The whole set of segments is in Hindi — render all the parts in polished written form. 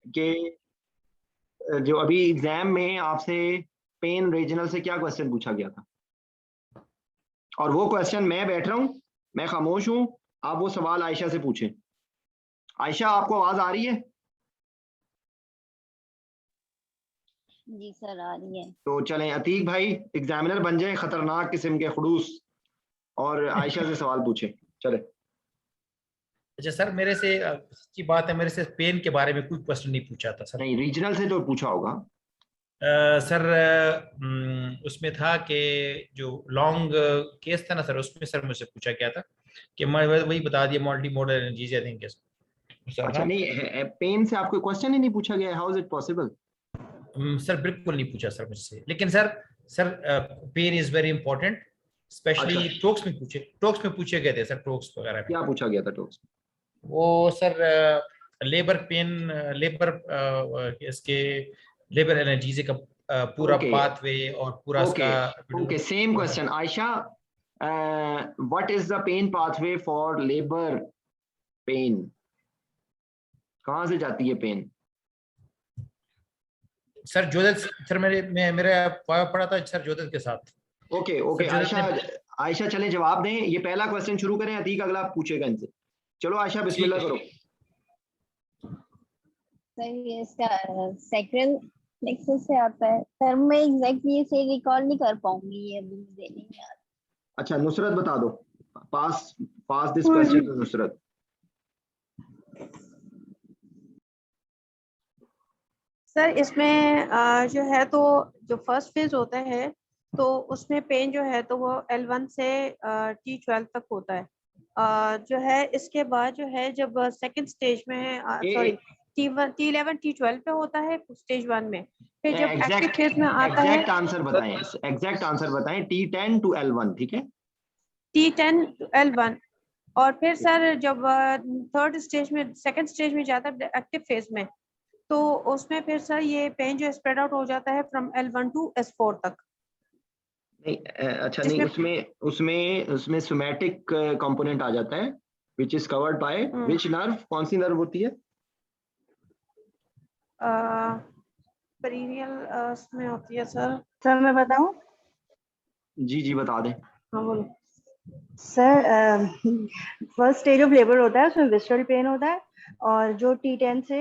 कि जो अभी एग्जाम में आपसे पेन रीजनल से क्या क्वेश्चन पूछा गया था, और वो क्वेश्चन मैं बैठ रहा हूं, मैं खामोश हूं, आप वो सवाल आयशा से पूछें। आयशा, आपको आवाज आ रही है? जी सर, आ रही है। तो चलें, अतीक भाई एग्जामिनर बन जाए, खतरनाक किस्म के खड़ूस, और आयशा से सवाल पूछे। चले। अच्छा सर, मेरे से सच्ची बात है, मेरे से पेन के बारे में कोई क्वेश्चन नहीं पूछा था सर। नहीं, रीजनल से तो पूछा होगा। सर उसमें था कि जो लॉन्ग केस था ना सर, उसमें सर मुझसे पूछा गया था कि मैं वही बता दिया, multi modal energies I think sir. अच्छा, हाँ नहीं पेन से आपको क्वेश्चन ही नहीं पूछा गया, how is it possible? Sir, बिल्कुल नहीं पूछा सर मुझसे, लेकिन sir pain is very important, specially अच्छा, टोक्स में पूछे गए थे सर, टोक्स वगैरह में। क्या पूछा गया था टॉक्स? वो सर लेबर पेन, लेबर इसके लेबर एनर्जीज का पूरा ओके, पाथवे और पूरा ओके, इसका okay, same question Ayesha. What is the pain pathway for labour pain? कहां से जाती है पेन? सर जोधत सर, मेरा पढ़ा था सर जोधत के साथ। ओके, ओके सर जोधत आयशा, ने, आयशा चले जवाब दें, ये पहला क्वेश्चन शुरू करें, अतीक अगला पूछेगा इनसे। चलो आयशा, ठीक बिस्मिल्लाह है। करो। सर ये इसका सैक्रल प्लेक्सस से आता है सर। मैं एग्जैक्टली इसे रिकॉल नहीं कर पाऊंगी, ये अभी मुझे नहीं याद। अच्छा, नुसरत बता दो। Pass pass this question to Nusrat. Sir इसमें जो है तो जो फर्स्ट फेज होता है तो उसमें पेन जो है तो वो L1 से T12 तक होता है। जो है इसके बाद जो है जब सेकंड स्टेज में सॉरी T1 T11 T12 पे होता है स्टेज 1 में, फिर जब एक्टिव फेज में आता है एग्जैक्ट आंसर बताएं, एग्जैक्ट आंसर बताएं। T10 to L1, ठीक है? T10 to L1, और फिर सर जब थर्ड स्टेज में सेकंड स्टेज में जाता है एक्टिव फेज में, तो उसमें फिर सर ये पेन जो स्प्रेड आउट हो जाता है फ्रॉम L1 to S4 तक। नहीं, अच्छा नहीं, जिसमें उसमें उसमें उसमें सोमैटिक कंपोनेंट आ जाता है, which is covered by which nerve? कौन सी नर्व होती है? पेरिनियल में होती है सर। सर मैं बताऊं? जी जी, बता दें। हाँ बोलो। Sir first stage of labour होता है, उसमें विस्टरल पेन होता है, और जो T10 से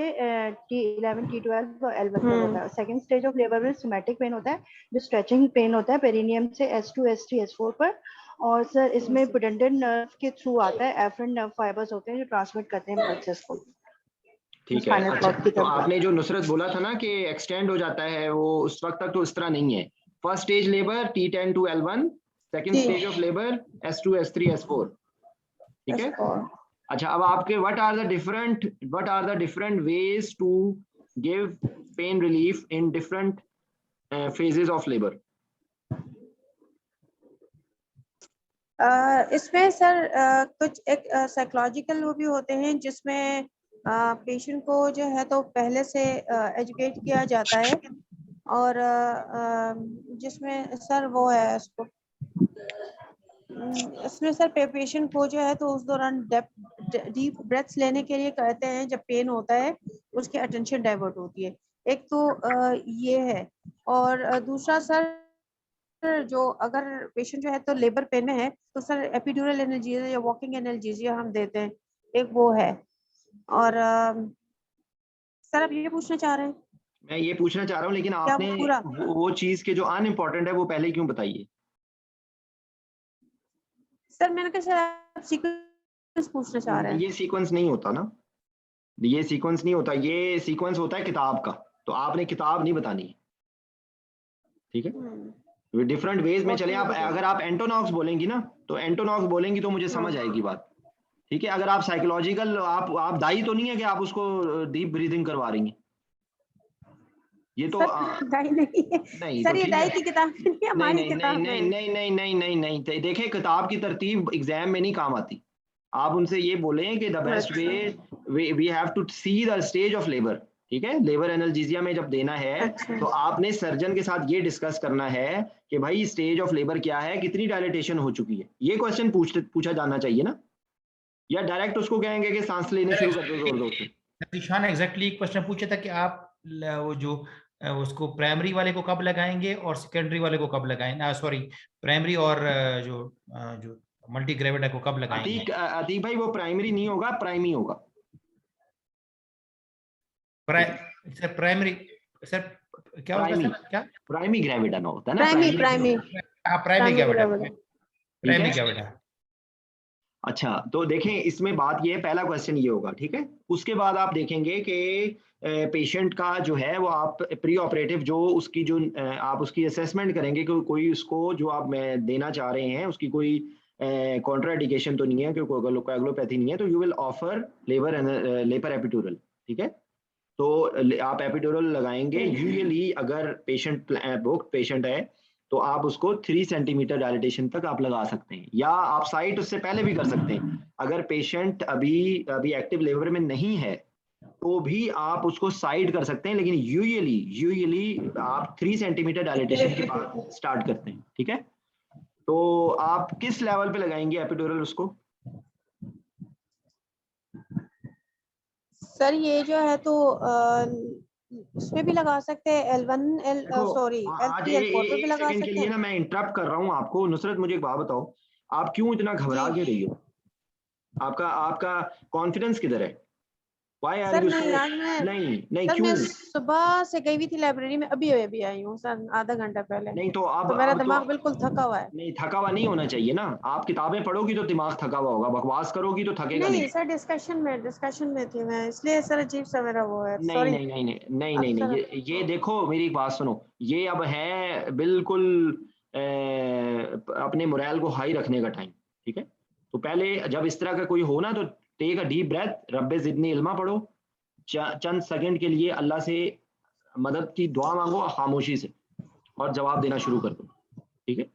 T11 T12 और L1 तक होता है। सेकंड स्टेज ऑफ लेबर में सोमैटिक पेन होता है, जो स्ट्रेचिंग पेन होता है पेरिनियम से S2 S3 S4 पर। और सर इसमें पुडेंटेड नर्व के थ्रू आता है, एफरेंट नर्व फाइबर्स होते हैं जो ट्रांसमिट करते हैं पल्सेस को। ठीक है। अच्छा, तो आपने जो नुसरत बोला था ना कि एक्सटेंड हो जाता है, वो उस वक्त तक तो इस तरह नहीं है। First stage labour T10 to L1, second stage of labour S2 S3 S4, ठीक है? अच्छा, अब आपके what are the different ways to give pain relief in different phases of labour? इसमें सर कुछ एक साइकोलॉजिकल वो भी होते हैं जिसमें पेशेंट को जो है तो पहले से एजुकेट किया जाता है, और जिसमें सर वो है उसको इसमें सर पेशेंट को जो है तो उस दौरान डीप ब्रेथ्स लेने के लिए कहते हैं जब पेन होता है, उसकी अटेंशन डाइवर्ट होती है। एक तो ये है, और दूसरा सर जो अगर पेशेंट जो है तो लेबर पेन में है तो सर एपिड्यूरल एनाल्जेसिया या वॉकिंग एनाल्जेसिया हम देते हैं, एक वो है। और सर आप ये पूछना चाह रहे हैं? मैं ये पूछना चाह रहा हूँ, लेकिन क्या आपने पूरा वो चीज के जो अनइम्पोर्टेंट है वो पहले क्यों बताइए? सर मैंने कहा सर आप सीक्वेंस पूछना चाह रहे हैं? ये सीक्वेंस नहीं होता ना, ये सीक्वेंस नहीं होता, ये सीक्वेंस होता है किताब का, तो आपने किताब नहीं बतानी है, ठीक है? डिफरेंट वेज में चले आप। अगर आप एंटोनॉक्स बोलेंगी ना, तो एंटोनॉक्स बोलेंगी तो मुझे समझ आएगी बात, ठीक है? अगर आप साइकोलॉजिकल, आप दाई तो नहीं है कि आप उसको डीप ब्रीदिंग करवा रही हैं, ये तो दाई नहीं है नहीं, सर, तो ये ठीक दाई है। की किताब नहीं, हमारी किताब नहीं है। नहीं नहीं नहीं नहीं नहीं, देखें, किताब की तरतीब एग्जाम में नहीं काम आती। आप उनसे ये बोलें कि the best way we have to see the stage of labour, ठीक है? लेबर एनाल्जेसिया में जब देना है तो आपने सर्जन के साथ ये डिस्कस करना है कि भाई स्टेज ऑफ लेबर क्या है, कितनी डायलिटेशन हो चुकी है, ये क्वेश्चन पूछा जाना चाहिए ना? या डायरेक्ट उसको कहेंगे कि सांस लेने शुरू कर दो जोर जोर से? ईशान एग्जैक्टली एक क्वेश्चन पूछा था कि आप वो जो उसको प्राइमरी वाले को कब लगाएंगे और सेकेंडरी वाले को कब लगाएंगे, सॉरी प्राइमरी और जो मल्टी ग्रेविटा को कब लगाएंगे? अतीक भाई वो प्राइमरी नहीं होगा, प्राइमी होगा। सर प्राइमरी, सर क्या होगा सर, क्या प्राइमी ग्रेविटा ना होता है ना, प्राइमरी प्राइमरी ग्रेविटा, प्राइमरी ग्रेविटा। अच्छा, तो देखें इसमें बात ये है, पहला क्वेश्चन ये होगा, ठीक है। उसके बाद आप देखेंगे कि पेशेंट का जो है वो आप प्री ऑपरेटिव जो उसकी जो आप उसकी असेसमेंट करेंगे कि कोई उसको जो आप देना चाह रहे हैं उसकी कोई कॉन्ट्राइंडिकेशन तो नहीं है, क्योंकि कोएगुलोपैथी नहीं है, तो you will offer labour epidural, ठीक है। तो आप एपिड्यूरल लगाएंगे। यूजुअली अगर पेशेंट बुक पेशेंट है तो आप उसको 3 सेंटीमीटर डायलिटेशन तक आप लगा सकते हैं, या आप साइट उससे पहले भी कर सकते हैं। अगर पेशेंट अभी एक्टिव लेबर में नहीं है तो भी आप उसको साइड कर सकते हैं, लेकिन यूजुअली आप 3 सेंटीमीटर डायलिटेशन के बाद स्टार्ट करते हैं, ठीक है। तो आप किस लेवल पे लगाएंगे एपिड्यूरल उसको? सर ये जो है तो उसमें भी लगा सकते हैं, L1 सॉरी L3 L4 पे भी लगा सेकंड के सकते लिए हैं। ना मैं इंटरप्ट कर रहा हूँ आपको। नुसरत मुझे एक बात बताओ, आप क्यों इतना घबरा के रही हो? आपका कॉन्फिडेंस किधर है? Why are सर you नहीं so... आज मैं नहीं सर क्यों? मैं सुबह से गई हुई थी लाइब्रेरी में, अभी आई हूँ सर, आधा घंटा पहले। नहीं तो अब तो मेरा अब दिमाग तो बिल्कुल थका हुआ है। नहीं, थका हुआ नहीं होना चाहिए ना। आप किताबें पढ़ोगी तो दिमाग थका हुआ होगा, बकवास करोगी तो थकेगा नहीं नहीं। सर डिस्कशन में थी मैं, इसलिए सर अजीब सा मेरा वो है, नहीं सॉरी। नहीं नहीं नहीं नहीं अब नहीं नहीं, सर ये देखो मेरी एक बात सुनो, ये अब है बिल्कुल अपने मोरल को हाई रखने का टाइम, ठीक है। तो पहले जब इस तरह का कोई हो ना तो टेक अ डीप ब्रेथ, रब्बे जिदनी इल्मा पढ़ो, चंद सेकंड के लिए अल्लाह से मदद की दुआ मांगो खामोशी से, और जवाब देना शुरू कर दो, ठीक है।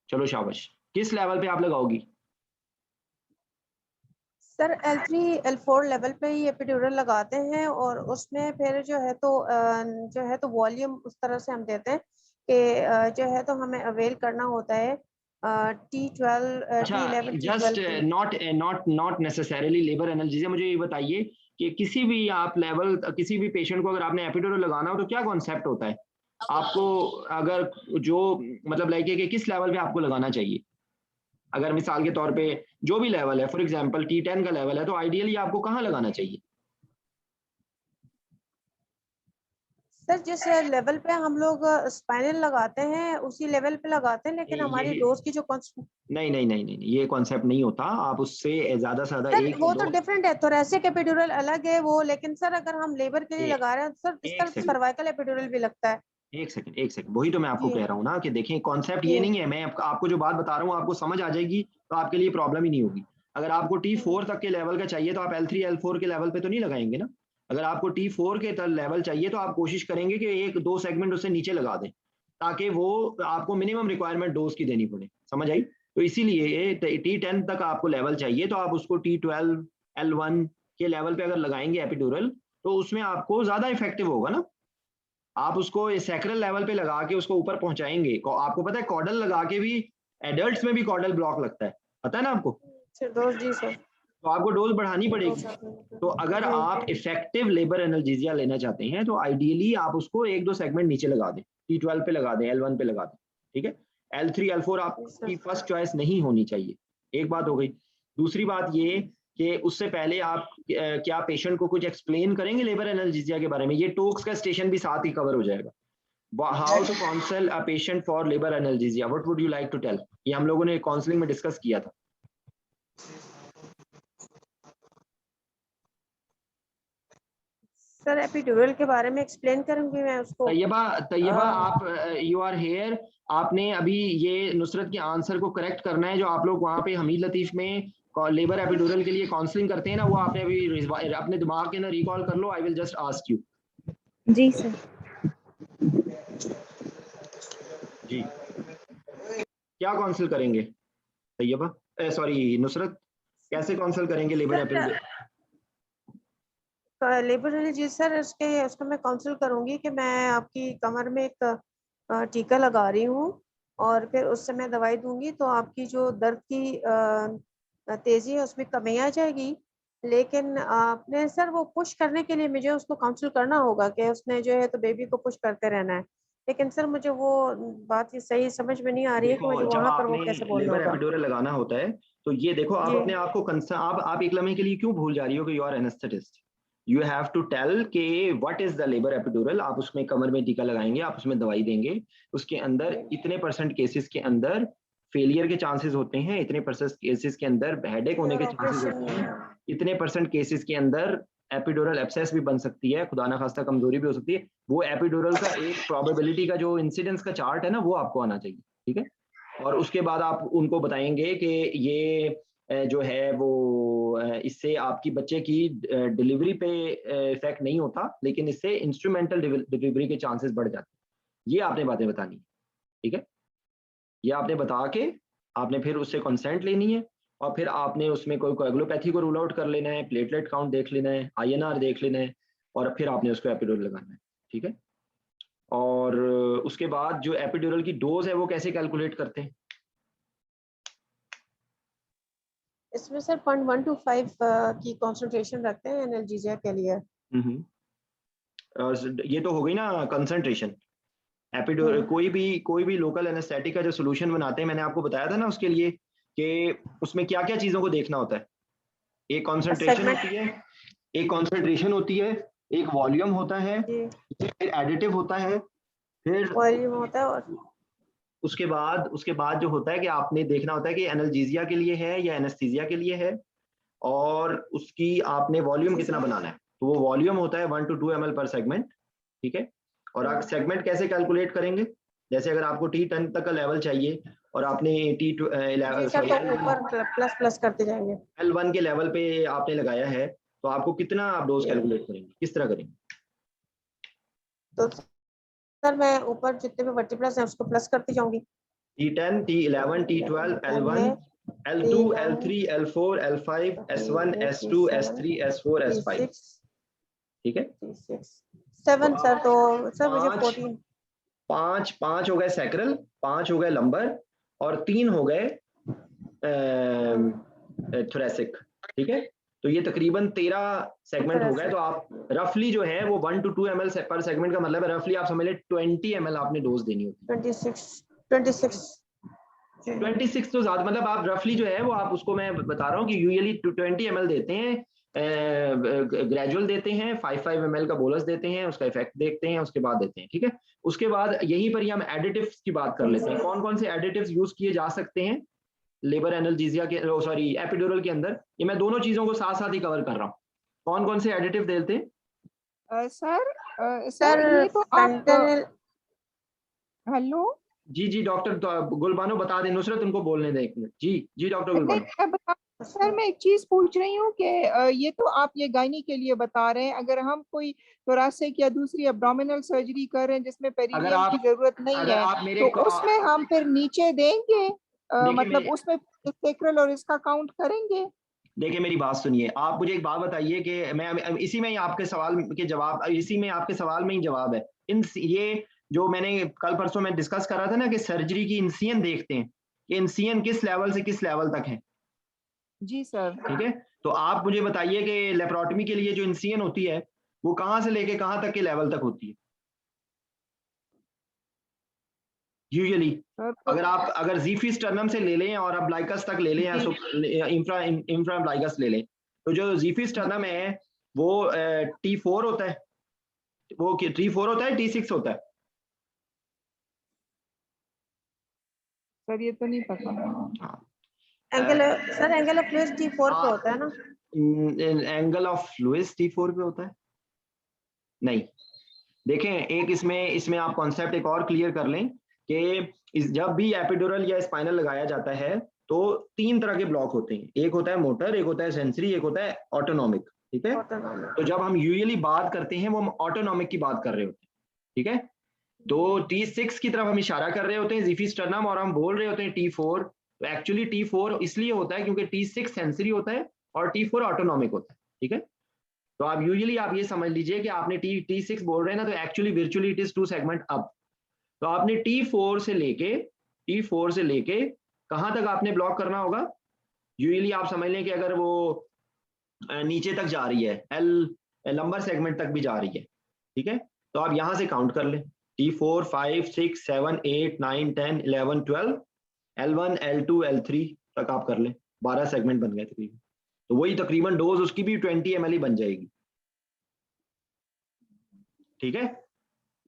चलो शाबाश। किस लेवल पे आप लगाओगी? सर L3 L4 लेवल पे ही एपिड्यूरल लगाते हैं, और उसमें फिर जो है तो वॉल्यूम उस तरह से हम देते हैं कि जो है तो हमें अवेल करना होता है T12 अच्छा, T11 जस्ट T12 की। Not necessarily labour analgesia. मुझे ये बताइए कि किसी भी आप लेवल, किसी भी पेशेंट को अगर आपने एपिड्यूरल लगाना हो तो क्या कॉन्सेप्ट होता है आपको? अगर जो मतलब लाइक कि किस लेवल पे आपको लगाना चाहिए? अगर मिसाल के तौर पे जो भी लेवल है, फॉर एग्जांपल T10 का लेवल है, तो आइडियली आपको कहाँ लगाना चाहिए? सर जिस लेवल पे हम लोग स्पाइनल लगाते हैं उसी लेवल पे लगाते हैं, लेकिन हमारी डोज की जो नहीं नहीं नहीं नहीं, ये कॉन्सेप्ट नहीं होता। आप उससे ज्यादा से ज्यादा सर एक वो या तो दो। डिफरेंट है, थोरेसिक एपिड्यूरल अलग है वो, लेकिन सर अगर हम लेबर के लिए लगा रहे हैं तो सर एक इसका सेकंड सर्वाइकल एपिड्यूरल भी लगता है। एक सेकंड वही तो मैं आपको जी कह रहा हूँ ना कि देखें कॉन्सेप्ट ये जी नहीं है। मैं आपको जो बात बता रहा हूँ आपको समझ आ जाएगी तो आपके लिए प्रॉब्लम ही नहीं होगी। अगर आपको T4 तक के लेवल का चाहिए तो आप L3 L4 के लेवल पे तो नहीं लगाएंगे ना। अगर आपको T4 के लेवल चाहिए तो आप कोशिश करेंगे कि एक दो सेगमेंट उससे नीचे लगा दें, ताकि वो आपको मिनिमम रिक्वायरमेंट डोज की देनी पड़े। समझ आई? तो इसीलिए T10 तक आपको लेवल चाहिए तो आप उसको T12 L1 के लेवल पे अगर लगाएंगे एपिड्यूरल तो उसमें आपको ज्यादा इफेक्टिव होगा ना। आप उसको सैक्रल लेवल पे लगा के उसको ऊपर पहुंचाएंगे। आपको पता है कॉर्डल लगा के भी एडल्ट्स में भी कॉर्डल ब्लॉक लगता है, पता है ना आपको? सर डोज जी सर तो आपको डोज बढ़ानी पड़ेगी। तो अगर आप इफेक्टिव लेबर एनाल्जेसिया लेना चाहते हैं तो आइडियली आप उसको एक दो सेगमेंट नीचे लगा दें, T12 पे लगा दें, L1 पे लगा दें, ठीक है। L3 L4 आपकी फर्स्ट चॉइस नहीं होनी चाहिए। एक बात हो गई। दूसरी बात ये कि उससे पहले आप क्या पेशेंट को कुछ एक्सप्लेन करेंगे लेबर एनाल्जेसिया के बारे में? ये टोक्स का स्टेशन भी साथ ही कवर हो जाएगा। How to counsel a patient for labour analgesia, what would you like to tell? ये हम लोगों ने काउंसलिंग में डिस्कस किया था। सर एपिड्यूरल के बारे में एक्सप्लेन करूंगी मैं उसको। तैयबा आप यू आर हेयर। आपने अभी ये नुसरत के आंसर को करेक्ट करना है। जो आप लोग वहाँ पे हमीद लतीफ में लेबर एपिड्यूरल के लिए काउंसलिंग करते हैं ना, वो आपने अभी अपने दिमाग के अंदर रिकॉल कर लो। I will just ask you. जी सर। जी क्या काउंसिल करेंगे तैयबा, सॉरी नुसरत, कैसे काउंसिल करेंगे लेबर एपिड्यूरल? लेबर जी सर उसको मैं काउंसिल करूंगी कि मैं आपकी कमर में एक टीका लगा रही हूँ, और फिर उससे मैं दवाई दूंगी तो आपकी जो दर्द की तेजी है उसमें कमी आ जाएगी। लेकिन आपने सर वो पुश करने के लिए मुझे उसको काउंसिल करना होगा कि उसने जो है तो बेबी को पुश करते रहना है, लेकिन सर मुझे वो बात ये सही समझ में नहीं आ रही है कि मुझे जब वहां पर वो आपने कैसे बोलना लेबर होगा। एपिड्यूरल लगाना होता है तो ये देखो, आप जी अपने आप को आप एक लम्हे के लिए क्यों भूल जा रही हो कि you are anaesthetist. You have to tell के what is the labour epidural. आप उसमें कमर में टीका लगाएंगे, आप उसमें दवाई देंगे, उसके अंदर इतने % केसेस के अंदर फेलियर के चांसेस होते हैं, इतने % केसेस के अंदर हेडेक होने के चांसेस होते हैं, इतने % केसेस के अंदर एपिड्यूरल एब्सेस भी बन सकती है, खुदा ना खास्ता कमजोरी भी हो सकती है। वो एपिड्यूरल का एक प्रोबेबिलिटी का जो इंसिडेंस का चार्ट है ना, वो आपको आना चाहिए, ठीक है। और उसके बाद आप उनको बताएंगे कि ये जो है वो इससे आपकी बच्चे की डिलीवरी पे इफेक्ट नहीं होता, लेकिन इससे इंस्ट्रूमेंटल डिलीवरी के चांसेस बढ़ जाते हैं। ये आपने बातें बतानी है, ठीक है। ये आपने बता के आपने फिर उससे कंसेंट लेनी है, और फिर आपने उसमें कोई कोएगुलोपैथी को रूल आउट कर लेना है, प्लेटलेट काउंट देख लेना है, INR देख लेना है, और फिर आपने उसको एपिड्यूरल लगाना है, ठीक है। और उसके बाद जो एपिड्यूरल की डोज है वो कैसे कैलकुलेट करते हैं? इसमें सर 0.1 to 5 की कंसंट्रेशन रखते हैं एनाल्जेसिया के लिए। ये तो हो गई ना कंसंट्रेशन। एपिड्यूरल कोई भी लोकल एनेस्थेटिक का जो सोल्यूशन बनाते हैं, मैंने आपको बताया था ना उसके लिए कि उसमें क्या क्या चीजों को देखना होता है। एक कंसंट्रेशन होती है, एक वॉल्यूम होता है, फिर एडिटिव होता है, फिर वॉल्यूम होता है, और उसके बाद जो होता है कि आपने देखना होता है कि एनाल्जेसिया के लिए है या एनेस्थीसिया के लिए है, और उसकी आपने वॉल्यूम कितना बनाना है। तो वो वॉल्यूम होता है 1 to 2 ml पर सेगमेंट, ठीक है। और आप सेगमेंट कैसे कैलकुलेट करेंगे? जैसे अगर आपको T10 तक का लेवल चाहिए और आपने ऊपर प्लस करते जाएंगे, L1 के लेवल पे आपने लगाया है, तो आपको कितना आप डोज कैलकुलेट करेंगे, किस तरह करेंगे? तो सर मैं ऊपर जितने भी वर्टिब्रल्स हैं उसको प्लस करती जाऊंगी। T10, T11, T12, L1, L2, L3, L4, L5, S1, S2, S3, S4, S5, ठीक है। 7 सर, तो सर मुझे 14 पांच हो गए सैक्रल, 5 हो गए लंबर, और 3 हो गए थोरेसिक, ठीक है। तो ये तकरीबन 13 सेगमेंट हो गए। तो आप रफली जो है वो 1 to 2 ml पर सेगमेंट का मतलब है रफली आप समझ ले 20 ml आपने डोज देनी होती है। 26 तो ज्यादा, मतलब आप रफली जो है वो आप उसको, मैं बता रहा हूँ कि यूजुअली 20 ml देते हैं, ग्रेजुअल देते हैं, 5 ml का बोलस देते हैं, उसका इफेक्ट देखते हैं, उसके बाद देते हैं, ठीक है। उसके बाद यहीं पर ही हम एडिटिव्स की बात कर लेते हैं। कौन कौन से एडिटिव्स यूज किए जा सकते हैं लेबर एनाल्जेसिया के, सॉरी एपिड्यूरल के अंदर? ये मैं दोनों चीजों को साथ साथ ही कवर कर रहा हूँ। कौन कौन से एडिटिव देते हैं? सर ये तो आप हेलो जी डॉक्टर गुलबानो बता दें, नुसरत उनको बोलने दें एक मिनट। जी डॉक्टर गुलबानो। सर मैं एक चीज पूछ रही हूँ कि ये तो आप ये गायनी के लिए बता रहे हैं, अगर हम कोई थोरेसिक या दूसरी एब्डोमिनल सर्जरी कर रहे हैं जिसमें पेरिनियम की जरूरत नहीं है, तो उसमें हम फिर नीचे देंगे, मतलब उसमें सैक्रल और इसका काउंट करेंगे? देखिए मेरी बात सुनिए, आप मुझे एक बात बताइए कि मैं इसी में ही आपके सवाल के जवाब, इसी में आपके सवाल में ही जवाब है। ये जो मैंने कल परसों में डिस्कस करा था ना कि सर्जरी की इंसियन देखते हैं कि इंसियन किस लेवल से किस लेवल तक है। जी सर, ठीक है। तो आप मुझे बताइए कि लेप्रोटमी के लिए जो इंसियन होती है वो कहां से लेके कहां तक के लेवल तक होती है यूजुअली? अगर जीफी स्टर्नम से ले लें और अब्लाइकस तक ले लें या इंफ्रा अब्लाइकस ले लें, तो जो जीफी स्टर्नम है वो T4 होता है, वो T4 होता है, T6 होता है? सर ये तो नहीं पता। एंगल ऑफ लुइस T4 पे होता है ना? एंगल ऑफ लुइस T4 पे होता है? नहीं। देखें, एक इसमें आप कॉन्सेप्ट एक और क्लियर कर लें कि जब भी एपिड्यूरल या स्पाइनल लगाया जाता है तो 3 तरह के ब्लॉक होते हैं। एक होता है मोटर, एक होता है सेंसरी, एक होता है ऑटोनॉमिक, ठीक है। तो जब हम यूजुअली बात करते हैं वो हम ऑटोनॉमिक की बात कर रहे होते हैं, ठीक है। तो T6 की तरफ हम इशारा कर रहे होते हैं जीफी स्टर्नम, और हम बोल रहे होते हैं T4। तो एक्चुअली T4 इसलिए होता है क्योंकि T6 सेंसरी होता है और T4 ऑटोनॉमिक होता है, ठीक है। तो आप यूजुअली आप ये समझ लीजिए कि आपने T6 बोल रहे हैं ना, तो actually virtually it is 2 segment up. तो आपने T4 से लेके कहां तक आपने ब्लॉक करना होगा? यूजुअली आप समझ लें कि अगर वो नीचे तक जा रही है, एल लंबर सेगमेंट तक भी जा रही है, ठीक है। तो आप यहाँ से काउंट कर लें, T4, 5, 6, 7, 8, 9, 10, 11, 12, L1, L2, L3 तक आप कर लें, 12 सेगमेंट बन गए तकरीबन। तो वही तकरीबन डोज उसकी भी 20 ml ही बन जाएगी, ठीक है।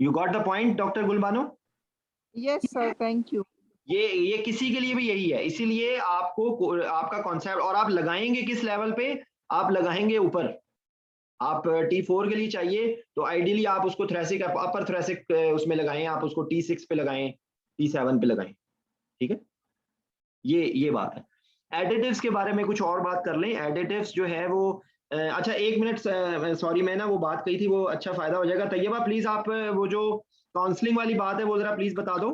You got the point doctor Gulbano? Yes sir, thank you. ये किसी के लिए भी यही है, इसीलिए आपको आपका कॉन्सेप्ट, और आप लगाएंगे किस लेवल पे, आप लगाएंगे ऊपर। आप T4 के लिए चाहिए तो आइडियली आप उसको थ्रेसिक अपर थ्रेसिक उसमें लगाएं, आप उसको T6 पे लगाएं, T7 पे लगाएं, ठीक है। ये बात है। एडिटिव्स के बारे में कुछ और बात कर लें। एडिटिव्स जो है वो अच्छा 1 मिनट, सॉरी मैं ना वो बात कही थी, वो अच्छा फायदा हो जाएगा। तैयबा प्लीज आप वो जो काउंसलिंग वाली बात है वो जरा प्लीज बता दो।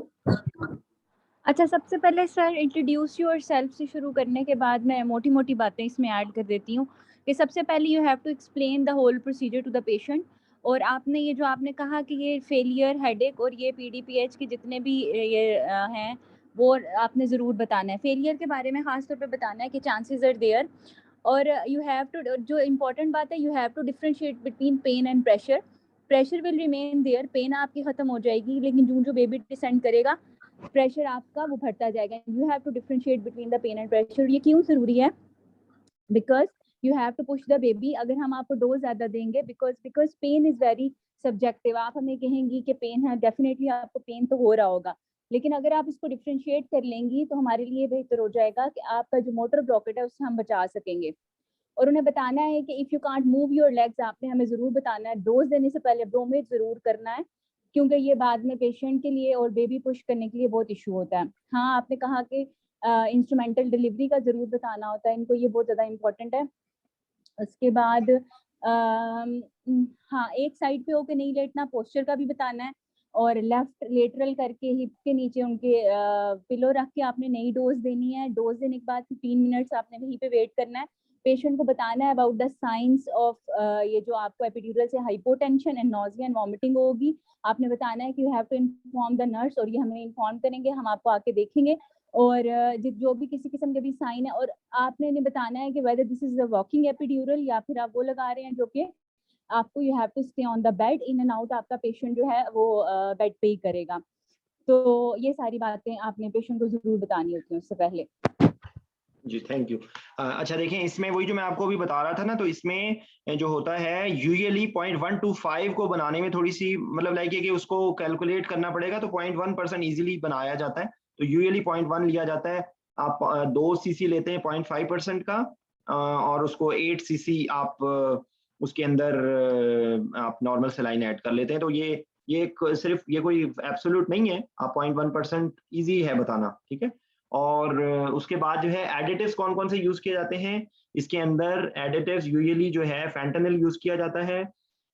अच्छा, सबसे पहले सर इंट्रोड्यूस योरसेल्फ से शुरू करने के बाद मैं मोटी मोटी बातें इसमें ऐड कर देती हूँ कि सबसे पहले you have to explain the whole procedure to the patient. और आपने ये जो आपने कहा कि ये फेलियर, हेडेक और ये PDPH के जितने भी ये हैं वो आपने ज़रूर बताना है। फेलियर के बारे में ख़ास तौर पे बताना है कि चांसेस आर देयर। और यू हैव टू, जो इम्पॉर्टेंट बात है, you have to differentiate between pain and pressure. Pressure will remain there, pain आपकी ख़त्म हो जाएगी, लेकिन जो बेबी डिसेंड करेगा प्रेशर आपका वो बढ़ता जाएगा। You have to differentiate between the pain and pressure. ये क्यों ज़रूरी है? Because you have to push the baby. अगर हम आपको डोज ज़्यादा देंगे, because pain is very subjective, आप हमें कहेंगी कि पेन है, डेफिनेटली आपको पेन तो हो रहा होगा, लेकिन अगर आप इसको डिफरेंशिएट कर लेंगी तो हमारे लिए बेहतर हो जाएगा कि आपका जो मोटर ब्लॉकेट है उससे हम बचा सकेंगे। और उन्हें बताना है कि if you can't move your legs, आपने हमें ज़रूर बताना है। डोज देने से पहले ब्रोमेड ज़रूर करना है, क्योंकि ये बाद में पेशेंट के लिए और बेबी पुश करने के लिए बहुत इशू होता है। हाँ, आपने कहा कि इंस्ट्रूमेंटल डिलीवरी का ज़रूर बताना होता है इनको, ये बहुत ज़्यादा इम्पोर्टेंट है। उसके बाद हाँ, एक साइड पे होकर नहीं लेटना, पोस्चर का भी बताना है। और लेफ्ट लेटरल करके हिप के नीचे उनके पिलो रख के आपने नई डोज देनी है। डोज देने के बाद 15 मिनट्स आपने वहीं पे वेट करना है। पेशेंट को बताना है अबाउट द साइंस ऑफ ये जो आपको एपिड्यूरल से hypotension and nausea and vomiting होगी। आपने बताना है कि you have to inform the nurse, और ये हमें इन्फॉर्म करेंगे, हम आपको आके देखेंगे। और जो भी किसी किस्म के भी साइन है, और आपने इन्हें बताना है कि whether this is a walking epidural या फिर आप वो लगा रहे हैं जो कि आपको you have to stay on the bed, in and out आपका पेशेंट जो है वो बेड पे ही करेगा। तो ये सारी बातें आपने पेशेंट को जरूर बतानी होती है उससे पहले। जी थैंक यू। अच्छा देखें, इसमें वही जो मैं आपको अभी बता रहा था ना, तो इसमें जो होता है यूजुअली 0.125 को बनाने में थोड़ी सी मतलब लाइक है कि उसको कैलकुलेट करना पड़ेगा, तो 0.1% इजीली बनाया जाता है। तो यूजुअली 0.1 लिया जाता है। आप 2 cc लेते हैं 0.5% का, और उसको 8 cc आप उसके अंदर आप नॉर्मल सलाइन ऐड कर लेते हैं। तो ये सिर्फ ये कोई एब्सोल्यूट नहीं है, आप 0.1% ईजी है बताना, ठीक है। और उसके बाद जो है एडिटिव्स कौन कौन से यूज किए जाते हैं इसके अंदर। एडिटिव्स यूजुअली जो है फैंटेनिल यूज किया जाता है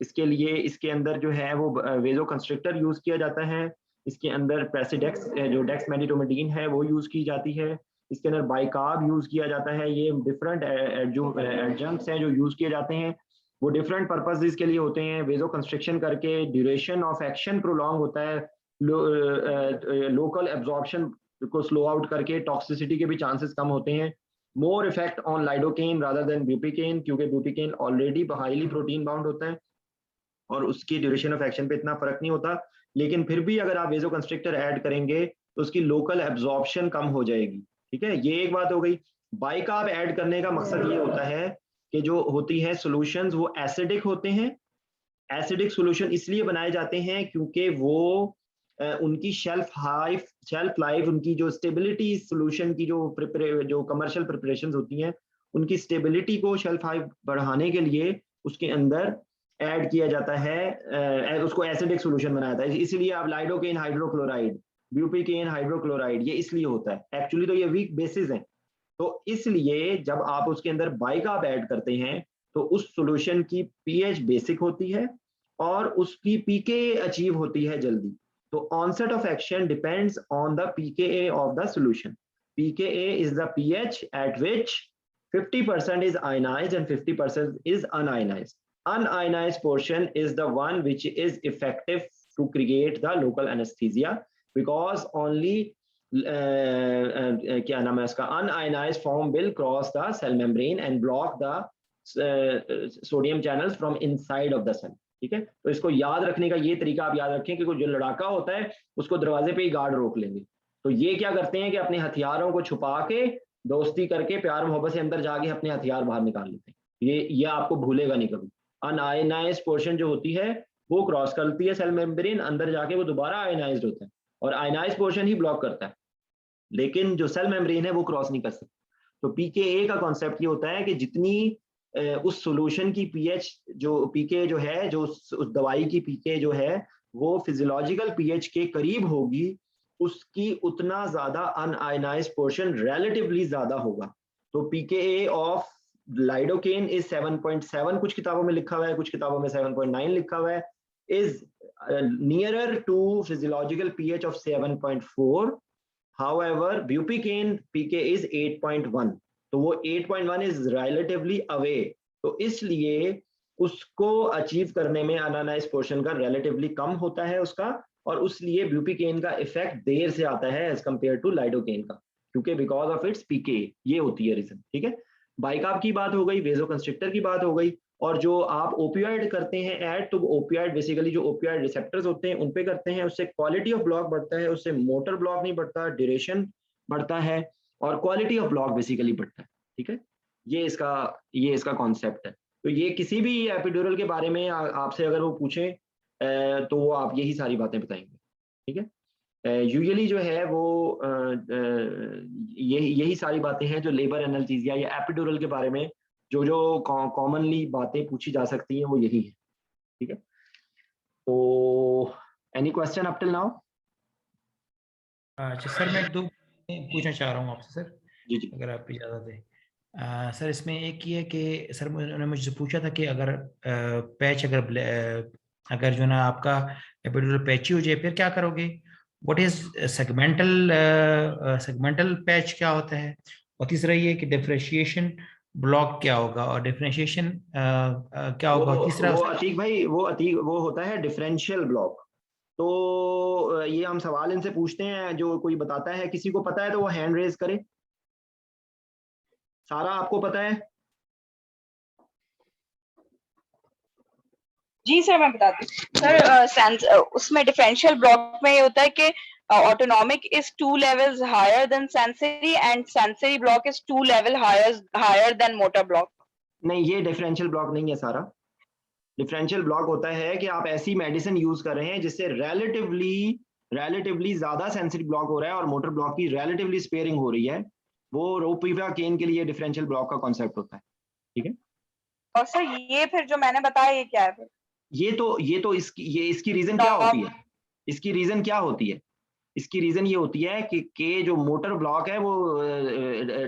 इसके लिए। इसके अंदर जो है वो वेजो कंस्ट्रिक्टर यूज किया जाता है। इसके अंदर प्रेसिडेक्स जो डेक्समेडिटोमेडिन है वो यूज की जाती है। इसके अंदर बाइकार्ब यूज किया जाता है। ये डिफरेंट एडजंक्ट्स हैं जो यूज किए जाते हैं, वो डिफरेंट पर्पसेस के लिए होते हैं। वेजो कंस्ट्रिक्शन करके ड्यूरेशन ऑफ एक्शन प्रोलॉन्ग होता है, लोकल एब्जॉर्प्शन को स्लो आउट करके टॉक्सिसिटी के भी चांसेस कम होते हैं। More effect on lidocaine rather than bupivacaine, क्योंकि bupivacaine already highly protein bound होता है और उसकी ड्यूरेशन ऑफ एक्शन पे इतना फर्क नहीं होता। लेकिन फिर भी अगर आप वेजो कंस्ट्रिक्टर ऐड करेंगे तो उसकी लोकल एब्जॉर्प्शन कम हो जाएगी, ठीक है। ये एक बात हो गई। बाइकार्ब ऐड करने का मकसद ये होता है कि जो होती है सॉल्यूशंस वो एसिडिक होते हैं। एसिडिक सॉल्यूशन इसलिए बनाए जाते हैं क्योंकि वो उनकी शेल्फ लाइफ, उनकी जो स्टेबिलिटी सॉल्यूशन की जो कमर्शियल प्रिपरेशंस होती हैं उनकी स्टेबिलिटी को शेल्फ लाइफ बढ़ाने के लिए उसके अंदर ऐड किया जाता है, उसको एसिडिक सॉल्यूशन बनाया जाता है। इसलिए आप लाइडोकेन हाइड्रोक्लोराइड, ब्यूपिकेन हाइड्रोक्लोराइड, ये इसलिए होता है। एक्चुअली तो ये वीक बेसिस हैं, तो इसलिए जब आप उसके अंदर बाइकार्ब ऐड करते हैं तो उस सॉल्यूशन की पीएच बेसिक होती है और उसकी पीके अचीव होती है जल्दी। तो onset of action depends on the pKa of the solution. pKa is the pH at which 50% is ionized and 50% is unionized. Unionized portion is the one which is effective to create the local anesthesia, because only क्या नाम है इसका, unionized form will cross the cell membrane and block the sodium channels from inside of the cell. ठीक है, तो इसको याद रखने का ये तरीका आप याद रखें कि जो लड़ाका होता है उसको दरवाजे पे ही गार्ड रोक लेंगे। तो ये क्या करते हैं कि अपने हथियारों को छुपा के, दोस्ती करके, प्यार मोहब्बत से अंदर जाके अपने हथियार बाहर निकाल लेते हैं। ये आपको भूलेगा नहीं कभी। अनआयनाइज्ड पोर्शन जो होती है वो क्रॉस करती है सेल मेम्ब्रेन, अंदर जाके वो दोबारा आयनाइज्ड होता है और आयनाइज्ड पोर्शन ही ब्लॉक करता है, लेकिन जो सेल मेम्ब्रेन है वो क्रॉस नहीं कर सकता। तो पीके का कॉन्सेप्ट ये होता है कि जितनी उस सॉल्यूशन की पीएच जो पीके जो है, जो उस दवाई की पीके जो है वो फिजियोलॉजिकल पीएच के करीब होगी, उसकी उतना ज्यादा अनआयनाइज्ड पोर्शन रिलेटिवली ज्यादा होगा। तो पीके ऑफ लाइडोकेन इज 7.7, कुछ किताबों में लिखा हुआ है, कुछ किताबों में 7.9 लिखा हुआ है, is nearer to physiological pH of 7.4। However, bupivacaine PK is 8.1, तो वो 8.1 is relatively away, तो इसलिए उसको अचीव करने में अनआयनाइज्ड पोर्शन का रिलेटिवली कम होता है उसका, और उसलिए ब्यूपिकेन का इफेक्ट देर से आता है एज कम्पेयर टू लाइडोकेन का, क्योंकि बिकॉज ऑफ इट्स पीके, ये होती है रीजन। ठीक है, बाइकाप की बात हो गई, वेजोकंस्ट्रिक्टर की बात हो गई, और जो आप ओपियोइड करते हैं ऐड, तो ओपियोइड बेसिकली जो ओपियोइड रिसेप्टर्स होते हैं उन पे करते हैं, उससे क्वालिटी ऑफ ब्लॉक बढ़ता है, उससे मोटर ब्लॉक नहीं बढ़ता, ड्यूरेशन बढ़ता है और क्वालिटी ऑफ ब्लॉक बेसिकली बढ़ता है। ठीक है, ये इसका कॉन्सेप्ट है। तो ये किसी भी एपिड्यूरल के बारे में आपसे अगर वो पूछें तो वो आप यही सारी बातें बताएंगे। ठीक है, यूजुअली जो है वो यही सारी बातें हैं जो लेबर एनाल्जेसिया या एपिड्यूरल के बारे में जो कॉमनली बातें पूछी जा सकती हैं वो यही है। ठीक है, तो any question up till now? अच्छा सर, मैं 2 पूछना चाह रहा हूँ आपसे सर, जी जी, अगर आप इजाज़त दें। सर इसमें एक ये है कि सर उन्होंने मुझसे पूछा था कि अगर पैच अगर जो ना आपका एपिड्यूरल पैची हो जाए फिर क्या करोगे? व्हाट इज सेगमेंटल पैच क्या होता है? और तीसरा ये कि डिफरेंशिएशन ब्लॉक क्या होगा और डिफरेंशिएशन क्या होगा? तीसरा वो अतीक भाई वो होता है डिफरेंशियल ब्लॉक। तो ये हम सवाल इनसे पूछते हैं, जो कोई बताता है, किसी को पता है तो वो हैंड रेज करे। सारा आपको पता है? जी सर, मैं बताती हूँ सर। उसमें डिफरेंशियल ब्लॉक में ये होता है कि autonomic is 2 levels higher than sensory and sensory block is 2 level higher than motor block. नहीं, ये डिफरेंशियल ब्लॉक नहीं है सारा। डिफरेंशियल ब्लॉक होता है कि आप ऐसी मेडिसिन यूज कर रहे हैं जिससे रिलेटिवली ज्यादा सेंसरी ब्लॉक हो रहा है और मोटर ब्लॉक की रिलेटिवली स्पेयरिंग हो रही है, वो रोपिवाकेन के लिए डिफरेंशियल ब्लॉक का कॉन्सेप्ट होता है। ठीक है, और सर ये फिर जो मैंने बताया ये क्या है फिर? ये तो इसकी रीजन क्या होती है? इसकी रीजन क्या होती है? इसकी रीजन ये होती है कि जो मोटर ब्लॉक है वो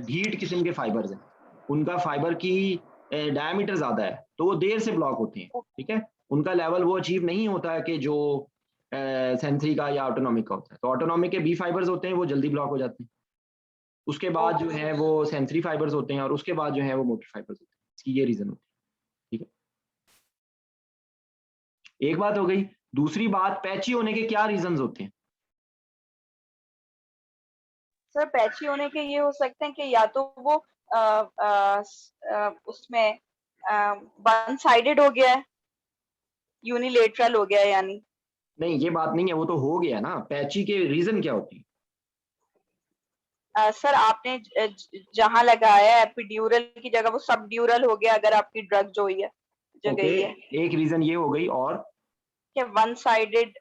ढीठ किस्म के फाइबर्स हैं, उनका फाइबर की डायमीटर ज्यादा है, तो वो देर से ब्लॉक होते हैं। ठीक है, उनका लेवल वो अचीव नहीं होता है कि जो सेंसरी का या ऑटोनॉमिक का होता है। तो ऑटोनॉमिक के बी फाइबर्स होते हैं, वो जल्दी ब्लॉक हो जाते हैं, उसके बाद जो है वो सेंसरी फाइबर्स होते हैं, और उसके बाद जो है वो मोटर फाइबर्स होते हैं। इसकी ये रीजन होती है। ठीक है, एक बात हो गई। दूसरी बात, पैची होने के क्या रीजंस होते हैं? सर पैची होने के ये हो सकते हैं कि या तो वो उसमें वन साइडेड हो गया है, यूनिलेटरल हो गया है, यानी नहीं, ये बात नहीं है, वो तो हो गया ना। पैची के रीजन क्या होती है? सर आपने जहां लगाया है एपिड्यूरल की जगह वो सबड्यूरल हो गया, अगर आपकी ड्रग जो हुई है जगह okay, है। एक रीजन ये हो गई, और क्या वन साइडेड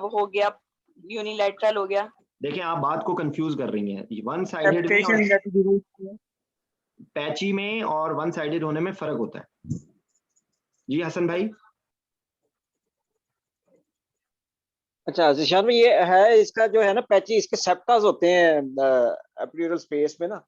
हो गया, यूनिलेटरल हो गया। देखें, आप बात को कंफ्यूज कर रही हैं। वन साइडेड पैची में और वन साइडेड होने में फर्क होता है। जी हसन भाई। अच्छा जिशान में ये है, इसका जो है ना पैची, इसके सेप्टास होते हैं एपिड्यूरल स्पेस में ना।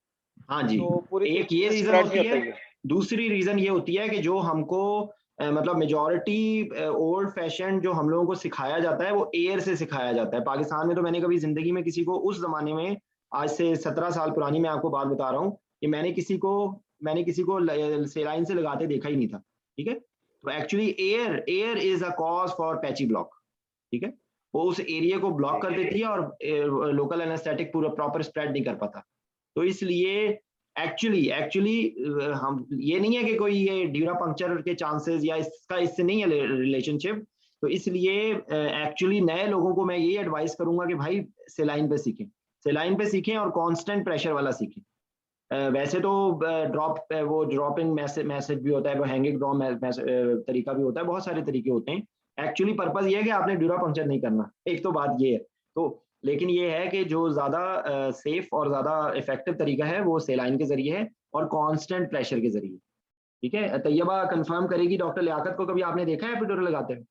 हाँ जी, तो एक ये रीजन होती है। दूसरी रीजन ये होती है कि जो हमको मतलब मेजॉरिटी ओल्ड फैशन जो हम लोगों को सिखाया जाता है वो एयर से सिखाया जाता है। पाकिस्तान में तो मैंने कभी जिंदगी में किसी को उस जमाने में, आज से 17 साल पुरानी मैं आपको बात बता रहा हूँ, कि मैंने किसी को सेलाइन से लगाते देखा ही नहीं था। ठीक है, तो actually air is a cause for patchy block. ठीक है, वो उस एरिया को ब्लॉक कर देती है और लोकल एनेस्थेटिक पूरा प्रॉपर स्प्रेड नहीं कर पाता। तो इसलिए एक्चुअली हम ये नहीं है कि कोई ये ड्यूरा पंक्चर के चांसेस या इसका इससे नहीं है रिलेशनशिप, तो इसलिए एक्चुअली नए लोगों को मैं यही एडवाइस करूंगा कि भाई सेलाइन पे सीखें, सेलाइन पे सीखें और कांस्टेंट प्रेशर वाला सीखें। वैसे तो वो ड्रॉपिंग मैसेज भी होता है, वो हैंगिंग ड्रॉप तरीका भी होता है, बहुत सारे तरीके होते हैं। एक्चुअली पर्पस ये है कि आपने ड्यूरा पंक्चर नहीं करना, एक तो बात ये है। तो लेकिन ये है कि जो ज़्यादा सेफ और ज़्यादा इफेक्टिव तरीका है वो सेलाइन के जरिए है और कांस्टेंट प्रेशर के जरिए। ठीक है, तैयबा कंफर्म करेगी डॉक्टर लियाकत को कभी आपने देखा है एपिड्यूरल लगाते हैं?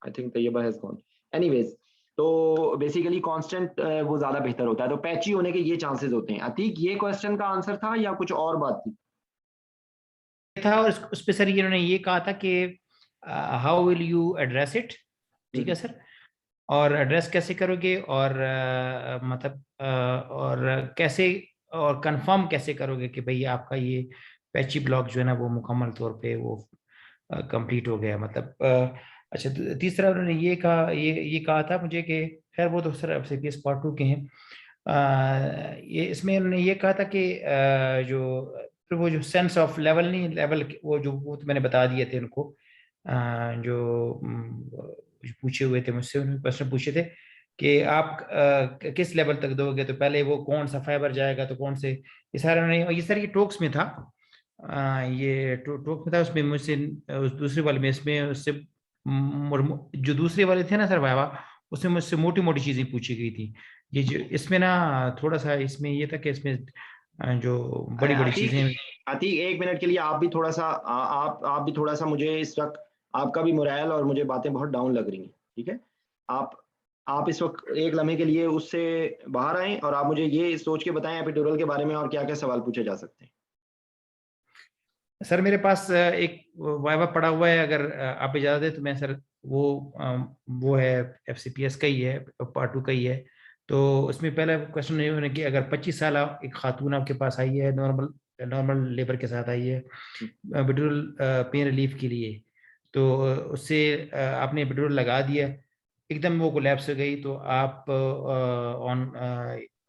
I think Tayyaba has gone. Anyways, तो बेसिकली कांस्टेंट वो ज्यादा बेहतर होता है, तो पैची होने के ये चांसेस होते हैं। अतीक, ये क्वेश्चन का आंसर था या कुछ और बात थी? था, और उस पे सर इन्होंने ये कहा था कि how will you address it, ठीक है सर, और एड्रेस कैसे करोगे, और मतलब और कैसे और कंफर्म कैसे करोगे कि भाई आपका ये पैची ब्लॉक जो है ना वो मुकम्मल तौर पे वो कंप्लीट हो गया। मतलब अच्छा, तीसरा उन्होंने ये कहा था मुझे कि खैर वो तो सर अब CPS पार्ट 2 के हैं। ये इसमें उन्होंने ये कहा था कि वो जो सेंस ऑफ लेवल नहीं, लेवल वो तो मैंने बता दिए थे उनको, जो पूछे हुए थे मुझसे, उन्होंने प्रश्न पूछे थे कि आप किस लेवल तक दोगे, तो पहले वो कौन सा फाइबर जाएगा, तो कौन से, ये सारे उन्होंने, ये सर ये टॉक्स में था, ये टॉक में था, उसमें मुझसे उस दूसरे वाले में, इसमें उससे जो दूसरे वाले थे ना सर वाइवा, उसमें मुझसे मोटी मोटी चीजें पूछी गई थी। ये जो इसमें ना थोड़ा सा इसमें ये था कि इसमें जो बड़ी बड़ी चीजें। अतीक, एक मिनट के लिए आप भी थोड़ा सा आप भी थोड़ा सा, मुझे इस वक्त आपका भी मोरल और मुझे बातें बहुत डाउन लग रही हैं। ठीक है, आप इस वक्त एक लम्हे के लिए उससे बाहर आए और आप मुझे ये सोच के बताएं एपिड्यूरल के बारे में और क्या क्या सवाल पूछे जा सकते हैं। सर मेरे पास एक वाइवा पड़ा हुआ है, अगर आप इजाजत दें तो मैं सर वो है FCPS का ही है, पार्ट 2 का ही है। तो उसमें पहला क्वेश्चन ये होने कि अगर 25 साल एक खातून आपके पास आई है, नॉर्मल लेबर के साथ आई है एपिड्यूरल पेन रिलीफ के लिए, तो उससे आपने एपिड्यूरल लगा दिया, एकदम वो कोलैप्स हो गई, तो आप on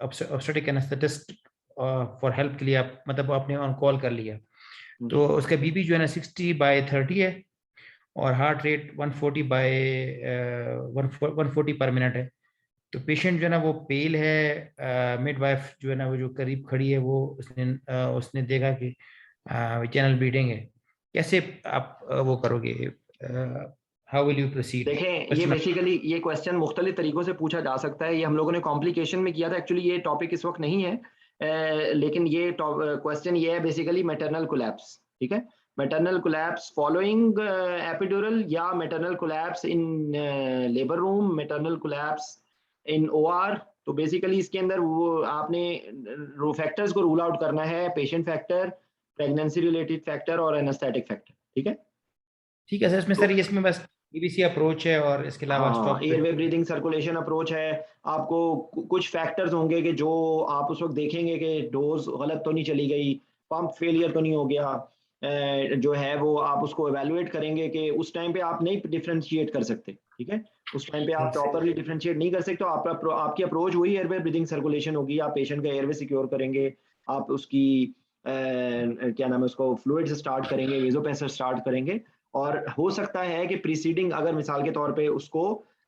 obstetric anaesthetist for help के लिए आप मतलब आपने ऑन कॉल कर लिया, तो उसका बीपी जो है ना 60/30 है और हार्ट रेट 140 पर मिनट है। तो पेशेंट जो है ना वो पेल है, मिडवाइफ जो है ना वो जो करीब खड़ी है वो उसने देखा कि चैनल ब्लीडिंग है, कैसे आप वो करोगे, हाउ विल यू प्रोसीड? देखें, ये बेसिकली ये क्वेश्चन मुख्तलिफ तरीकों से पूछा जा सकता है, ये हम लोगों ने कॉम्प्लिकेशन में किया था, एक्चुअली ये टॉपिक इस वक्त नहीं है, लेकिन ये क्वेश्चन ये है बेसिकली मैटरनल कोलैप्स। ठीक है, मैटरनल कोलैप्स फॉलोइंग एपिड्यूरल या maternal collapse in labour room, maternal collapse in OR। तो बेसिकली इसके अंदर वो आपने फैक्टर्स को रूल आउट करना है, patient factor, pregnancy related factor और एनेस्थेटिक फैक्टर। ठीक है सर, इसमें सर इसमें बस BBC अप्रोच है और इसके अलावा एयरवे ब्रीदिंग सर्कुलेशन अप्रोच है। आपको कुछ फैक्टर्स होंगे कि जो आप उस वक्त देखेंगे कि डोज गलत तो नहीं चली गई, पंप फेलियर तो नहीं हो गया, जो है वो आप उसको एवेलुएट करेंगे कि उस टाइम पे आप नहीं डिफरेंशिएट कर सकते। ठीक है, उस टाइम पे आप प्रॉपरली डिफरेंशिएट नहीं कर सकते, तो आपकी अप्रोच वही एयरवे ब्रीदिंग सर्कुलेशन होगी। आप पेशेंट का एयरवे सिक्योर करेंगे, आप उसकी क्या नाम है उसको फ्लूइड से स्टार्ट करेंगे, वेज़ोपेन से स्टार्ट करेंगे, और हो सकता है कि प्रीसीडिंग अगर मिसाल के तौर पे उसको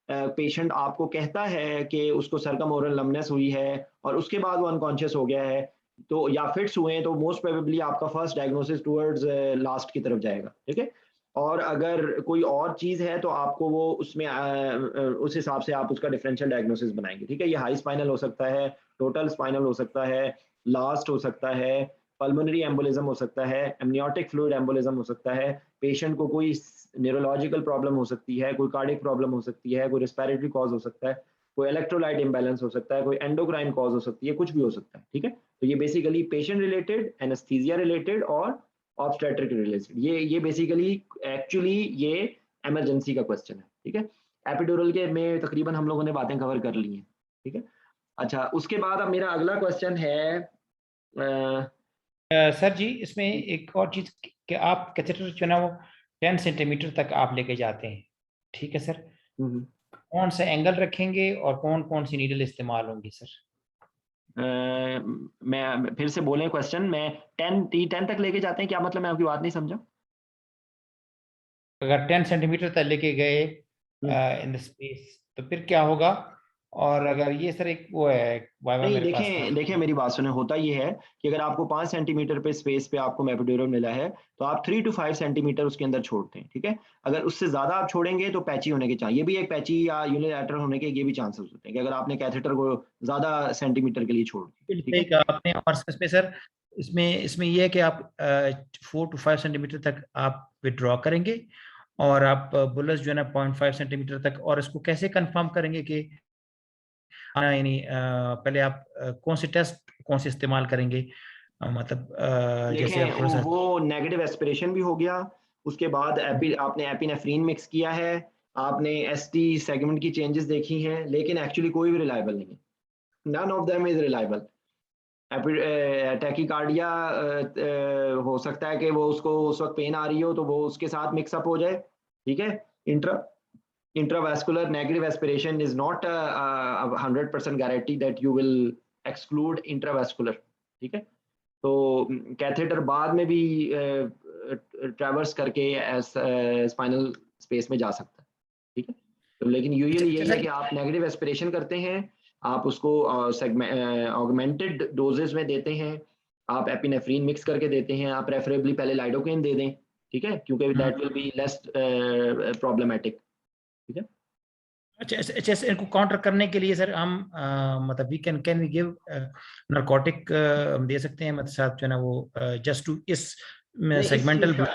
पेशेंट आपको कहता है कि उसको सर्कमओरल लमनेस हुई है और उसके बाद वो अनकॉन्शियस हो गया है, तो या फिट्स हुए हैं, तो मोस्ट प्रोबेबली आपका फर्स्ट डायग्नोसिस टुवर्ड्स लास्ट की तरफ जाएगा। ठीक है, और अगर कोई और चीज़ है तो आपको वो उसमें उस हिसाब से आप उसका डिफरेंशियल डायग्नोसिस बनाएंगे। ठीक है, ये हाई स्पाइनल हो सकता है, टोटल स्पाइनल हो सकता है, लास्ट हो सकता है, पल्मोनरी एम्बोलिज्म हो सकता है, एमनियोटिक फ्लूइड एम्बोलिज्म हो सकता है, पेशेंट को कोई न्यूरोलॉजिकल प्रॉब्लम हो सकती है, कोई कार्डियक प्रॉब्लम हो सकती है, कोई रेस्पिरेटरी कॉज हो सकता है, कोई इलेक्ट्रोलाइट इम्बैलेंस हो सकता है, कोई एंडोक्राइन कॉज हो सकती है, कुछ भी हो सकता है। ठीक है, तो ये basically patient related, anaesthesia related और ऑब्स्टेट्रिक रिलेटेड, ये बेसिकली एक्चुअली ये इमरजेंसी का क्वेश्चन है। ठीक है, एपिड्यूरल के में तकरीबन हम लोगों ने बातें कवर कर ली हैं। ठीक है, अच्छा, उसके बाद अब मेरा अगला क्वेश्चन है सर जी, इसमें एक और चीज कि आप कैथेटर जो ना वो 10 सेंटीमीटर तक आप लेके जाते हैं। ठीक है सर, कौन सा एंगल रखेंगे और कौन कौन सी नीडल इस्तेमाल होंगी सर? मैं फिर से बोलें क्वेश्चन, मैं 10 तक लेके जाते हैं, क्या मतलब? मैं आपकी बात नहीं समझा। अगर 10 सेंटीमीटर तक लेके गए इन द स्पेस तो फिर क्या होगा? और अगर ये सर एक वो है वाइवा नहीं, मेरे पास देखें मेरी बात सुने, होता ये है कि अगर आपको 5 सेंटीमीटर पे स्पेस पे आपको एपिड्यूरल मिला है तो आप 3 to 5 सेंटीमीटर उसके अंदर छोड़ते हैं, ठीक है। अगर उससे ज्यादा आप छोड़ेंगे तो पैची होने के चांस, ये भी एक पैची या यूनिलैटरल होने के ये भी चांसेस होते हैं कि अगर आपने कैथेटर को ज्यादा सेंटीमीटर के लिए छोड़ दिया, ठीक है। आपने और इसमें सर इसमें ये है कि आप 4 to 5 सेंटीमीटर तक आप विड्रॉ करेंगे और आप बुलस जो है ना 0.5 सेंटीमीटर तक, और इसको कैसे कंफर्म करेंगे कि यानी पहले आप कौन से इस्तेमाल करेंगे? मतलब जैसे आप थोड़ा सा वो नेगेटिव एस्पिरेशन भी हो गया, उसके बाद आपने एपिनेफ्रीन मिक्स किया है, आपने एसटी सेगमेंट की चेंजेस देखी हैं, लेकिन एक्चुअली कोई भी रिलायबल नहीं है, none of them is reliable. Tachycardia हो सकता है कि वो उसको उस वक्त पेन आ रही हो तो वो उसके साथ मिक्सअप हो जाए, ठीक है। Intravascular negative aspiration is not 100% guarantee that you will exclude intravascular, ठीक है। तो कैथेटर बाद में भी ट्रैवर्स करके स्पाइनल स्पेस में जा सकता है, ठीक है। तो लेकिन यूजुअली यही है कि आप नेगेटिव एस्पिरेशन करते हैं, आप उसको ऑगमेंटेड डोजेस में देते हैं, आप एपिनेफ्रीन मिक्स करके देते हैं, आप प्रेफरेबली पहले लाइडोकेन दे दें, ठीक है, क्योंकि that will be less problematic, ठीक है। अच्छा, इनको काउंटर करने के लिए सर हम मतलब we can we give narcotic दे सकते हैं, मतलब साथ जो है ना वो जस्ट टू इस सेगमेंटल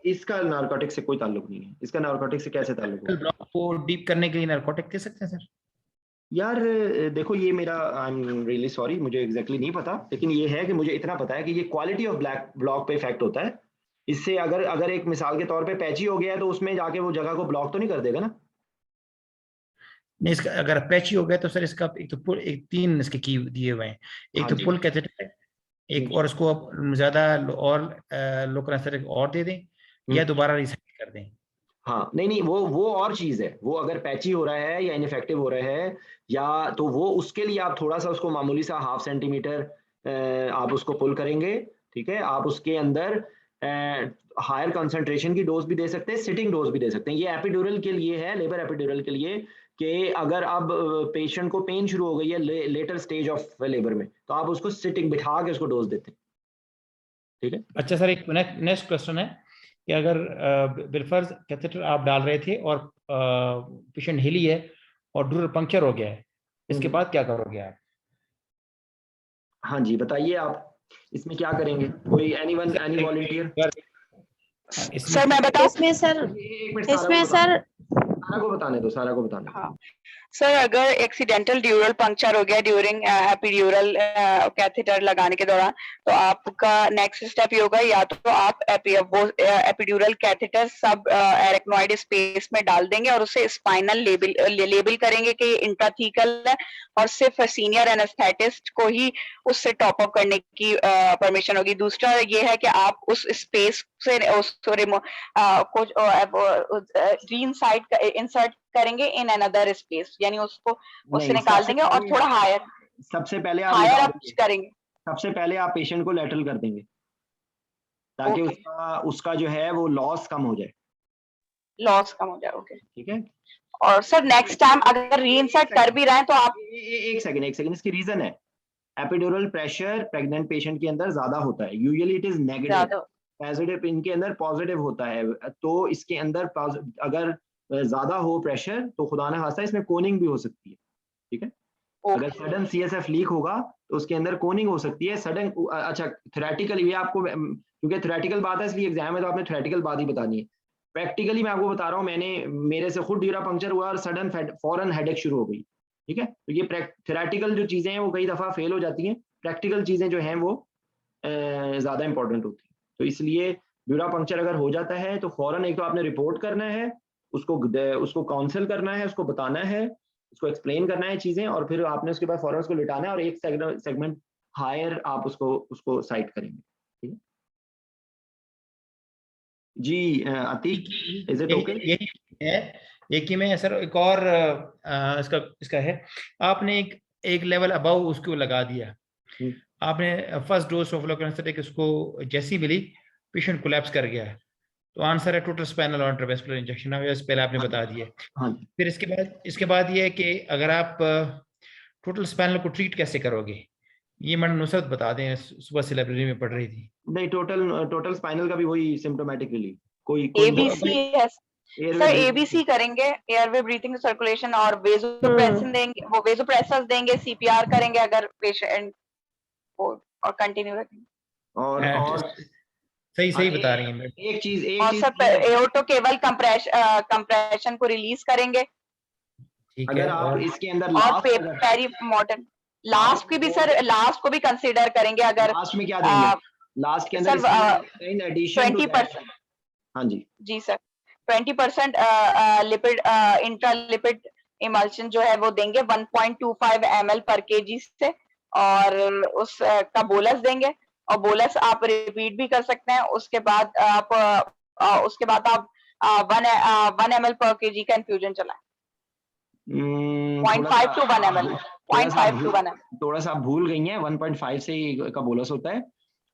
इसका नारकोटिक से कोई ताल्लुक नहीं है, इसका नारकोटिक से कैसे ताल्लुक है? ब्लॉक को डीप करने के लिए नारकोटिक दे सकते हैं सर? यार देखो, ये मेरा आई एम रियली सॉरी, मुझे एग्जैक्टली नहीं पता, लेकिन ये है कि मुझे इतना पता है कि ये क्वालिटी ऑफ ब्लॉक पे इफेक्ट होता है। इससे अगर एक मिसाल के तौर पे पैची हो गया है तो उसमें जाके वो जगह को ब्लॉक तो नहीं कर देगा ना? नहीं, इसका अगर पैची हो गया तो सर इसका एक तो पुल, एक 3 इसके की दिए हुए हैं, एक तो पुल कैथेटर है, एक और इसको ज्यादा और लोकल एनेस्थेटिक और दे दें या दोबारा रिसाइकिल कर दें। हाँ, नहीं, वो और चीज है, वो अगर पैची हो रहा है या इनफेक्टिव हो रहा है या तो वो उसके लिए आप थोड़ा सा उसको मामूली सा 0.5 सेंटीमीटर आप उसको पुल करेंगे, ठीक है। आप उसके अंदर हायर कंसंट्रेशन की डोज भी दे सकते हैं, सिटिंग डोज भी दे सकते हैं। ये एपिड्यूरल के लिए है, लेबर एपिड्यूरल के लिए, कि अगर अब पेशेंट को पेन शुरू हो गई है लेटर स्टेज ऑफ लेबर में तो आप उसको सिटिंग बिठा के उसको डोज देते हैं, ठीक है। अच्छा सर, एक नेक्स्ट क्वेश्चन है कि अगर बिलफर्ज कैथेटर आप डाल रहे थे और पेशेंट हिली है और ड्यूरल पंक्चर हो गया है, इसके बाद क्या करोगे आप? हाँ जी, बताइए आप इसमें क्या करेंगे? कोई एनी वॉलंटियर? सर मैं बताऊं? इसमें सर सारा को बताने दो, सारा को बताने दो। हाँ सर, अगर एक्सीडेंटल ड्यूरल पंक्चर हो गया ड्यूरिंग एपिड्यूरल कैथेटर लगाने के दौरान, तो आपका नेक्स्ट स्टेप ये होगा, या तो आप एपिड्यूरल कैथेटर सब एरेक्नोइड स्पेस में डाल देंगे और उसे स्पाइनल लेबल करेंगे कि इंट्राथीकल है और सिर्फ सीनियर एनेस्थेटिस्ट को ही उससे टॉप अप करने की परमिशन होगी। दूसरा ये है कि आप उस स्पेस से कुछ इंसर्ट करेंगे इन अनदर स्पेस, यानी उसको उससे निकाल देंगे और थोड़ा हायर सबसे पहले अप करेंगे। सबसे पहले आप पेशेंट को लेटरल कर देंगे ताकि उसका जो है वो लॉस कम हो जाए, ओके, ठीक है। और सर नेक्स्ट टाइम अगर रीइंसर्ट कर भी रहे हैं तो आप एक सेकंड, इसकी रीजन है एपिड्यूरल प्रेशर प्रेग्नेंट पेशेंट के अंदर ज्यादा होता है, usually it is negative, positive इनके अंदर पॉजिटिव होता है। तो इसके अंदर अगर ज्यादा हो प्रेशर तो खुदा ना खास्ता इसमें कोनिंग भी हो सकती है, ठीक है। अगर सडन सीएसएफ लीक होगा तो उसके अंदर कोनिंग हो सकती है सडन। अच्छा, थ्योरेटिकली ये आपको, क्योंकि थ्योरेटिकल बात है इसलिए एग्जाम में तो आपने थ्योरेटिकल बात ही बतानी है। प्रैक्टिकली मैं आपको बता रहा हूँ, मेरे से खुद ड्यूरा पंक्चर हुआ और सडन फौरन हेडेक शुरू हो गई, ठीक है। तो ये थ्योरेटिकल जो चीजें हैं वो कई दफा फेल हो जाती हैं, प्रैक्टिकल चीजें जो हैं वो ज्यादा इंपॉर्टेंट होती है। तो इसलिए ड्यूरा पंक्चर अगर हो जाता है तो फौरन एक तो आपने रिपोर्ट करना है, उसको काउंसिल करना है, उसको बताना है, उसको एक्सप्लेन करना है चीजें, और फिर आपने उसके बाद फौरन उसको लिटाना है और एक सेगमेंट हायर आप उसको साइट करेंगे, ठीक है जी। Atiq, is it okay? यही है एक ही में सर एक और इसका है, आपने एक लेवल अबव उसको लगा दिया, आपने first dose of local anaesthetic उसको जैसी मिली, पेशेंट कोलैप्स कर गया है, तो आंसर है टोटल स्पाइनल और इंट्रावेस्कुलर इंजेक्शन, पहले आपने बता दिया। फिर इसके बाद ये है कि अगर आप टोटल स्पाइनल को ट्रीट कैसे करोगे, ये मैडम नुसरत बता दें, सुबह से लाइब्रेरी में पढ़ रही थी। नहीं, टोटल स्पाइनल का भी वही सिम्प्टोमेटिक रिलीफ, कोई एबीसी है सर, एबीसी करेंगे, एयरवे ब्रीथिंग सर्कुलेशन, और वेसोप्रेसन देंगे, वो वेसोप्रेसर्स देंगे, सीपीआर करेंगे अगर पेशेंट को, और कंटिन्यू रखेंगे। और सही बता रही हैं। एक चीज और सर एओर्टो केवल कंप्रेशन को रिलीज करेंगे। अगर आप इसके अंदर पेरीमोटल लास्ट की भी सर, लास्ट को भी कंसीडर करेंगे अगर लास्ट में क्या देंगे, लास्ट के अंदर इन एडिशन 20%। हाँ जी सर 20% लिपिड इंट्रालिपिड इमल्शन जो है वो देंगे 1.25 ml पर केजी से, और उस का बोलस देंगे, और बोलस आप रिपीट भी कर सकते हैं। उसके बाद आप 1 ml पर केजी का इन्फ्यूजन चलाएं, 0.5 to 1 ml, 0.5 to 1 ml। थोड़ा सा आप भूल गई हैं, 1.5 से का बोलस होता है,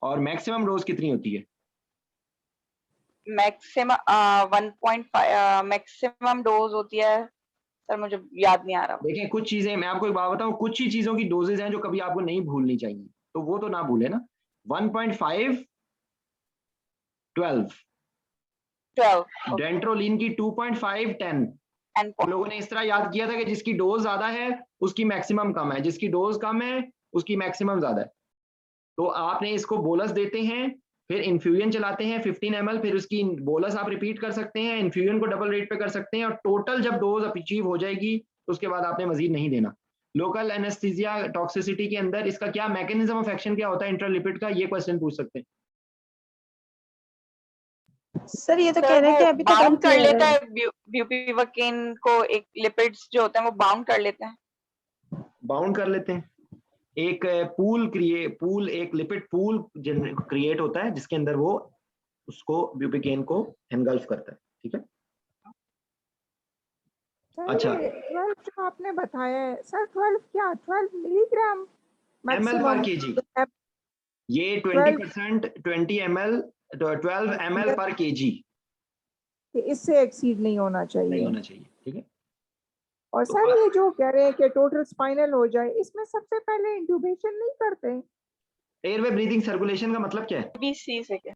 और मैक्सिमम डोज कितनी होती है? मैक्सिमम 1.5 मैक्सिमम डोज होती है सर, मुझे याद नहीं आ रहा। देखिए कुछ चीजें, मैं आपको एक बात बताऊं, कुछ ही चीजों की डोजेज हैं जो कभी आपको नहीं भूलनी चाहिए, तो वो तो ना भूले ना। 1.5 12 डेंट्रोलिन की 2.5 10। लोगों ने इस तरह याद किया था कि जिसकी डोज ज्यादा है उसकी मैक्सिमम कम है, जिसकी डोज कम है उसकी मैक्सिमम ज्यादा है। तो आपने इसको बोलस देते हैं, फिर इन्फ्यूजन चलाते हैं 15 ml, फिर उसकी बोलस आप रिपीट कर सकते हैं, इन्फ्यूजन को डबल रेट पे कर सकते हैं, और टोटल जब डोज अचीव हो जाएगी तो उसके बाद आपने मजीद नहीं देना। लोकल एनेस्थीसिया टॉक्सिसिटी के अंदर इसका क्या मैकेनिज्म ऑफ एक्शन क्या होता है इंट्रालिपिड का, ये क्वेश्चन पूछ सकते हैं सर। ये तो कह रहे हैं कि अभी तक बाउंड कर लेता है ब्यूपीवकिन को, एक लिपिड्स जो होते हैं वो बाउंड कर लेते हैं, एक पूल एक लिपिड पूल क्रिएट होता है जिसके अंदर वो उसको ब्यूपिकेन को एनगल्फ करता है, ठीक है। अच्छा 12 जो आपने बताया है सर, 12 मिलीग्राम ml पर केजी, ये 20% 20 ml 12 ml पर केजी, इससे एक्सीड नहीं होना चाहिए, ठीक है। और सर ये जो कह रहे हैं कि टोटल स्पाइनल हो जाए, इसमें सबसे पहले इंट्यूबेशन नहीं करते? एयरवे ब्रीथिंग सर्कुलेशन का मतलब क्या है? बीसी से क्या?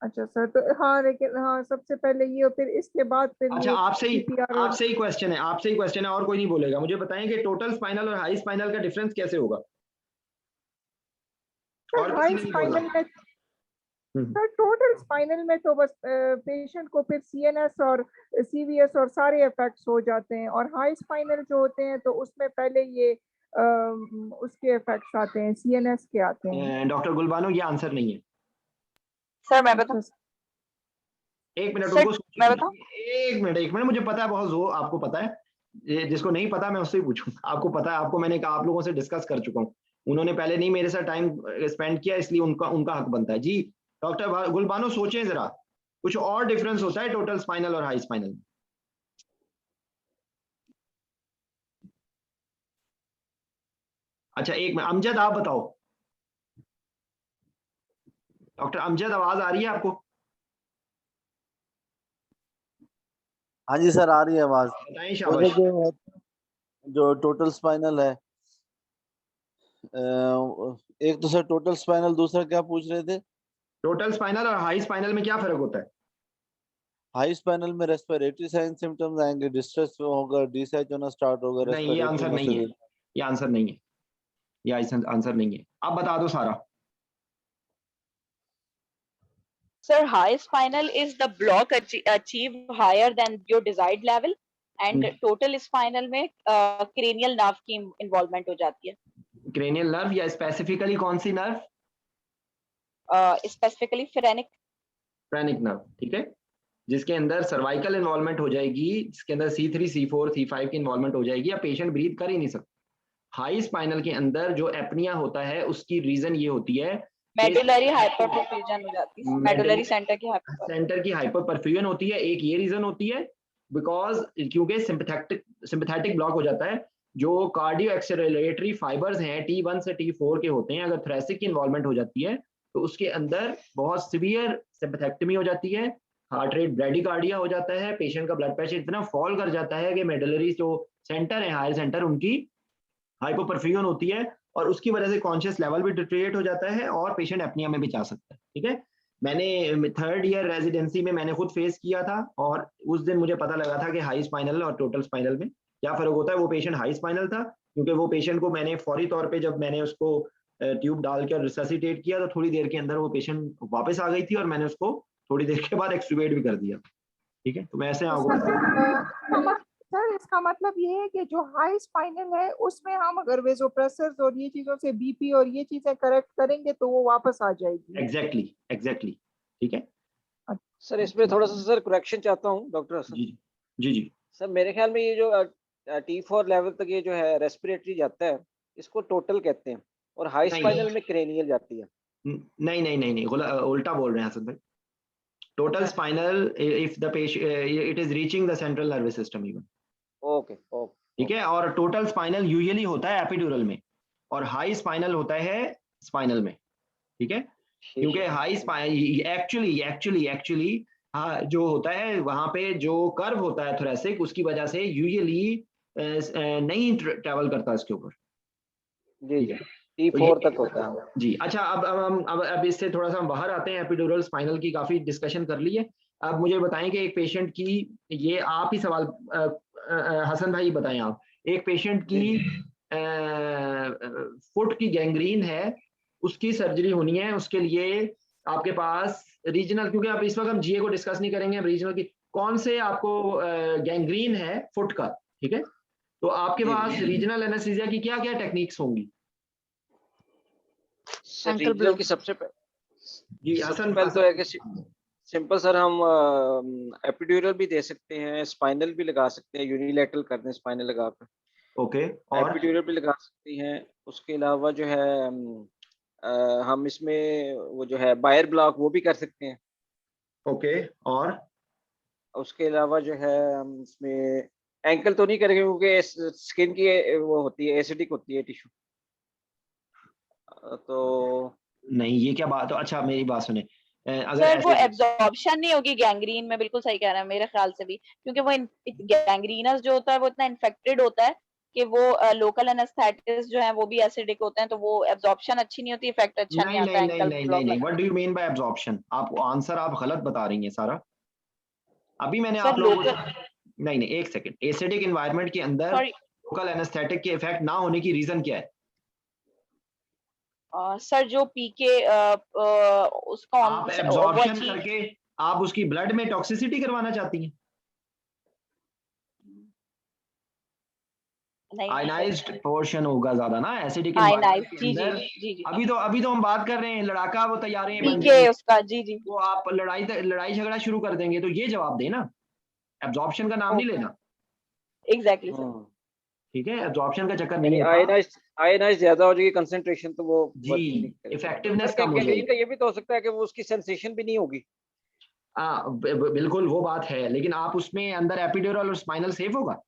अच्छा सर, तो हाँ, लेकिन हाँ सबसे पहले ये, फिर इसके बाद फिर अच्छा आपसे ही क्वेश्चन है और कोई नहीं बोलेगा। मुझे बताएं कि टोटल स्पाइनल और हाई स्पाइनल का डिफरेंस कैसे होगा? और हाई स्पाइनल में सर, टोटल स्पाइनल में तो बस पेशेंट को फिर सीएनएस और सीवीएस और सारे इफेक्ट्स हो जाते हैं, और हाई स्पाइनल जो होते हैं तो उसमें पहले ये उसके इफेक्ट्स आते हैं, सीएनएस के आते हैं। डॉक्टर गुलबानो, ये आंसर नहीं है सर, मैं बताऊं? एक मिनट रुको, मैं बताऊं? एक मिनट, मुझे पता है बहुत जोर, आपको पता है, जिसको नहीं पता मैं उससे ही पूछूं। आपको पता है, आपको मैंने आप लोगों से डिस्कस कर चुका हूँ, उन्होंने पहले नहीं मेरे साथ टाइम स्पेंड किया, इसलिए उनका हक बनता है। जी डॉक्टर गुलबानो, सोचें जरा, कुछ और डिफरेंस होता है टोटल स्पाइनल और हाई स्पाइनल में? अच्छा एक मिनट, अमजद आप बताओ। डॉक्टर अमजद, आवाज आ रही है आपको? हाँ जी सर, आ रही है आवाज। बताएं शाबाश। जो टोटल स्पाइनल है, एक तो सर टोटल स्पाइनल, दूसरा क्या पूछ रहे थे? टोटल स्पाइनल और हाई स्पाइनल में क्या फर्क होता है? हाई स्पाइनल में रेस्पिरेटरी साइन सिम्टम्स आएंगे, डिस्ट्रेस होगा, डिसैच होना स्टार्ट होगा। नहीं, ये आंसर नहीं है, ये आंसर नहीं है, ये आंसर नहीं है। आप बता दो सारा। Sir, high spinal is the block achieve higher than your desired level, and total spinal में cranial nerve की involvement हो जाती है। cranial nerve या specifically कौन सी nerve? Specifically phrenic nerve, ठीक है, जिसके अंदर सर्वाइकल इन्वॉल्वमेंट हो जाएगी, जिसके अंदर C3, C4, C5 की इन्वॉल्वमेंट हो जाएगी, या पेशेंट ब्रीथ कर ही नहीं सकता। हाई स्पाइनल के अंदर जो एपनिया होता है उसकी रीजन ये होती है मेडुलरी हाइपरपरफ्यूजन हो जाती है, मेडुलरी सेंटर की हाइपरपरफ्यूजन होती है। एक ये रीजन होती है बिकॉज क्योंकि सिंपैथेटिक ब्लॉक हो जाता है। जो कार्डियो एक्सेलरेटरी फाइबर्स हैं T1 से T4 के होते हैं, अगर थोरेसिक की इन्वॉल्वमेंट हो जाती है तो उसके अंदर बहुत सीवियर सिंपैथेक्टमी हो जाती है, हार्ट रेट ब्रेडिकार्डिया हो जाता है, पेशेंट का ब्लड प्रेशर इतना फॉल कर जाता है कि मेडुलरी जो सेंटर है, हायर सेंटर, उनकी हाइपोपरफ्यूजन होती है और उसकी वजह से कॉन्शियस लेवल भी डिटेरियोरेट हो जाता है और पेशेंट एपनिया में भी जा सकता है। ठीक है, मैंने 3rd ईयर रेजिडेंसी में मैंने खुद फेस किया था और उस दिन मुझे पता लगा था कि हाई स्पाइनल और टोटल स्पाइनल में क्या फर्क होता है। वो पेशेंट हाई स्पाइनल था क्योंकि वो पेशेंट को मैंने फौरी तौर पे जब मैंने उसको ट्यूब डाल के रिससिटेट किया तो थोड़ी देर के अंदर वो पेशेंट वापस आ गई थी और मैंने उसको थोड़ी देर के बाद एक्सट्यूबेट भी कर दिया। ठीक है, तो मैं ऐसे सर इसका मतलब ये है कि जो हाई स्पाइनल है उसमें हम अगर वेसोप्रेसर्स और ये चीजों से बीपी और ये चीजें करेक्ट करेंगे तो वो वापस आ जाएगी। एग्जैक्टली ठीक है सर। इसमें थोड़ा सा सर करेक्शन चाहता हूँ डॉक्टर सर। जी सर मेरे ख्याल में ये जो T4 लेवल तक ये जो है रेस्पिरेटरी जाता है इसको टोटल कहते हैं और हाई स्पाइनल में क्रेनियल जाती है। नहीं उल्टा बोल रहे हैं हसन भाई। Total spinal if the patient it is reaching the central nervous system even. Okay ठीक है, और टोटल स्पाइनल यूजुअली होता है एपिड्यूरल में और हाई स्पाइनल होता है स्पाइनल में। ठीक है, क्योंकि हाई स्पाइनल एक्चुअली हाँ जो होता है वहां पे जो कर्व होता है थोरेसिक, उसकी वजह से यूजुअली नहीं ट्रेवल करता इसके ऊपर। जी T4 तक होता है जी। अच्छा, अब इससे थोड़ा सा हम बाहर आते हैं। एपिड्यूरल स्पाइनल की काफी डिस्कशन कर ली है। अब मुझे बताएं कि एक पेशेंट की, ये आप ही सवाल हसन भाई बताएं आप, एक पेशेंट की फुट की गैंग्रीन है, उसकी सर्जरी होनी है, उसके लिए आपके पास रीजनल, क्योंकि आप इस वक्त हम जीए को डिस्कस नहीं करेंगे, हम रीजनल की कौन से आपको गैंग्रीन है फुट का। ठीक है, तो आपके पास रीजनल एनेस्थीसिया की क्या क्या टेक्निक्स होंगी? रीजनल की सबसे पहले तो है कि सिंपल सर हम एपिड्यूरल भी दे सकते हैं, स्पाइनल भी लगा सकते हैं, यूनिलैटरल कर दें स्पाइनल लगा कर। ओके, और एपिड्यूरल भी लगा सकते हैं। उसके अलावा जो है हम इसमें वो जो है बायर ब्लॉक वो भी कर सकते हैं। ओके, और उसके अलावा जो है हम इसमें एंकल तो नहीं करेंगे क्योंकि स्किन की वो होती है, एसिडिक होती है टिश्यू। तो नहीं, ये क्या बात है? अच्छा मेरी बात सुने, अगर सर वो एब्जॉर्प्शन नहीं होगी गैंग्रीन में, बिल्कुल सही कह रहे हैं मेरे ख्याल से भी, क्योंकि वो गैंग्रीनस जो होता है वो इतना इन्फेक्टेड होता है कि वो लोकल एनेस्थेटिक्स जो है वो भी एसिडिक होते हैं, तो वो एब्जॉर्प्शन अच्छी नहीं होती, इफेक्ट अच्छा नहीं आता है एंकल ब्लॉक। नहीं, what do you mean by absorption? आप आंसर आप गलत बता रही हैं सारा। अभी मैंने आप लोगों को नहीं एक सेकंड, एसिडिक एनवायरनमेंट के अंदर लोकल एनेस्थेटिक के इफेक्ट ना होने की रीजन क्या है? सर जो पीके उसको आप एब्जॉर्प्शन करके आप उसकी ब्लड में टॉक्सिसिटी करवाना चाहती हैं? आयनाइज्ड पोर्शन होगा ज्यादा ना एसिडिक एनवायरनमेंट के अंदर। अभी तो हम बात कर रहे हैं लड़ाका वो तैयारे पीके उसका। जी वो आप लड़ाई झगड़ा शुरू कर देंगे, तो ये जवाब देना, एब्जॉर्प्शन का नाम नहीं लेना। एग्जैक्टली ठीक है, एब्जॉर्प्शन का चक्कर नहीं है। आयनाइज ज्यादा हो जाएगी कंसंट्रेशन तो वो जी इफेक्टिवनेस कम हो जाएगी। ये भी तो हो सकता है कि वो उसकी सेंसेशन भी नहीं होगी। बिल्कुल वो बात है, लेकिन आप उसमें अंदर एपिड्यूरल और स्पाइनल सेफ होगा?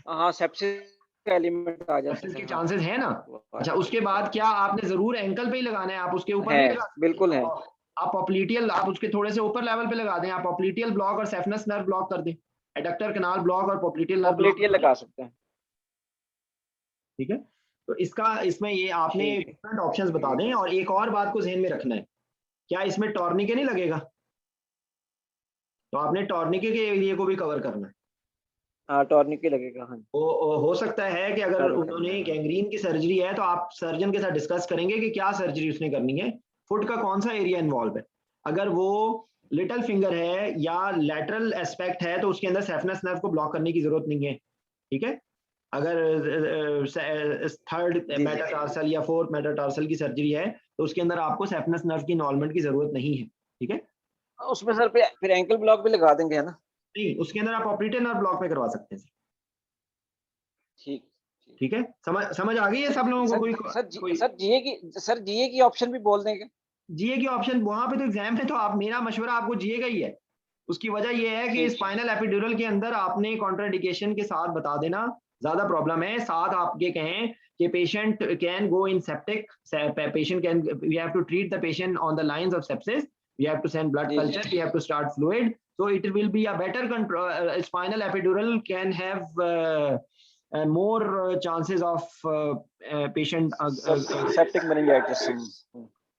हाँ, सेप्सिस का एलिमेंट आ जाता है, के चांसेस है ना। अच्छा, उसके बाद क्या आपने जरूर एंकल पे ही लगाना है? आप उसके ऊपर नहीं लगा? बिल्कुल है। आप पॉप्लिटियल, आप उसके थोड़े से ऊपर लेवल पे लगा दें, आप पॉप्लिटियल ब्लॉक और सेफनस नर्व ब्लॉक कर दें, एडक्टर कनाल ब्लॉक और पॉप्लिटियल नर्व ब्लॉक लगा सकते हैं। ठीक है, तो इसमें ये आपने डिफरेंट ऑप्शंस बता दें। और एक और बात को ध्यान में रखना है, क्या इसमें टॉर्निके नहीं लगेगा? तो आपने टॉर्निके के एरिया को भी कवर करना है। हाँ, टॉर्निके लगेगा। हाँ, हो सकता है कि अगर उन्होंने गैंग्रीन की सर्जरी है तो आप सर्जन के साथ डिस्कस करेंगे कि क्या सर्जरी उसने करनी है, फुट का कौन सा एरिया इन्वॉल्व है। अगर वो लिटिल फिंगर है या लैटरल एस्पेक्ट है तो उसके अंदर सेफनस नर्व को ब्लॉक करने की जरूरत नहीं है। ठीक है, अगर 3rd मेटाटार्सल या 4th मेटाटार्सल की सर्जरी है तो उसके अंदर आपको सेफनस नर्व की इन्वॉल्वमेंट की जरूरत नहीं है। ठीक है, उसमें सर फिर एंकल ब्लॉक भी लगा देंगे, है ना? नहीं, उसके अंदर आप ऑपरेटिव नर्व ब्लॉक में करवा सकते हैं। ठीक ठीक है, समझ आ गई है सब लोगों को? सर जीए की ऑप्शन भी बोल देंगे। जीए की ऑप्शन वहां पे तो एग्जाम है, तो आप, मेरा मशवरा आपको जीए का ही है। उसकी वजह यह है कि स्पाइनल एपिड्यूरल के अंदर आपने कॉन्ट्राइंडिकेशन के साथ बता देना, ज्यादा प्रॉब्लम है। साथ आपके कहें कि patient can go in septic, patient can, we have to treat the patient on the lines of sepsis, we have to send blood culture, we have to start fluid, so it will be a better control. Spinal epidural can have more chances of patient septic meningitis.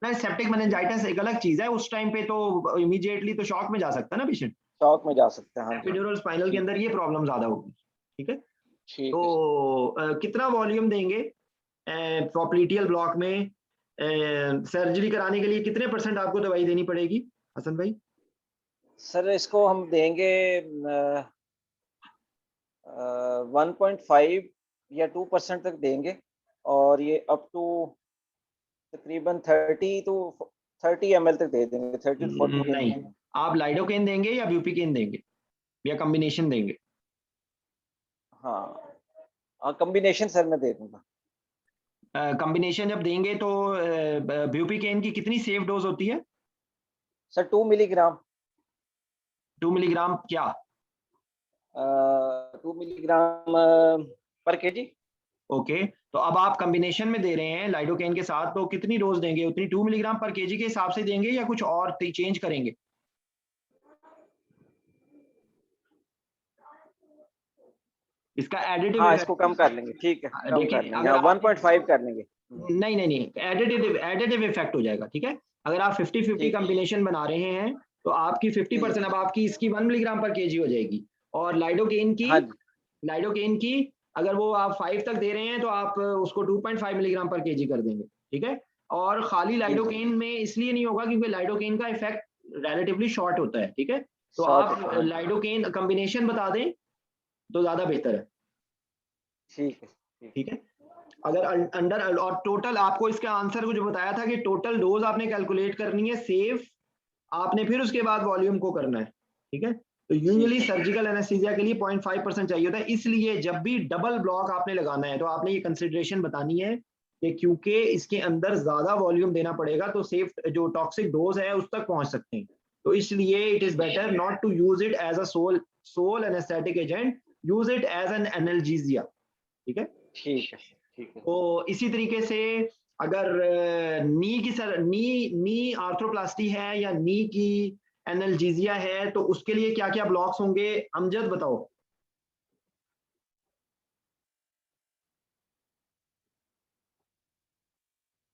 नहीं, सेप्टिक मेनिंजाइटिस एक अलग चीज है, उस टाइम पे तो इमीडिएटली तो शॉक में जा सकता है ना पेशेंट, शॉक में जा सकता है। एपिड्यूरल स्पाइनल के अंदर ये प्रॉब्लम ज्यादा होगी। ठीक है, तो कितना वॉल्यूम देंगे पॉप्लिटियल ब्लॉक में? सर्जरी कराने के लिए कितने % आपको दवाई देनी पड़ेगी हसन भाई? सर इसको हम देंगे 1.5 या 2% तक देंगे, और ये अप टू तकरीबन 30 ml तक दे देंगे। 30-40 नहीं, आप लाइडोकेन देंगे या ब्यूपिकेन देंगे या कॉम्बिनेशन देंगे? हाँ कॉम्बिनेशन सर मैं दे दूंगा। कॉम्बिनेशन जब देंगे तो ब्यूपिकेन की कितनी सेफ डोज होती है सर? 2 मिलीग्राम। 2 मिलीग्राम क्या? 2 मिलीग्राम पर केजी। ओके, तो अब आप कॉम्बिनेशन में दे रहे हैं लाइडोकेन के साथ, तो कितनी डोज देंगे? उतनी 2 मिलीग्राम पर केजी के हिसाब से देंगे या कुछ और चेंज करेंगे? इसका एडिटिव, हाँ इसको कम कर लेंगे। ठीक है, कम कर लेंगे, 1.5 कर लेंगे। नहीं, एडिटिव इफेक्ट हो जाएगा। ठीक है, अगर आप 50-50 कॉम्बिनेशन बना रहे हैं तो आपकी 50%, अब आपकी इसकी 1 मिलीग्राम पर केजी हो जाएगी, और लाइडोकेन की अगर वो आप 5 तक दे रहे हैं तो आप उसको 2.5 मिलीग्राम पर केजी कर देंगे। ठीक है, और खाली लाइडोकेन में इसलिए नहीं होगा क्योंकि लाइडोकेन का इफेक्ट रिलेटिवली शॉर्ट होता है। ठीक है, तो आप लाइडोकेन कॉम्बिनेशन बता दें तो ज्यादा बेहतर है। ठीक है, अगर अंडर, और टोटल आपको इसका आंसर को जो बताया था कि टोटल डोज आपने कैलकुलेट करनी है सेफ, आपने फिर उसके बाद वॉल्यूम को करना है। ठीक है, तो यूजुअली सर्जिकल एनेस्थीसिया के लिए 0.5% चाहिए होता है, इसलिए जब भी डबल ब्लॉक आपने लगाना है तो आपने ये कंसिडरेशन बतानी है कि क्योंकि इसके अंदर ज्यादा वॉल्यूम देना पड़ेगा तो सेफ जो टॉक्सिक डोज है उस तक पहुंच सकते हैं, तो इसलिए it is better not to use it as a sole anaesthetic agent, use it as an analgesia. ठीक है, ठीक है। तो इसी तरीके से अगर नी आर्थ्रोप्लास्टी है या नी की एनाल्जेसिया है तो उसके लिए क्या क्या ब्लॉक्स होंगे? अमजद बताओ।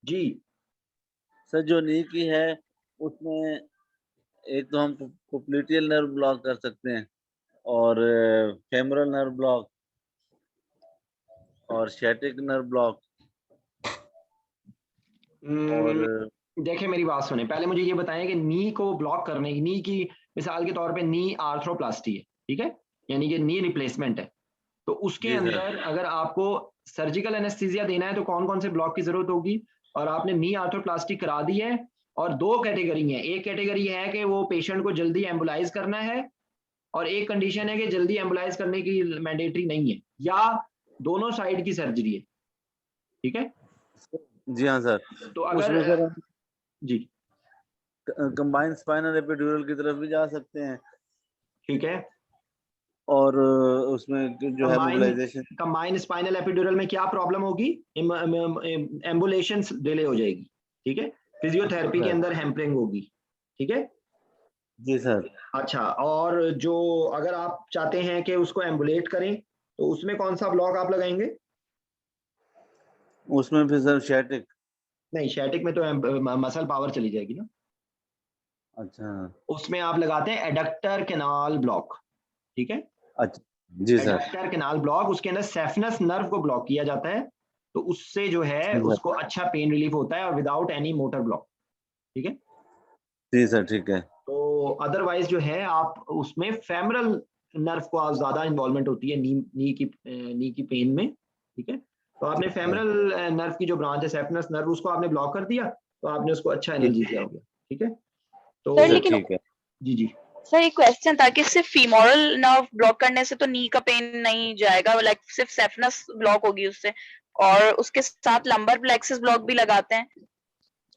जी सर, जो नी की है उसमें एक तो हम पोप्लिटियल नर्व ब्लॉक कर सकते हैं, और फेमोरल नर्व ब्लॉक, और शैटिक नर्व ब्लॉक। और देखिए मेरी बात सुने, पहले मुझे ये बताएं कि नी को ब्लॉक करने की, नी की मिसाल के तौर पे नी आर्थ्रोप्लास्टी है, ठीक है, यानी कि नी रिप्लेसमेंट है, तो उसके अंदर अगर आपको सर्जिकल एनेस्थीसिया देना है तो कौन कौन से ब्लॉक की जरूरत होगी? और आपने नी आर्थ्रोप्लास्टी करा दी है, और 2 कैटेगरी है, एक कैटेगरी है कि वो पेशेंट को जल्दी एम्बुलाइज करना है, और एक कंडीशन है कि जल्दी एम्बुलाइज करने की मैंडेटरी नहीं है, या दोनों साइड की सर्जरी है। ठीक है जी हाँ सर, तो अगर जी कंबाइंड स्पाइनल एपिड्यूरल की तरफ भी जा सकते हैं। ठीक है, और उसमें जो है मोबिलाइजेशन, कंबाइंड स्पाइनल एपिड्यूरल में क्या प्रॉब्लम होगी? एम्बुलेशन डिले हो जाएगी। ठीक है, फिजियोथेरेपी के अंदर हैम्परिंग होगी। ठीक है जी सर। अच्छा, और जो अगर आप चाहते हैं कि उसको एम्बुलेट करें तो उसमें कौन सा ब्लॉक आप लगाएंगे? उसमें फिर सर शैटिक नहीं, शैटिक में तो मसल पावर चली जाएगी ना। अच्छा, उसमें आप लगाते हैं एडक्टर कैनाल ब्लॉक। ठीक है, अच्छा जी सर। एडक्टर कैनाल ब्लॉक, उसके अंदर सेफनस नर्व को ब्लॉक किया जाता है, तो उससे जो है उसको अच्छा पेन रिलीफ होता है, और विदाउट एनी मोटर ब्लॉक। ठीक है जी सर, ठीक है। तो अदरवाइज जो है आप उसमें फेमरल नर्व को ज्यादा इन्वॉल्वमेंट होती है नी की पेन में। ठीक है, तो आपने फेमरल नर्व की जो ब्रांच है सेफनस नर्व, उसको आपने ब्लॉक कर दिया तो आपने उसको अच्छा एनर्जी दिया हो गया। ठीक है, तो सर लेकिन जी सर एक क्वेश्चन था कि सिर्फ फीमोरल नर्व ब्लॉक करने से तो नी का पेन नहीं जाएगा, लाइक सिर्फ सेफनस ब्लॉक होगी उससे, और उसके साथ लंबर प्लेक्सिस ब्लॉक भी लगाते हैं।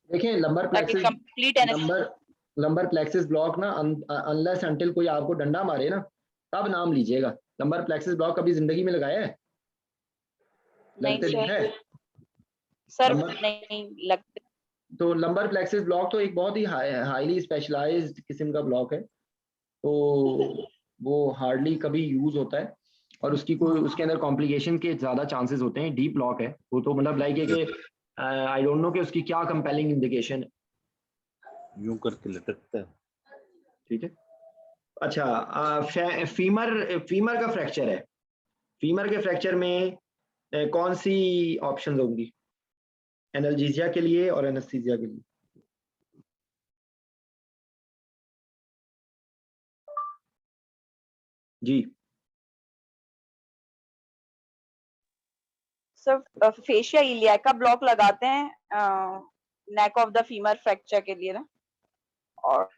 देखिए lumbar plexus, lumbar plexus block ना अनलेस अंटिल कोई आपको डंडा मारे ना तब नाम लीजिएगा। लंबर प्लेक्सिस ब्लॉक कभी जिंदगी में लगाया है? नहीं है सर, नहीं लगते। तो लंबर प्लेक्सिस ब्लॉक तो एक बहुत ही हाईली स्पेशलाइज्ड किस्म का ब्लॉक है, तो वो हार्डली कभी यूज होता है और उसकी कोई उसके अंदर कॉम्प्लिकेशन के ज्यादा चांसेस होते हैं। डीप ब्लॉक है वो, तो मतलब लाइक है कि आई डोंट नो कि उसकी क्या कंपेलिंग इंडिकेशन है। यूं करके लटकता है, ठीक है। अच्छा, फीमर का फ्रैक्चर है। फीमर के फ्रैक्चर में कौन सी ऑप्शन होंगी एनाल्जेसिया के लिए और एनेस्थीसिया के लिए? जी सर फेशिया इलियाका ब्लॉक लगाते हैं neck of the femur fracture के लिए ना, और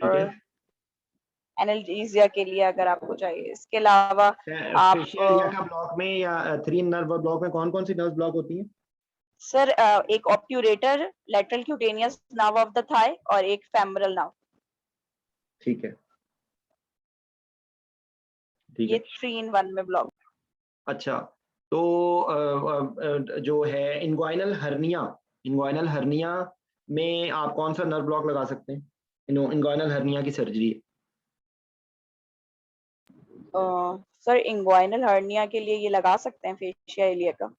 एनाल्जेसिया के लिए अगर आपको चाहिए। इसके अलावा आप फेशिया इलियाका ब्लॉक में या 3 नर्व ब्लॉक में कौन कौन सी नर्व ब्लॉक होती हैं? सर एक obturator, lateral cutaneous nerve of the thigh और एक फेमरल नर्व। ठीक है, ठीक ये है। 3 in 1 में ब्लॉक। अच्छा, तो जो है इंग्वाइनल हर्निया में आप कौन सा नर्व ब्लॉक लगा सकते हैं? इंग्वाइनल हर्निया की सर्जरी। सर इंग्वाइनल हर्निया के लिए ये लगा सकते हैं फेशिया इलियाका,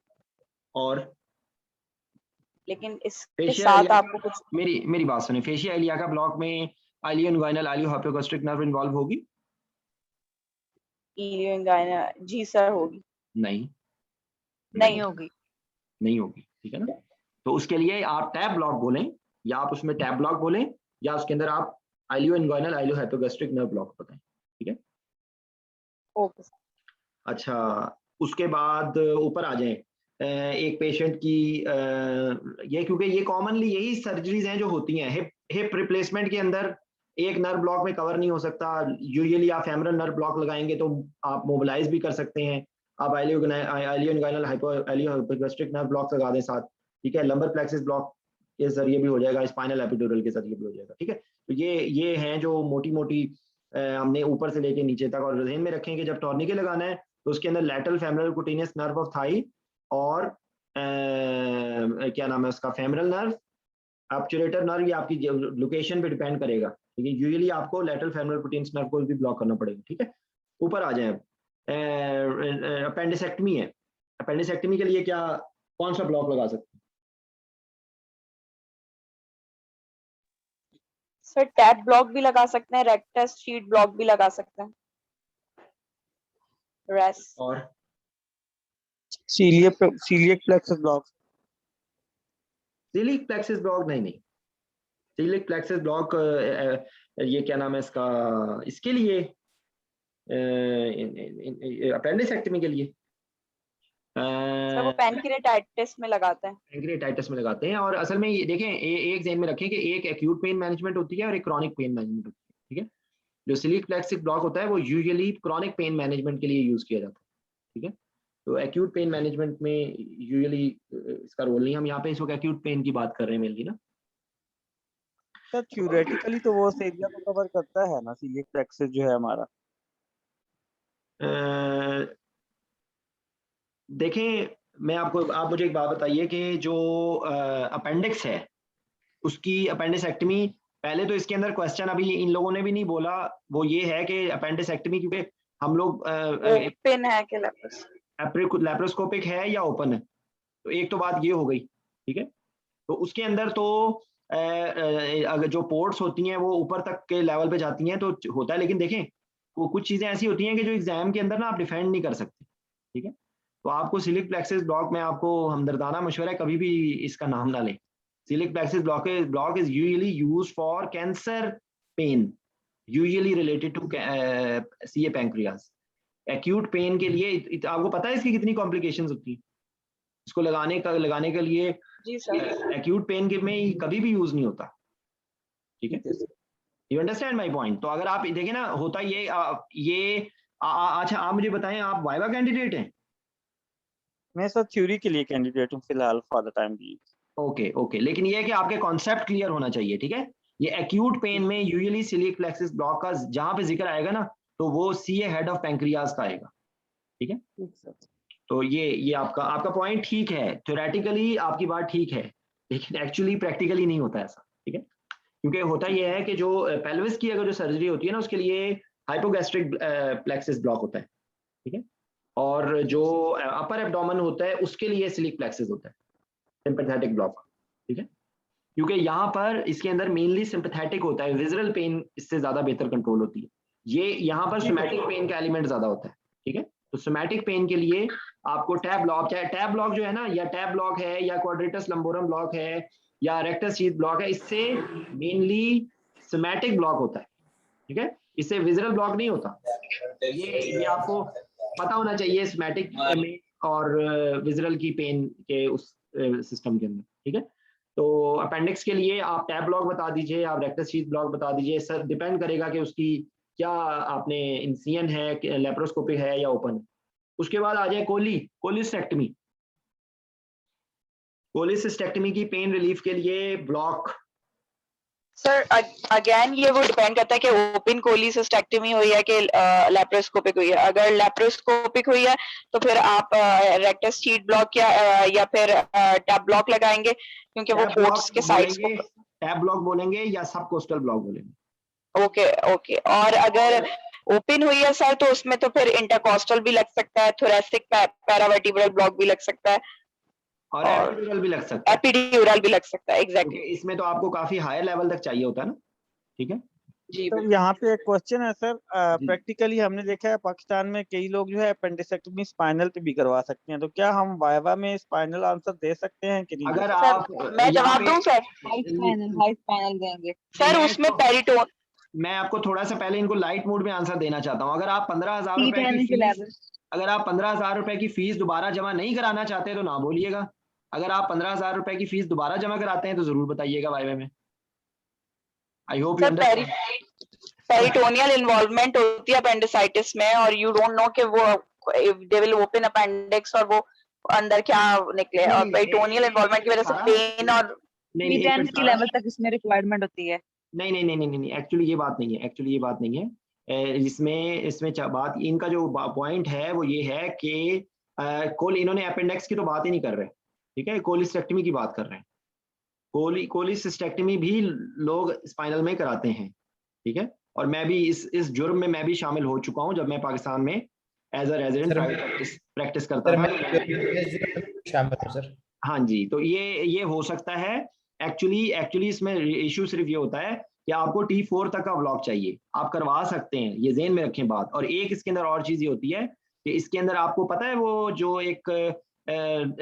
और लेकिन इसके साथ आपको कुछ मेरी बात सुनिए, फेशिया इलियाका ब्लॉक में आइलियो इंग्वाइनल आइलियो हाइपोगैस्ट्रिक नर्व इन्वॉल्व होगी? इलियो इंग्वाइनल जी सर होगी। नहीं होगी। नहीं होगी, ठीक है ना। तो उसके लिए आप टैब ब्लॉक बोलें, या आप उसमें टैब ब्लॉक बोलें, या उसके अंदर आप आइलियो इंग्वाइनल आइलियो हाइपोगैस्ट्रिक नर्व ब्लॉक बताएं, ठीक है। ओके। अच्छा, उसके बाद ऊपर आ जाएं। एक पेशेंट की ये, क्योंकि ये कॉमनली यही सर्जरीज हैं जो होती हैं हिप रिप्लेसमेंट के अंदर, एक नर्व ब्लॉक में कवर नहीं हो सकता। यूजुअली आप फेमरल नर्व ब्लॉक लगाएंगे तो आप मोबिलाइज भी कर सकते हैं, आप आइलियो इंग्वाइनल हाइपोगैस्ट्रिक नर्व ब्लॉक लगा दें साथ, ठीक है। लंबर प्लेक्सिस ब्लॉक के जरिए भी हो जाएगा, स्पाइनल एपिड्यूरल के जरिए भी हो जाएगा, ठीक है। तो ये हैं जो मोटी मोटी हमने ऊपर से लेके नीचे तक, और ध्यान में रखें कि जब टॉर्निके लगाना है तो उसके अंदर lateral femoral cutaneous nerve of thigh और क्या नाम है उसका, फेमरल नर्व, ऑब्ट्यूरेटर नर्व, ये आपकी लोकेशन पे डिपेंड करेगा, ठीक है। यूजुअली आपको लैटरल फेमरल कुटेनियस नर्व को भी ब्लॉक करना पड़ेगा, ठीक है। ऊपर आ जाए, अपेंडिसेक्टमी है। अपेंडिसेक्टमी के लिए क्या कौन सा ब्लॉक लगा सकते हैं? सर टैब ब्लॉक भी लगा सकते हैं, रेक्टस शीट ब्लॉक भी लगा सकते हैं, रेस और coeliac plexus block. Coeliac plexus block नहीं, सीलिक प्लेक्सिस ब्लॉक ये क्या नाम है इसका, इसके लिए अपेंडिसेक्टमी के लिए सर वो पैनक्रियाटाइटिस में लगाते हैं। पैनक्रियाटाइटिस में लगाते हैं। और असल में ये देखें, एक ध्यान में रखें कि एक एक्यूट पेन मैनेजमेंट होती है और एक क्रॉनिक पेन मैनेजमेंट होती है, ठीक है। जो सीलिक प्लेक्सिस ब्लॉक होता है वो यूजुअली क्रॉनिक पेन मैनेजमेंट के लिए यूज किया जाता है, ठीक है। तो एक्यूट पेन मैनेजमेंट में यूजुअली इसका रोल नहीं, हम यहाँ पे इस वक्त एक्यूट पेन की बात कर रहे हैं मेनली ना। सर थ्योरेटिकली तो वो उस एरिया को कवर करता है ना, सीलियक प्लेक्सस जो है हमारा। देखें, आप मुझे एक बात बताइए कि जो अपेंडिक्स है उसकी अपेंडिसेक्टमी, पहले तो इसके अंदर क्वेश्चन अभी इन लोगों ने भी नहीं बोला, वो ये है कि अपेंडिसेक्टमी, क्योंकि हम लोग ओपन है कि लैप्रोस्कोपिक है या ओपन है, तो एक तो बात ये हो गई, ठीक है। तो उसके अंदर तो अगर जो पोर्ट्स होती हैं वो ऊपर तक के लेवल पे जाती हैं तो होता है, लेकिन देखें वो कुछ चीजें ऐसी होती हैं कि जो एग्जाम के अंदर ना आप डिफेंड नहीं कर सकते, ठीक है। तो आपको सीलिक प्लेक्सिस ब्लॉक में आपको हमदर्दाना मशवरा है, कभी भी इसका नाम ना लें। Coeliac plexus block is usually used for cancer pain, usually related to CA pancreas. Acute pain के लिए आपको पता है इसकी कितनी कॉम्प्लिकेशंस होती है? इसको लगाने के लिए जी सर, एक्यूट पेन के में कभी भी यूज नहीं होता, ठीक है। You understand my point? तो अगर आप देखें ना, होता ये अच्छा आप मुझे बताएं, आप वाइवा कैंडिडेट हैं? मैं सर थ्योरी के लिए कैंडिडेट हूँ फिलहाल for the time being. Okay, लेकिन ये है कि आपके कॉन्सेप्ट क्लियर होना चाहिए, ठीक है? ये एक्यूट पेन में यूजुअली सिलिक प्लेक्सिस ब्लॉक का जहां पे जिक्र आएगा ना, तो वो सीए हेड ऑफ पैंक्रियाज का आएगा, ठीक है? तो ये आपका पॉइंट ठीक है, थ्योरेटिकली आपकी बात ठीक है, लेकिन एक्चुअली प्रैक्टिकली नहीं होता ऐसा, ठीक है? क्योंकि होता ये है कि जो पेल्विस की अगर जो सर्जरी होती है ना, उसके लिए हाइपोगैस्ट्रिक प्लेक्सिस ब्लॉक होता है, ठीक है? और जो अपर एब्डोमेन होता है उसके लिए सिलिक प्लेक्सिस होता है, सिंपैथेटिक ब्लॉक, ठीक है? क्योंकि यहाँ पर इसके अंदर मेनली सिंपैथेटिक होता है, विजुअल पेन इससे ज्यादा बेहतर कंट्रोल होती है। ये यहाँ पर सोमैटिक पेन का एलिमेंट ज्यादा होता है, ठीक है? तो सोमैटिक पेन के लिए आपको टैब ब्लॉक, चाहे टैब ब्लॉक जो है ना, या टैब ब्लॉक है या क्वाड्रेटस लंबोरम ब्लॉक है या रेक्टस शीथ ब्लॉक है, इससे मेनली सोमैटिक ब्लॉक होता है, ठीक है? इससे विजुअल ब्लॉक नहीं होता। ये आपको पता होना चाहिए सोमैटिक में और विजुअल की पेन के उस सिस्टम के अंदर, ठीक है? तो अपेंडिक्स के लिए आप टैब ब्लॉक बता दीजिए, आप रेक्टस शीथ ब्लॉक बता दीजिए, सब डिपेंड करेगा कि उसकी क्या आपने इंसियन है, लेप्रोस्कोपिक है या ओपन है। उसके बाद आ जाए कोलिसिस्टेक्टमी। कोलिसिस्टेक्टमी की पेन रिलीफ के लिए ब्लॉक। सर अगेन ये वो डिपेंड करता है कि ओपन कोलिसिस्टेक्टमी हुई है कि लेप्रोस्कोपिक हुई है। अगर लेप्रोस्कोपिक हुई है तो फिर आप रेक्टस शीथ ब्लॉक या फिर टैब ब्लॉक लगाएंगे, क्योंकि वो पोर्ट्स के साइड्स को टैब ब्लॉक बोलेंगे या सब कोस्टल ब्लॉक बोलेंगे। ओके। और अगर ओपन हुई है सर तो उसमें तो फिर इंटरकोस्टल भी लग सकता है, थोरेसिक पैरावर्टिब्रल ब्लॉक भी लग सकता है और एपिड्यूरल भी लग सकता है। एपिड्यूरल भी लग सकता है, एग्जैक्टली। इसमें तो आपको काफी हायर लेवल तक चाहिए होता है ना, ठीक है जी। तो यहाँ पे एक क्वेश्चन है सर, प्रैक्टिकली हमने देखा है पाकिस्तान में कई लोग जो है अपेंडिसेक्टमी स्पाइनल पे भी करवा सकते हैं, तो क्या हम वाइवा में स्पाइनल आंसर दे सकते हैं कि नहीं? अगर आप मैं जवाब दूं सर? हाई स्पाइनल देंगे सर, उसमें पेरिटोन। मैं आपको थोड़ा सा पहले इनको लाइट मोड में आंसर देना चाहता हूँ। अगर आप 15,000 रुपए की फीस दोबारा जमा नहीं कराना चाहते तो ना बोलिएगा। अगर आप 15,000 रुपए की फीस दोबारा जमा कराते हैं तो जरूर बताइएगा वाइवा में। I hope you understand. Peritoneal involvement होती है अपेंडिसाइटिस में, और यू डोंट नो कि वो दे विल ओपन अपेंडिक्स और वो अंदर क्या निकले, और पेरिटोनियल इन्वॉल्वमेंट की वजह से पेन और B10 की लेवल तक इसमें रिक्वायरमेंट होती है। नहीं, एक्चुअली ये बात नहीं है। इसमें बात, इनका जो पॉइंट है वो ये है कि इन्होंने अपेंडिक्स की तो बात ही नहीं कर रहे, ठीक है? कोलिसिस्टेक्टमी की बात कर रहे हैं। कोलिसिस्टेक्टमी भी लोग स्पाइनल में कराते हैं, ठीक है? और मैं भी इस जुर्म में मैं भी शामिल हो चुका हूं जब मैं पाकिस्तान में एज अ रेजिडेंट प्रैक्टिस करता था। हाँ जी, तो ये हो सकता है। एक्चुअली इसमें इशू सिर्फ ये होता है कि आपको T4 तक का ब्लॉक चाहिए, आप करवा सकते हैं, ये ज़हन में रखें बात। और एक इसके अंदर और चीज़ ये होती है कि इसके अंदर आपको पता है वो जो एक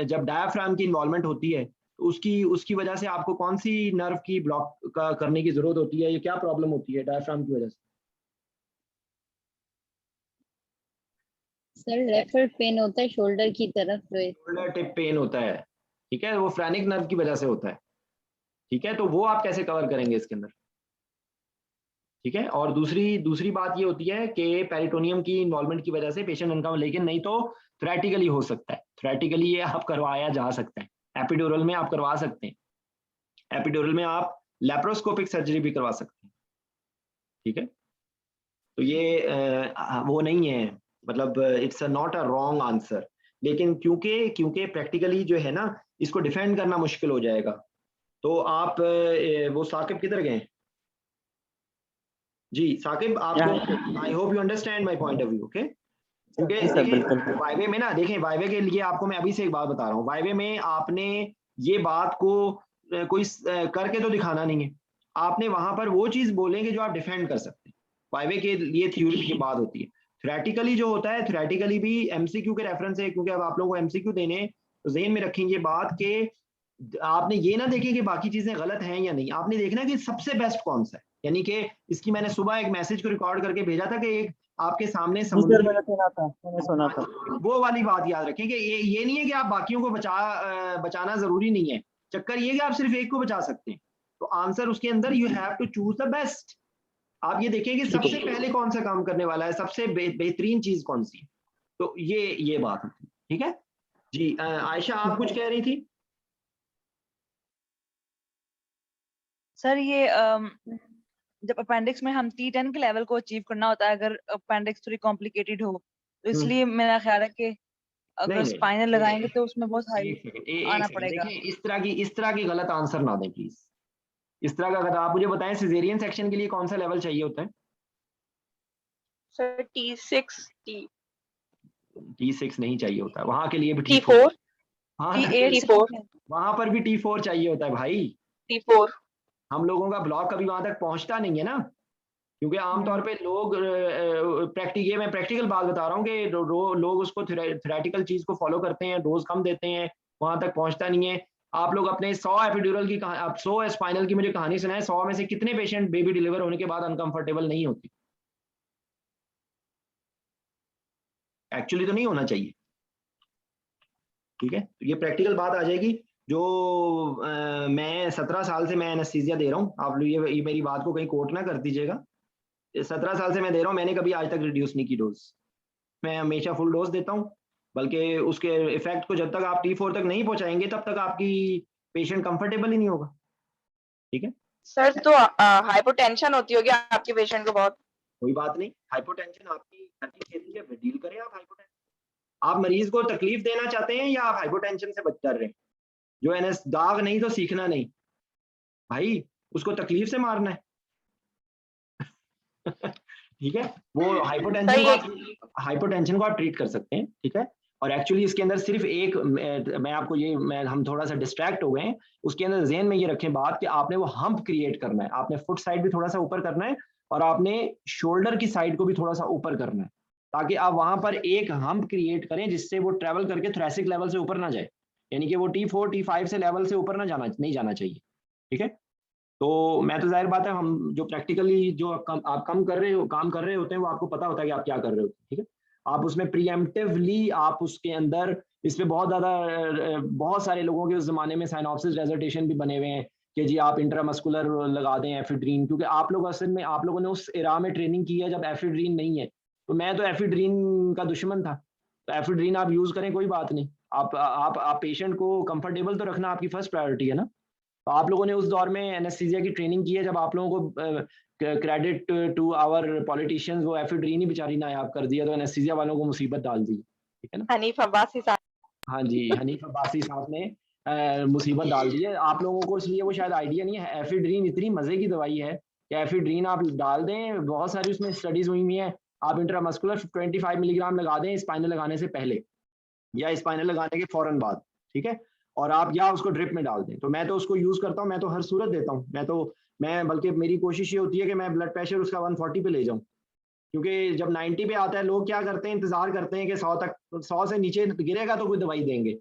जब डायाफ्राम की इन्वॉल्वमेंट होती है उसकी वजह से आपको कौन सी नर्व की ब्लॉक करने की जरूरत होती है, ये क्या प्रॉब्लम होती है डायाफ्राम की वजह से? सर रेफर पेन होता है शोल्डर की तरफ, शोल्डर टिप पेन होता है, ठीक है? वो फ्रेनिक नर्व की वजह से होता है, ठीक है? तो वो आप कैसे कवर करेंगे इसके अंदर, ठीक है? और दूसरी बात ये होती है कि पेरिटोनियम की इन्वॉल्वमेंट की वजह से पेशेंट उनका, लेकिन नहीं तो थ्रेटिकली हो सकता है। थ्रेटिकली ये आप करवाया जा सकता है। एपिड्यूरल में आप करवा सकते हैं, एपिड्यूरल में आप लेप्रोस्कोपिक सर्जरी भी करवा सकते हैं, ठीक है? तो ये वो नहीं है, मतलब it's not a wrong answer, लेकिन क्योंकि प्रैक्टिकली जो है ना इसको डिफेंड करना मुश्किल हो जाएगा। तो आप वो साकिब किधर गए? जी साकिब, आपको I hope you understand my point of view, okay? क्योंकि वाइवे में ना देखें, वाइवे के लिए आपको मैं अभी से एक बात बता रहा हूँ, वाइवे में आपने ये बात को कोई करके तो दिखाना नहीं है, आपने वहां पर वो चीज बोलेंगे जो आप डिफेंड कर सकते हैं। वाइवे के लिए थ्योरी की बात होती है। थ्योरेटिकली जो होता है, थ्योरेटिकली भी एमसीक्यू के रेफरेंस है, क्योंकि अब आप लोगों को एमसीक्यू देने, तो ज़हन में रखेंगे बात के आपने ये ना देखें कि बाकी चीजें गलत हैं या नहीं, आपने देखना कि सबसे बेस्ट कौन सा है। यानी कि इसकी मैंने सुबह एक मैसेज को रिकॉर्ड करके भेजा था कि एक आपके सामने मैंने सुना था वो वाली बात याद रखें कि ये नहीं है कि आप बाकियों को बचाना जरूरी नहीं है, चक्कर ये कि आप सिर्फ एक को बचा सकते हैं। तो आंसर उसके अंदर you have to choose the best, आप ये देखिए कि सबसे पहले कौन सा काम करने वाला है, सबसे बेहतरीन चीज कौन सी है। तो ये बात है, ठीक है जी। आयशा आप कुछ कह रही थी? सर ये जब अपेंडिक्स में हम T10 के लेवल को अचीव करना होता है, अगर अपेंडिक्स थोड़ी कॉम्प्लिकेटेड हो, तो इसलिए मेरा ख्याल है कि अगर स्पाइनल लगाएंगे तो उसमें बहुत हाई आना पड़ेगा। देखिए इस तरह की गलत आंसर ना दें प्लीज। इस तरह का अगर आप मुझे बताएं सिजेरियन सेक्शन के लिए कौन सा लेवल चाहिए होता है? सर T6 T6 नहीं चाहिए होता, वहां के लिए भी T4 T4 वहां पर भी T4 चाहिए होता है भाई। T4 हम लोगों का ब्लॉक कभी वहां तक पहुंचता नहीं है ना, क्योंकि आमतौर पे लोग मैं प्रैक्टिकल बात बता रहा हूँ कि लोग उसको थ्योरेटिकल चीज को फॉलो करते हैं, डोज कम देते हैं, वहां तक पहुंचता नहीं है। आप लोग अपने 100 एपिड्यूरल की आप 100 स्पाइनल की मुझे कहानी सुनाएं, 100 में से कितने पेशेंट बेबी डिलीवर होने के बाद अनकंफर्टेबल नहीं होते? एक्चुअली तो नहीं होना चाहिए, ठीक है। तो ये प्रैक्टिकल बात आ जाएगी। जो मैं 17 साल से मैं एनेस्थीसिया दे रहा हूँ, आप ये मेरी बात को कहीं कोट ना कर दीजिएगा। 17 साल से मैं दे रहा हूँ, मैंने कभी आज तक रिड्यूस नहीं की डोज, मैं हमेशा फुल डोज देता हूँ। बल्कि उसके इफेक्ट को जब तक आप T4 तक नहीं पहुंचाएंगे तब तक आपकी पेशेंट कंफर्टेबल ही नहीं होगा, ठीक है। सर तो हाइपोटेंशन होती होगी आपके पेशेंट को बहुत? कोई बात नहीं, हाइपोटेंशन आपकी खेती है, डील करें आप हाइपोटेंशन। आप मरीज को तकलीफ देना चाहते हैं या आप हाइपोटेंशन से बच कर रहे हैं? जो एनएस दाग नहीं तो सीखना नहीं भाई, उसको तकलीफ से मारना है ठीक है। वो हाइपोटेंशन को आप ट्रीट कर सकते हैं, ठीक है। और एक्चुअली इसके अंदर सिर्फ एक मैं आपको हम थोड़ा सा डिस्ट्रैक्ट हो गए हैं, उसके अंदर ज़हन में ये रखें बात कि आपने वो हम्प क्रिएट करना है, आपने फुट साइड भी थोड़ा सा ऊपर करना है और आपने शोल्डर की साइड को भी थोड़ा सा ऊपर करना है, ताकि आप वहां पर एक हम्प क्रिएट करें जिससे वो ट्रेवल करके थोरेसिक लेवल से ऊपर ना जाए, यानी कि वो T4 T5 से लेवल से ऊपर नहीं जाना चाहिए, ठीक है। तो मैं तो जाहिर बात है, हम जो प्रैक्टिकली जो आप काम कर रहे होते हैं वो आपको पता होता है कि आप क्या कर रहे होते हैं, ठीक है। आप उसमें प्रीएम्प्टिवली आप उसके अंदर इस पे बहुत सारे लोगों के उस जमाने में साइनॉप्सिस रेजर्टेशन भी बने हुए हैं कि जी आप इंट्रामस्कुलर लगा दें एफिड्रीन, क्योंकि आप लोग असल में आप लोगों ने उस इरा में ट्रेनिंग की है जब एफिड्रीन नहीं है। तो मैं तो एफिड्रीन का दुश्मन था, तो एफिड्रीन आप यूज करें कोई बात नहीं, आप पेशेंट को कंफर्टेबल तो रखना आपकी फर्स्ट प्रायोरिटी है ना। तो आप लोगों ने उस दौर में एनेस्थीसिया की ट्रेनिंग की है जब आप लोगों को क्रेडिट टू आवर पॉलिटिशियंस, वो एफिड्रीन ही बेचारी नायाब कर दिया, तो एनेस्थीसिया वालों को मुसीबत डाल दी, ठीक है ना। हनीफ अब्बासी साहब, हाँ जी, हनीफ अब्बासी साहब ने मुसीबत डाल दी है आप लोगों को, इसलिए वो शायद आइडिया नहीं है। एफिड्रीन इतनी मजे की दवाई है कि एफिड्रीन आप डाल दें, बहुत सारी उसमें स्टडीज हुई हुई हैं, आप इंट्रामस्कुलर 25 मिलीग्राम लगा दें स्पाइनल लगाने से पहले या स्पाइनल लगाने के फौरन बाद, ठीक है। और आप या उसको ड्रिप में डाल दें। तो मैं तो उसको यूज करता हूँ, मैं तो हर सूरत देता हूँ, मैं बल्कि मेरी कोशिश ये होती है कि मैं ब्लड प्रेशर उसका 140 पे ले जाऊँ, क्योंकि जब 90 पे आता है लोग क्या करते हैं, इंतजार करते हैं कि 100 से नीचे गिरेगा तो कोई दवाई देंगे।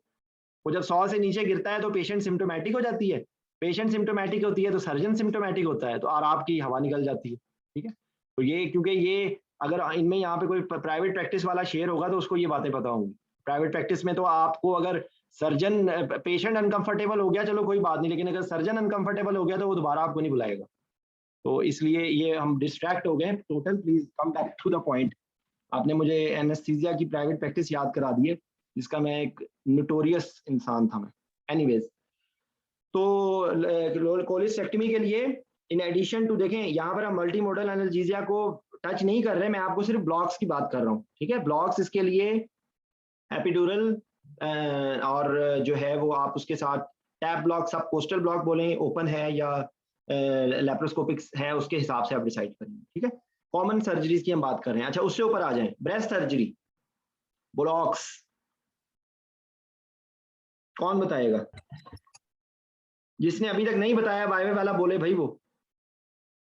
वो जब 100 से नीचे गिरता है तो पेशेंट सिम्टोमेटिक हो जाती है, पेशेंट सिम्टोमेटिक होती है तो सर्जन सिम्टोमेटिक होता है, तो और आपकी हवा निकल जाती है, ठीक है। तो ये क्योंकि ये अगर इनमें यहाँ पे कोई प्राइवेट प्रैक्टिस वाला शेयर होगा तो उसको ये बातें पता होंगी। प्राइवेट प्रैक्टिस में तो आपको अगर पेशेंट अनकंफर्टेबल हो गया चलो कोई बात नहीं, लेकिन अगर सर्जन अनकंफर्टेबल हो गया तो वो दोबारा आपको नहीं बुलाएगा। तो इसलिए ये हम डिस्ट्रैक्ट हो गए total, please come back to the point. आपने मुझे एनेस्थीसिया की प्राइवेट प्रैक्टिस याद करा दी है, जिसका मैं एक नोटोरियस इंसान था मैं। एनीवेज, तो कोलिस्टेक्टमी के लिए इन एडिशन टू, देखें यहाँ पर हम मल्टी मॉडल एनाल्जेसिया को टच नहीं कर रहे, मैं आपको सिर्फ ब्लॉक्स की बात कर रहा हूँ, ठीक है। ब्लॉक्स इसके लिए एपिड्यूरल और जो है वो आप उसके साथ टैप ब्लॉक, सब कोस्टल ब्लॉक बोलें, ओपन है या लेप्रोस्कोपिक है, उसके हिसाब से आप डिसाइड करेंगे, ठीक है। कॉमन सर्जरीज की हम बात कर रहे हैं। अच्छा, उससे ऊपर आ जाएं, ब्रेस्ट सर्जरी, ब्लॉक्स कौन बताएगा? जिसने अभी तक नहीं बताया वाइवा वाला बोले भाई। वो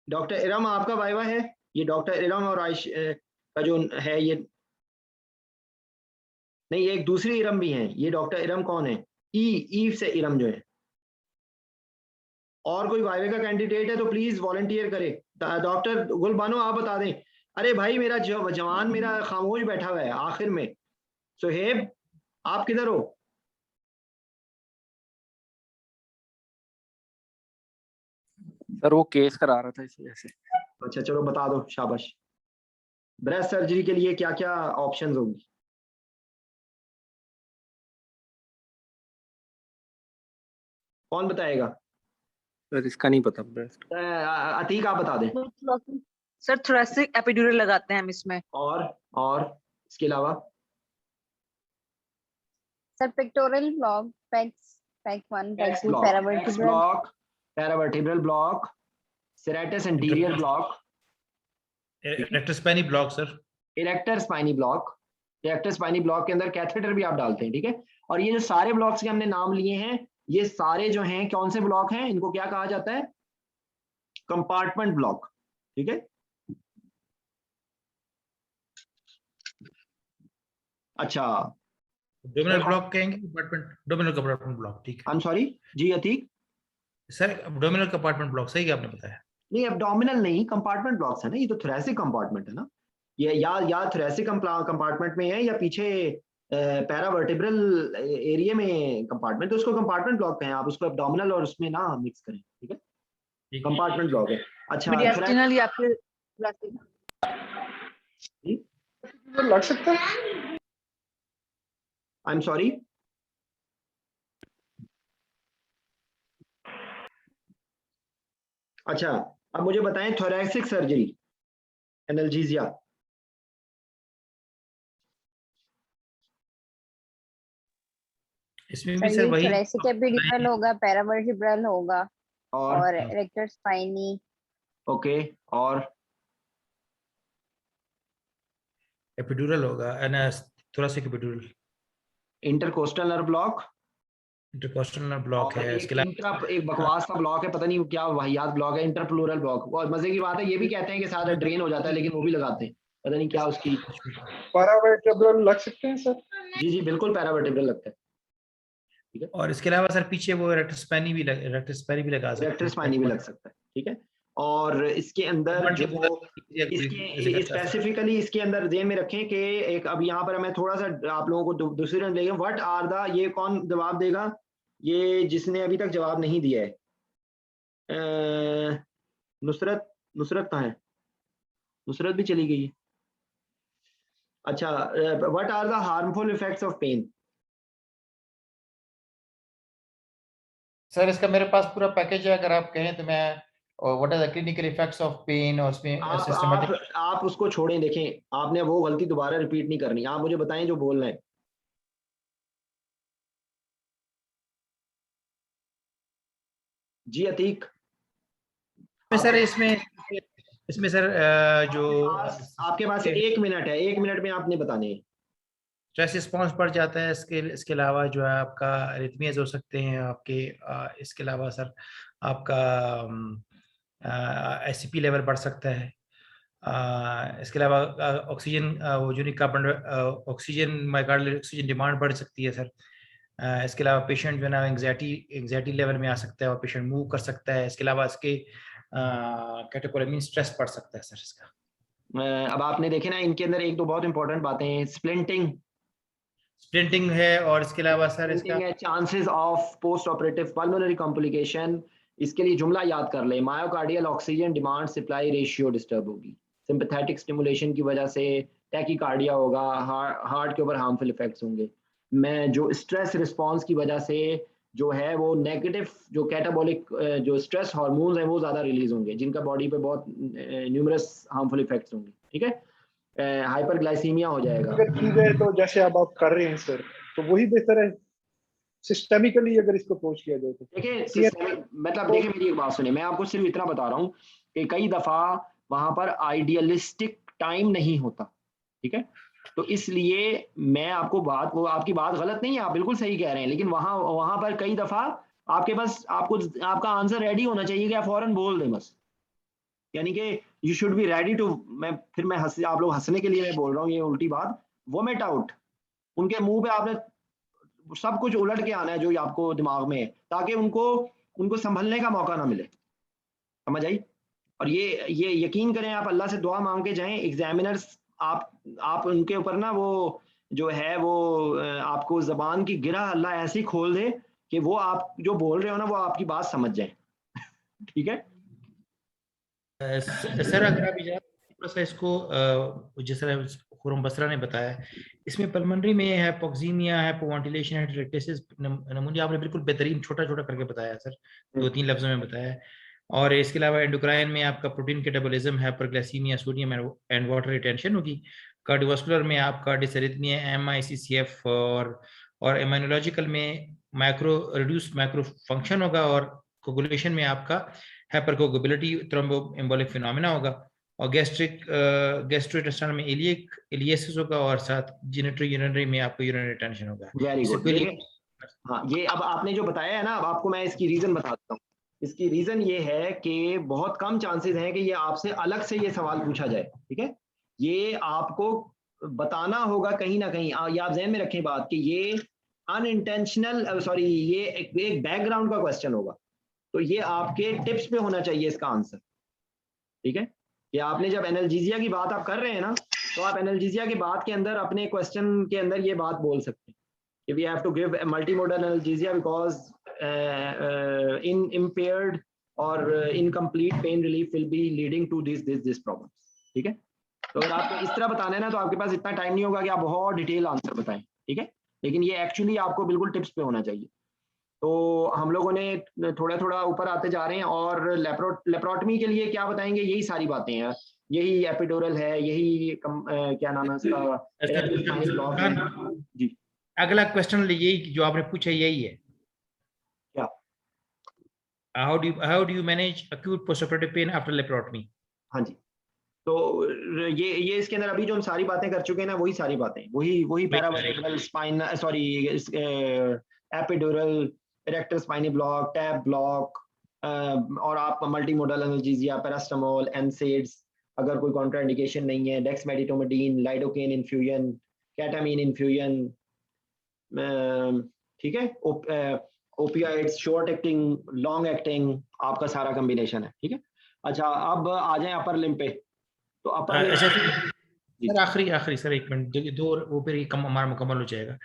डॉक्टर इरम आपका वाइवा है, ये डॉक्टर इरम और आयश का जो है ये नहीं, एक दूसरी इरम भी है, ये डॉक्टर इरम कौन है? ई से इरम जो है। और कोई वाइवे का कैंडिडेट है तो प्लीज वॉलंटियर करे। डॉक्टर गुलबानो आप बता दें। अरे भाई मेरा जवान मेरा खामोश बैठा हुआ है आखिर में। सुहेब आप किधर हो? सर वो केस करा रहा था इस वजह से। अच्छा चलो बता दो, शाबाश। ब्रेस्ट सर्जरी के लिए क्या क्या ऑप्शंस होंगी? कौन बताएगा? सर इसका नहीं पता। ब्रेस्ट अतीक आप बता दें। सर थोरेसिक एपिड्यूरल लगाते हैं हम इसमें। और इसके अलावा? Sir pectoral block, pecs 1, pecs 2, paravertebral block, serratus anterior block, erector spinae block sir, erector spinae block. Erector spinae block के अंदर कैथेटर भी आप डालते हैं, ठीक है। और ये जो सारे ब्लॉक्स के हमने नाम लिए हैं, ये सारे जो हैं कौन से ब्लॉक हैं? इनको क्या कहा जाता है? कंपार्टमेंट ब्लॉक, ठीक है। अच्छा डोमिनल ब्लॉक कहेंगे, कंपार्टमेंट डोमिनल कंपार्टमेंट ब्लॉक, ठीक है। आई एम सॉरी जी Atiq sir, abdominal compartment block सही आपने बताया। नहीं, एब्डोमिनल नहीं, कंपार्टमेंट ब्लॉक्स है ना, ये तो थोरेसिक कंपार्टमेंट है ना। ये या थोरेसिक कंपार्टमेंट में है या पीछे पैरावर्टिब्रल एरिया में कंपार्टमेंट, तो उसको कंपार्टमेंट ब्लॉक कहें आप, उसको एब्डोमिनल और उसमें ना मिक्स करें, ठीक है। कंपार्टमेंट ब्लॉक है। अच्छा लग सकता है। आई एम सॉरी, अच्छा अब मुझे बताएं थोरेसिक सर्जरी एनाल्जेसिया। इसमें भी सर वही थोरेसिक एपिड्यूरल होगा, पैरावर्टिब्रल होगा और इरेक्टर स्पाइनी। ओके, और एपिड्यूरल होगा, thoracic epidural. Intercostal nerve block, intercostal nerve block है। इसके अलावा एक बकवास का ब्लॉक है, पता नहीं क्या वाहियात ब्लॉक है, इंटरप्लूरल ब्लॉक। और मजे की बात है, ये भी कहते हैं कि साथ ड्रेन हो जाता है, लेकिन वो भी लगाते हैं, पता नहीं क्या उसकी। पैरावर्टिब्रल लग सकते हैं सर? जी बिल्कुल पैरावर्टिब्रल लगता है, ठीक है। और इसके अलावा सर पीछे वो इरेक्टर स्पाइनी भी लगा सकते हैं, इरेक्टर स्पाइनी भी लग सकता है, ठीक है। और इसके अंदर जो इसके स्पेसिफिकली इसके अंदर ध्यान में रखें कि एक, अब यहाँ पर मैं थोड़ा सा आप लोगों को दूसरी रन देगा, व्हाट आर द, ये कौन जवाब देगा? ये जिसने अभी तक जवाब नहीं दिया है। नुसरत कहाँ है? नुसरत भी चली गई है। अच्छा, what are the harmful effects of pain? Sir इसका मेरे पास पूरा पैकेज है, अगर आप कहें तो मैं, what are the clinical effects of pain, और उसमें सिस्टमैटिक। आप उसको छोड़ें, देखें आपने वो गलती दोबारा रिपीट नहीं करनी, आप मुझे बताएं जो बोलना है। जी अतीक। सर इसमें सर जो आपके पास 1 मिनट है, 1 मिनट में आपने बताने हैं। स्ट्रेस रिस्पॉन्स बढ़ जाता है, इसके अलावा जो है आपका अरिथमियाज हो सकते हैं आपके, इसके अलावा सर आपका एसीपी लेवल बढ़ सकता है। इसके अलावा ऑक्सीजन, वो जो carbon oxygen, myocardial oxygen demand बढ़ सकती है सर। इसके अलावा पेशेंट जो है ना एंग्जाइटी लेवल में आ सकता है और पेशेंट मूव कर सकता है। इसके अलावा इसके कैटेकोलामिन स्ट्रेस बढ़ सकता है सर इसका। अब आपने देखे ना, इनके अंदर एक दो बहुत इंपॉर्टेंट बातें हैं। स्प्लिंटिंग है, और इसके अलावा सर इसका chances of post operative pulmonary complication. इसके लिए जुमला याद कर ले, myocardial oxygen demand supply ratio disturb होगी, सिंपैथेटिक स्टिमुलेशन की वजह से टैकीकार्डिया होगा, हार्ट के ऊपर हार्मफुल इफेक्ट्स होंगे। मैं जो स्ट्रेस रिस्पांस की वजह से जो है वो नेगेटिव जो कैटाबॉलिक जो स्ट्रेस हार्मोन्स हैं वो ज़्यादा रिलीज होंगे, जिनका बॉडी पे बहुत न्यूमरस हार्मफुल इफेक्ट्स होंगे, ठीक है। हाइपरग्लाइसीमिया हो जाएगा। अगर की जाए तो जैसे अब आप कर रहे हैं सर, तो वही बेहतर है सिस्टेमिकली अगर इसको अप्रोच किया जाए तो। देखिए मतलब देखिए मेरी एक बात सुनिए, मैं आपको सिर्फ इतना बता रहा हूँ कि कई दफ़ा वहाँ पर आइडियलिस्टिक टाइम नहीं होता, ठीक है। तो इसलिए मैं आपको बात, वो आपकी बात गलत नहीं है, आप बिल्कुल सही कह रहे हैं, लेकिन वहाँ पर कई दफ़ा आपके पास आपका आंसर रेडी होना चाहिए कि आप फौरन बोल दें बस, यानी कि you should be ready to. मैं आप लोग हंसने के लिए मैं बोल रहा हूँ ये उल्टी बात, वोमिट आउट, उनके मुंह पे आपने सब कुछ उलट के आना है जो आपको दिमाग में है, ताकि उनको संभलने का मौका ना मिले, समझ आई। और ये यकीन करें, आप अल्लाह से दुआ मांग के जाएं, एग्जामिनर्स आप उनके ऊपर ना वो जो है वो आपको जबान की गिरह अल्लाह ऐसी खोल दे कि वो आप जो बोल रहे हो ना वो आपकी बात समझ जाए ठीक है। सर अगर आप थोड़ा सा इसको जिस तरह खुरम बसरा ने बताया, इसमें पल्मोनरी में हाइपोक्सीमिया, हाइपोवेंटिलेशन, हेटेरोक्टेसिस नमूने आपने बिल्कुल बेहतरीन छोटा छोटा करके बताया सर, 2-3 लफ्जों में बताया। और इसके अलावा एंडोक्राइन में आपका protein catabolism, hyperglycaemia, sodium and water retention होगी। कार्डियोवास्कुलर में आपका डिसरिथमिया, MICCF और इम्यूनोलॉजिकल में माइक्रो रिड्यूस माइक्रो फंक्शन होगा, और कोगुलेशन में आपका हाइपरकोगुबिलिटी, थ्रोम्बोएम्बोलिक फिनोमेना होगा, और गैस्ट्रोइंटेस्टाइनल में इलियसिस होगा, और साथ जेनिटरी यूरिनरी में आपको यूरिनरी रिटेंशन होगा। Very good. हाँ, ये अब आपने जो बताया है ना, अब आपको मैं इसकी रीजन बताता हूँ। इसकी रीजन ये है कि बहुत कम चांसेस हैं कि ये आपसे अलग से ये सवाल पूछा जाए, ठीक है। ये आपको बताना होगा कहीं ना कहीं, ये आप ध्यान में रखें बात कि ये अनइंटेंशनल सॉरी ये एक बैकग्राउंड का क्वेश्चन होगा, तो ये आपके टिप्स पे होना चाहिए इसका आंसर, ठीक है। कि आपने जब एनाल्जेसिया की बात आप कर रहे हैं ना, तो आप एनाल्जेसिया की बात के अंदर अपने क्वेश्चन के अंदर ये बात बोल सकते हैं कि we have to give multimodal analgesia because in impaired or incomplete pain relief will be leading to this problem, ठीक है। तो अगर आपको इस तरह बताना है ना, तो आपके पास इतना टाइम नहीं होगा कि आप बहुत डिटेल आंसर बताएं, ठीक है। लेकिन ये एक्चुअली आपको बिल्कुल टिप्स पे होना चाहिए। तो हम लोगों ने थोड़ा थोड़ा ऊपर आते जा रहे हैं, और लेप्रोटमी के लिए क्या बताएंगे, यही सारी बातें हैं, यही एपिडुरल है, यही क्या नाम है इसका जी। अगला क्वेश्चन यही जो आपने पूछा यही है, how do you manage acute postoperative pain after laparotomy? हाँ जी, तो ये इसके अंदर अभी जो हम सारी बातें कर चुके हैं ना, वही सारी बातें, वही paravertebral spine sorry epidural, erector spinae block, TAP block, और आप मल्टीमोडल एनाल्जेसिया, पैरास्टामोल, एनसेड्स, अगर कोई कॉन्ट्राइंडिकेशन नहीं है, डेक्समेडिटोमेडीन, लाइडोकेन इन्फ्यूजन, केटामीन इन्फ्यूजन, ठीक है, opioids, short acting, long acting, आपका सारा कॉम्बिनेशन है, ठीक है। अच्छा, अब आ जाएं अपर लिम्ब पे। तो अपर सर आखिरी सर 1 मिनट, दो वो फिर हमारा मुकम्मल हो जाएगा।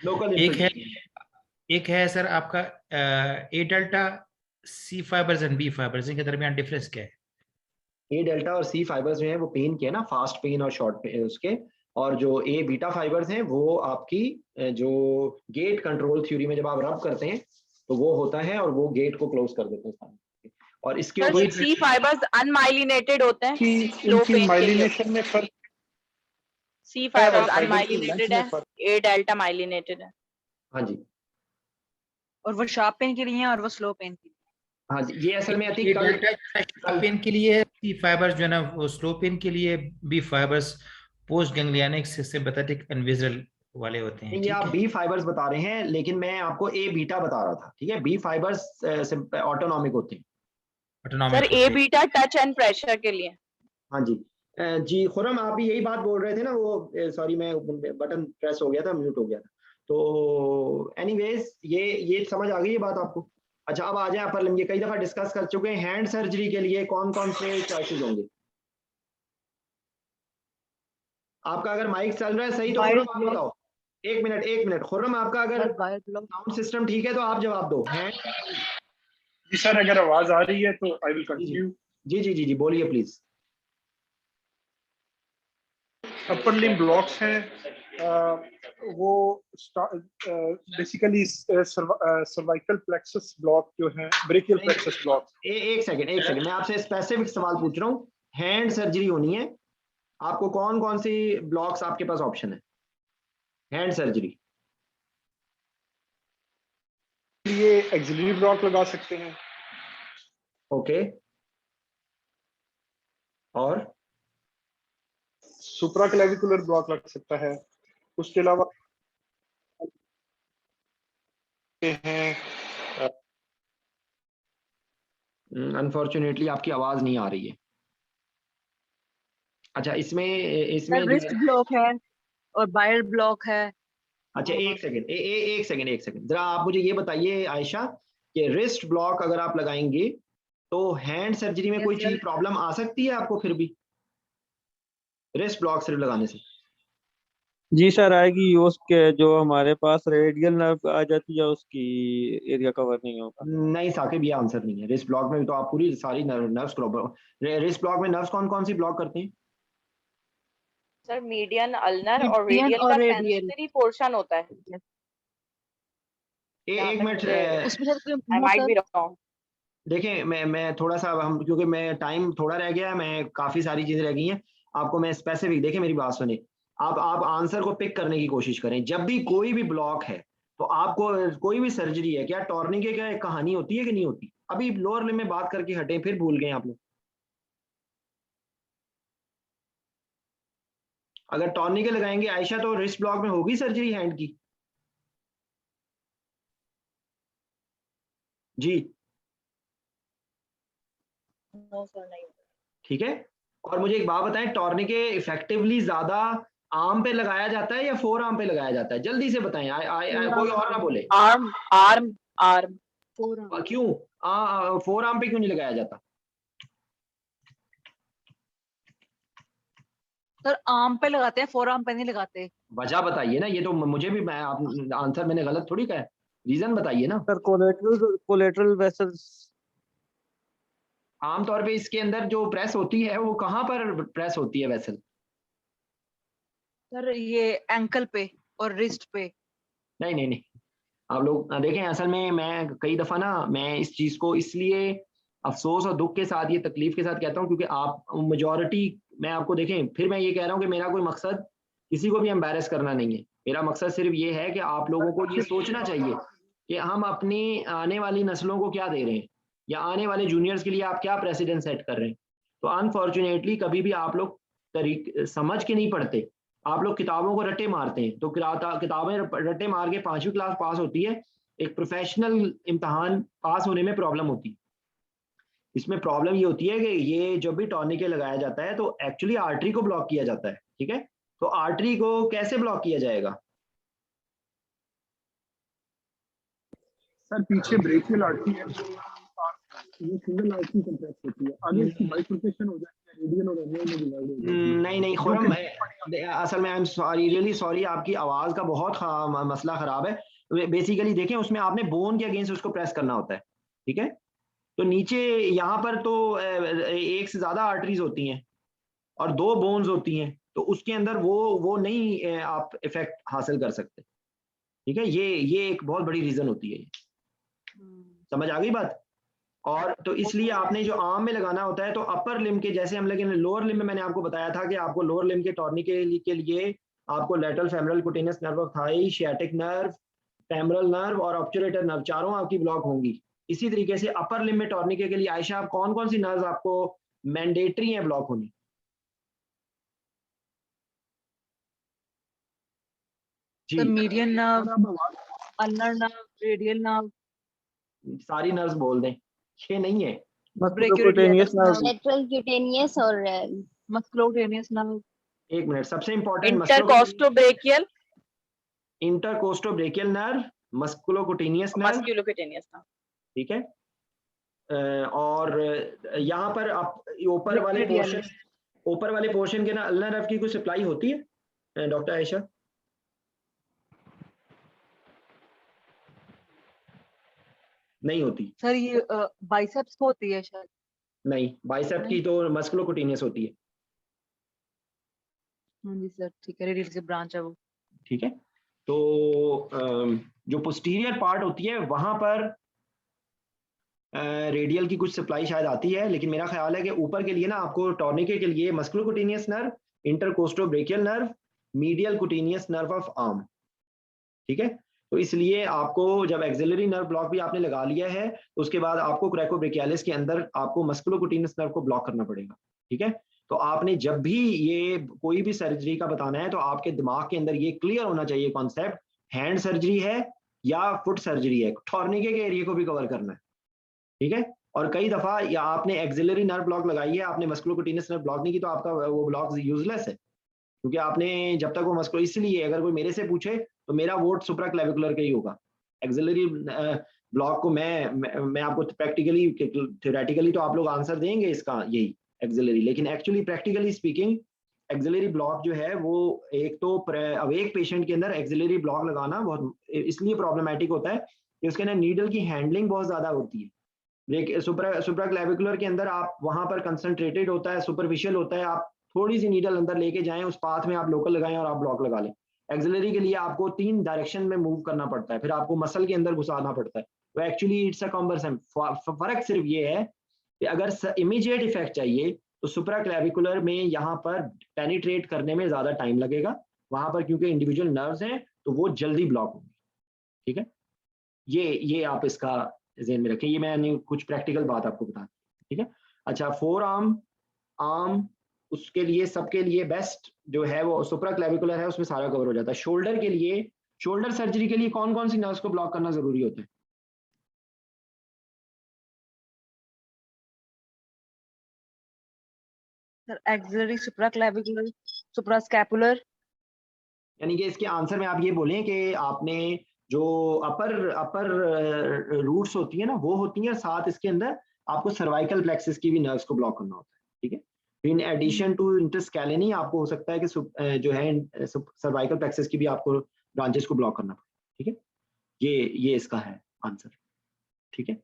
एक है सर आपका A delta, C fibres and B fibres, इनके दरमियान डिफरेंस क्या है? ए डेल्टा और सी फाइबर्स जो है वो पेन के है ना, फास्ट पेन और शॉर्ट पेन उसके, और जो ए बीटा फाइबर्स हैं वो आपकी जो गेट कंट्रोल थ्योरी में जब आप रब करते हैं तो वो होता है, और वो गेट को क्लोज कर देते हैं। और इसके ऊपर सी फाइबर्स अनमाइलिनेटेड होते हैं, स्लो पेन माइलिनेशन में फर्क, सी फाइबर्स अनमाइलिनेटेड है, ए डेल्टा माइलिनेटेड है। हाँ जी, और वो शार्प पेन के लिए है और वो स्लो पेन के लिए। हाँ जी, ये असल में शार्प पेन के लिए है, सी फाइबर्स जो है ना वो स्लो पेन के लिए, B fibres post ganglionic sympathetic and visual वाले होते हैं। ये आप बी फाइबर्स बता रहे हैं, लेकिन मैं आपको ए बीटा बता रहा था, ठीक है। बी फाइबर्स ऑटोनॉमिक होते हैं sir, A beta touch and pressure के लिए। हाँ जी जी खुरम, आप भी यही बात बोल रहे थे ना, वो सॉरी मैं बटन प्रेस हो गया था, म्यूट हो गया था। तो एनीवेज ये समझ आ गई ये बात आपको। अच्छा, अब आ जाए अपर लिम्ब। ये कई दफा डिस्कस कर चुके हैं, हैंड सर्जरी के लिए कौन कौन से चॉइसेस होंगे? आपका अगर माइक चल रहा है सही तो खुरम आप बताओ। एक मिनट खुर्रम, आपका अगर साउंड सिस्टम ठीक है तो आप जवाब दो। जी सर, अगर आवाज आ रही है तो आई विल कंटिन्यू। जी बोलिए प्लीज। अपर लिम्ब ब्लॉक्स हैं, वो बेसिकली सर्वाइकल प्लेक्सस ब्लॉक जो है, ब्रेकियल प्लेक्सस ब्लॉक। एक सेकंड मैं आपसे स्पेसिफिक सवाल पूछ रहा हूँ। हैंड सर्जरी होनी है, आपको कौन कौन सी ब्लॉक्स आपके पास ऑप्शन है हैंड सर्जरी? ये एक्सिलरी ब्लॉक लगा सकते हैं। ओके, और सुप्राक्लेविकुलर ब्लॉक लग सकता है। उसके अलावा अनफॉर्चुनेटली आपकी आवाज नहीं आ रही है। अच्छा, इसमें रिस्ट ब्लॉक है और बायर ब्लॉक है। अच्छा, एक सेकंड जरा आप मुझे ये बताइए आयशा कि रिस्ट ब्लॉक अगर आप लगाएंगे तो हैंड सर्जरी में कोई चीज प्रॉब्लम आ सकती है आपको? फिर भी रिस्ट ब्लॉक सिर्फ लगाने से जी सर आएगी, उसके जो हमारे पास रेडियल नर्व आ जाती है उसकी एरिया कवर नहीं होगा। नहीं साकिब, ये आंसर नहीं है। रिस्ट ब्लॉक में तो आप पूरी सारी नर्व्स रिस्ट ब्लॉक में नर्व्स कौन कौन सी ब्लॉक करते हैं? सर मीडियन, अल्नर और रेडियल का सेंसरी पोर्शन होता है। एक minute, I might be wrong. देखें मैं थोड़ा सा, हम क्योंकि मैं टाइम थोड़ा रह गया है, मैं काफी सारी चीजें रह गई हैं, आपको मैं स्पेसिफिक, देखें मेरी बात सुने, आप आंसर को पिक करने की कोशिश करें। जब भी कोई भी ब्लॉक है तो आपको कोई भी सर्जरी है, क्या टॉर्निके का एक कहानी होती है कि नहीं होती? अभी लोअर लिम्ब में बात करके हटे, फिर भूल गए आप लोग। अगर टॉर्निके लगाएंगे आयशा तो रिस्ट ब्लॉक में होगी सर्जरी हैंड की? जी ठीक है। और मुझे एक बात बताएं, टॉर्निके इफेक्टिवली ज्यादा आर्म पे लगाया जाता है या फोर आर्म पे लगाया जाता है? जल्दी से बताएं, कोई और ना बोले। Arm arm arm. क्यों फोर आर्म पे क्यों नहीं लगाया जाता? सर आर्म पे लगाते हैं, फोर आर्म पे नहीं लगाते। वजह बताइए ना, ये तो मुझे भी, मैं आंसर मैंने गलत थोड़ी कहा है, रीजन बताइए ना। सर कोलेटरल वेसल्स, आमतौर पे इसके अंदर जो प्रेस होती है वो कहाँ पर प्रेस होती है वेसल? सर ये एंकल पे और रिस्ट पे। नहीं नहीं नहीं, आप लोग देखें, असल में मैं कई दफा ना, मैं इस चीज को इसलिए अफसोस और दुख के साथ, ये तकलीफ के साथ कहता हूँ, क्योंकि आप मेजॉरिटी, मैं आपको देखें, फिर मैं ये कह रहा हूँ कि मेरा कोई मकसद किसी को भी एम्बेरस करना नहीं है। मेरा मकसद सिर्फ ये है कि आप लोगों को ये सोचना चाहिए कि हम अपनी आने वाली नस्लों को क्या दे रहे हैं, या आने वाले जूनियर्स के लिए आप क्या प्रेसिडेंट सेट कर रहे हैं। तो अनफॉर्चुनेटली कभी भी आप लोग समझ के नहीं पढ़ते, आप लोग किताबों को रट्टे मारते हैं। तो किताबें रट्टे मार के 5वीं क्लास पास होती है, एक प्रोफेशनल इम्तहान पास होने में प्रॉब्लम होती है। इसमें प्रॉब्लम ये होती है कि ये जब भी टॉर्निके लगाया जाता है तो एक्चुअली आर्टरी को ब्लॉक किया जाता है, ठीक है? तो आर्टरी को कैसे ब्लॉक किया जाएगा? सर पीछे ब्रेकियल आर्टरी है, ये सिंगल आर्टरी कंप्रेस होती है, आगे इसकी बाइफरकेशन हो जाती है, रेडियल और एनुअल में डिवाइड हो जाती है। नहीं खुरम, असल में आई एम सॉरी, रियली सॉरी, आपकी आवाज का बहुत मसला खराब है। बेसिकली देखें, उसमें आपने बोन के अगेंस्ट उसको प्रेस करना होता है, ठीक है? तो नीचे यहाँ पर तो एक से ज्यादा आर्टरीज होती हैं और 2 बोन्स होती हैं, तो उसके अंदर वो नहीं आप इफेक्ट हासिल कर सकते, ठीक है? ये एक बहुत बड़ी रीजन होती है। समझ आ गई बात? और तो इसलिए आपने जो आर्म में लगाना होता है, तो अपर लिम्ब के जैसे हम लगे, लोअर लिम्ब में मैंने आपको बताया था कि आपको लोअर लिम्ब के टॉर्निके के लिए आपको lateral femoral cutaneous nerve of thigh, sciatic nerve, femoral nerve और ऑब्चुरेटर नर्व, चारों आपकी ब्लॉक होंगी। इसी तरीके से अपर लिम्ब में टॉर्निके के लिए आयशा, आप कौन कौन सी नर्व आपको मैंडेटरी है ब्लॉक होनी? जी, median nerve, ulnar nerve, radial nerve, सारी नर्व्स बोल दें, 6 नहीं है। लेटरल क्यूटेनियस और मस्कुलोक्यूटेनियस नर्व। एक मिनट, सबसे important, intercostobrachial, intercostobrachial nerve, musculocutaneous nerve, ठीक है? और यहाँ पर आप ऊपर वाले पोर्शन के ना अल्नर नर्व की कोई सप्लाई होती है डॉक्टर आयशा? नहीं होती सर, ये बाइसेप्स को होती है शायद। नहीं, बाइसेप की तो मस्कुलोक्यूटेनियस होती है। हाँ जी सर, ठीक है, रेडियल से ब्रांच है वो, ठीक है? तो जो पोस्टीरियर पार्ट होती है वहां पर रेडियल की कुछ सप्लाई शायद आती है, लेकिन मेरा ख्याल है कि ऊपर के लिए ना आपको टॉर्निके के लिए musculocutaneous nerve, intercostobrachial nerve, medial cutaneous nerve of arm, ठीक है? तो इसलिए आपको जब एक्सिलरी नर्व ब्लॉक भी आपने लगा लिया है, तो उसके बाद आपको क्रैकोब्रेकियालिस के अंदर आपको मस्कुलोक्यूटेनियस नर्व को ब्लॉक करना पड़ेगा, ठीक है? तो आपने जब भी ये कोई भी सर्जरी का बताना है, तो आपके दिमाग के अंदर ये क्लियर होना चाहिए कॉन्सेप्ट, हैंड सर्जरी है या फुट सर्जरी है, टॉर्निके के एरिया को भी कवर करना है, ठीक है? और कई दफा या आपने एक्सिलरी नर्व ब्लॉक लगाई है, आपने मस्कुलोक्यूटेनियस नर्व ब्लॉक नहीं की, तो आपका वो ब्लॉक यूजलेस है, क्योंकि आपने जब तक वो मस्कुलो, इसलिए अगर कोई मेरे से पूछे तो मेरा वोट सुप्राक्लेविकुलर का ही होगा। एक्सिलरी ब्लॉक को मैं आपको प्रैक्टिकली, थ्योरेटिकली तो आप लोग आंसर देंगे इसका यही एक्सिलरी, लेकिन actually practically speaking axillary block जो है वो एक तो अवेक पेशेंट के अंदर एक्सिलरी ब्लॉक लगाना बहुत इसलिए प्रॉब्लमेटिक होता है कि उसके अंदर नीडल की हैंडलिंग बहुत ज्यादा होती है। सुप्राक्लेविकुलर के अंदर आप वहां पर कंसंट्रेटेड होता है, सुपरफिशियल होता है, आप थोड़ी सी नीडल अंदर लेके जाएं, उस पाथ में आप लोकल लगाएं और आप ब्लॉक लगा लें। एक्सिलरी के लिए आपको 3 डायरेक्शन में मूव करना पड़ता है, फिर आपको मसल के अंदर घुसाना पड़ता है। तो एक्चुअली इट्स अ कॉम्बरसम। फर्क सिर्फ ये है कि अगर इमीडिएट इफेक्ट चाहिए तो सुप्राक्लेविकुलर में यहाँ पर पेनिट्रेट करने में ज्यादा टाइम लगेगा, वहां पर क्योंकि इंडिविजुअल नर्व्स हैं तो वो जल्दी ब्लॉक होंगे। ठीक है, ये आप इसका ज़हन में रखें, ये मैंने कुछ प्रैक्टिकल बात आपको बता दी। ठीक है, अच्छा फोर आर्म उसके लिए सबके लिए बेस्ट जो है वो सुप्राक्लेविकुलर है, उसमें सारा कवर हो जाता है। शोल्डर के लिए, शोल्डर सर्जरी के लिए कौन कौन सी नर्व्स को ब्लॉक करना जरूरी होता है? Axillary, supraclavicular, suprascapular. यानी कि इसके आंसर में आप ये बोलें कि आपने जो अपर रूट्स होती है ना वो होती हैं, साथ इसके अंदर आपको सर्वाइकल प्लेक्सिस की भी नर्व्स को ब्लॉक करना होता है। ठीक है, इन एडिशन टू इंटरस्कैलेनी आपको हो सकता है कि जो है सर्वाइकल प्लेक्सिस की भी आपको ब्रांचेस को ब्लॉक करना पड़े। ठीक है, ये इसका है आंसर। ठीक है,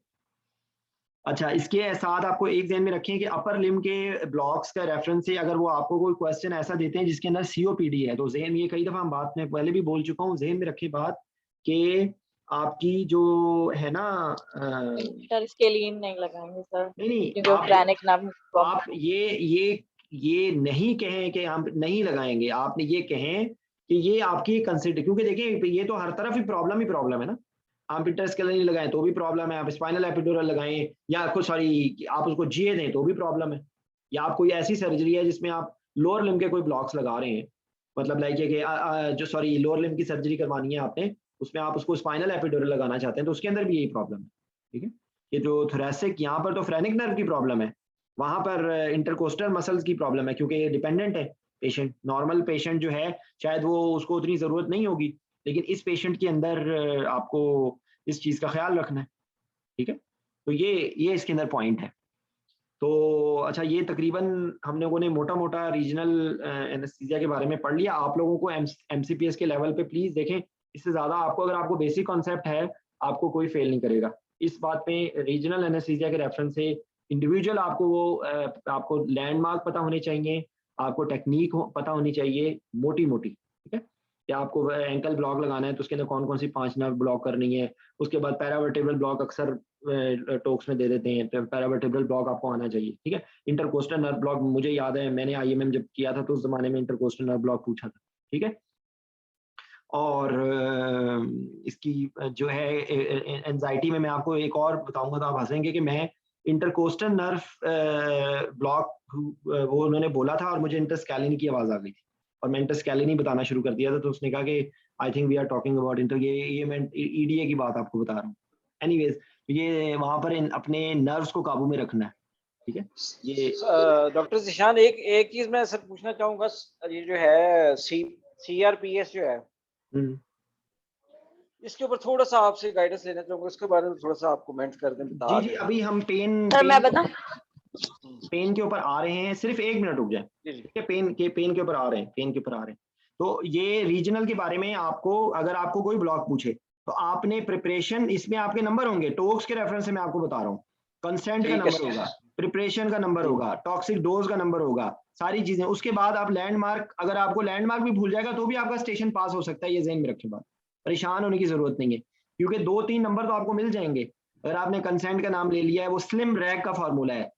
अच्छा इसके साथ आपको एक ध्यान में रखें कि अपर लिम्ब के ब्लॉक्स का रेफरेंस से अगर वो आपको कोई क्वेश्चन ऐसा देते हैं जिसके अंदर सीओपीडी है, तो ज़हन, ये कई दफा हम बात में पहले भी बोल चुका हूँ, ज़हन में रखें बात कि आपकी जो है ना इंटरस्केलिन नहीं लगाएंगे सर, नहीं आप ये नहीं कहें कि हम नहीं लगाएंगे, आपने ये कहें कि ये आपकी कंसिडर, क्योंकि देखिए ये तो हर तरफ ही प्रॉब्लम है ना। आप इंटरस्केलिन लगाएं तो भी प्रॉब्लम है, आप स्पाइनल एपिड्यूरल लगाएं या आप उसको जीए दें तो भी प्रॉब्लम है, या आप कोई ऐसी सर्जरी है जिसमें आप लोअर लिम्ब के कोई ब्लॉक्स लगा रहे हैं, मतलब लाइक कि लोअर लिम्ब की सर्जरी करवानी है आपने, उसमें आप उसको स्पाइनल एपिड्यूरल लगाना चाहते हैं तो उसके अंदर भी यही प्रॉब्लम है। ठीक है, ये जो थोरेसिक, यहाँ पर तो फ्रेनिक नर्व की प्रॉब्लम है, वहां पर इंटरकोस्टल मसल्स की प्रॉब्लम है, क्योंकि ये डिपेंडेंट है पेशेंट। नॉर्मल पेशेंट जो है शायद वो उसको उतनी जरूरत नहीं होगी, लेकिन इस पेशेंट के अंदर आपको इस चीज का ख्याल रखना है। ठीक है, तो ये इसके अंदर पॉइंट है। तो अच्छा, ये तकरीबन हम लोगों ने मोटा मोटा रीजनल एनेस्थीसिया के बारे में पढ़ लिया। आप लोगों को एमसीपीएस के लेवल पे प्लीज देखें, इससे ज्यादा आपको, अगर आपको बेसिक कॉन्सेप्ट है आपको कोई फेल नहीं करेगा इस बात पे। रीजनल एनेस्थीसिया के रेफरेंस से इंडिविजुअल आपको लैंडमार्क पता होने चाहिए, आपको टेक्निक पता होनी चाहिए मोटी मोटी। ठीक है, कि आपको एंकल ब्लॉक लगाना है तो उसके अंदर कौन कौन सी 5 नर्व ब्लॉक करनी है, उसके बाद पैरावर्टेब्रल ब्लॉक अक्सर टॉक्स में दे देते हैं, तो पैरावर्टेब्रल ब्लॉक आपको आना चाहिए। ठीक है, इंटरकोस्टल नर्व ब्लॉक मुझे याद है, मैंने आईएमएम जब किया था तो उस जमाने में इंटरकोस्टल नर्व ब्लॉक पूछा था। ठीक है, और इसकी जो है एंजाइटी में मैं आपको एक और बताऊंगा तो आप हंसेंगे कि मैं इंटरकोस्टल नर्व ब्लॉक वो उन्होंने बोला था और मुझे इंटरस्कैलिनी की आवाज आ गई थी और मैं इंटरस्कैलिनी बताना शुरू कर दिया था, तो उसने कहा कि I think we are talking about inter, ये मैं ईडीए की बात आपको बता रहा हूँ। एनीवेज, ये वहां पर अपने नर्व्स को काबू में रखना है। ठीक है, ये डॉक्टर ज़िशान एक चीज मैं सर पूछना चाहूंगा, ये जो है सीआरपीएस जो है इसके ऊपर थोड़ा सा आपसे गाइडेंस लेना चाहूंगा, उसके बारे में थोड़ा सा आप कमेंट कर दें। जी अभी हम पेन के ऊपर आ रहे हैं, सिर्फ 1 मिनट रुक जाए। पेन के ऊपर आ रहे हैं, तो ये रीजनल के बारे में आपको, अगर आपको कोई ब्लॉक पूछे तो आपने प्रिपरेशन, इसमें आपके नंबर होंगे, टोक्स के रेफरेंस से मैं आपको बता रहा हूँ, कंसेंट का नंबर होगा, प्रिपरेशन का नंबर होगा, टॉक्सिक डोज का नंबर होगा, सारी चीजें। उसके बाद आप लैंडमार्क, अगर आपको लैंडमार्क भी भूल जाएगा तो भी आपका स्टेशन पास हो सकता है, ये ज़हन में रखें बात, परेशान होने की जरूरत नहीं है, क्योंकि 2-3 नंबर तो आपको मिल जाएंगे। अगर आपने कंसेंट का नाम ले लिया है, वो स्लिम रैग का फार्मूला है,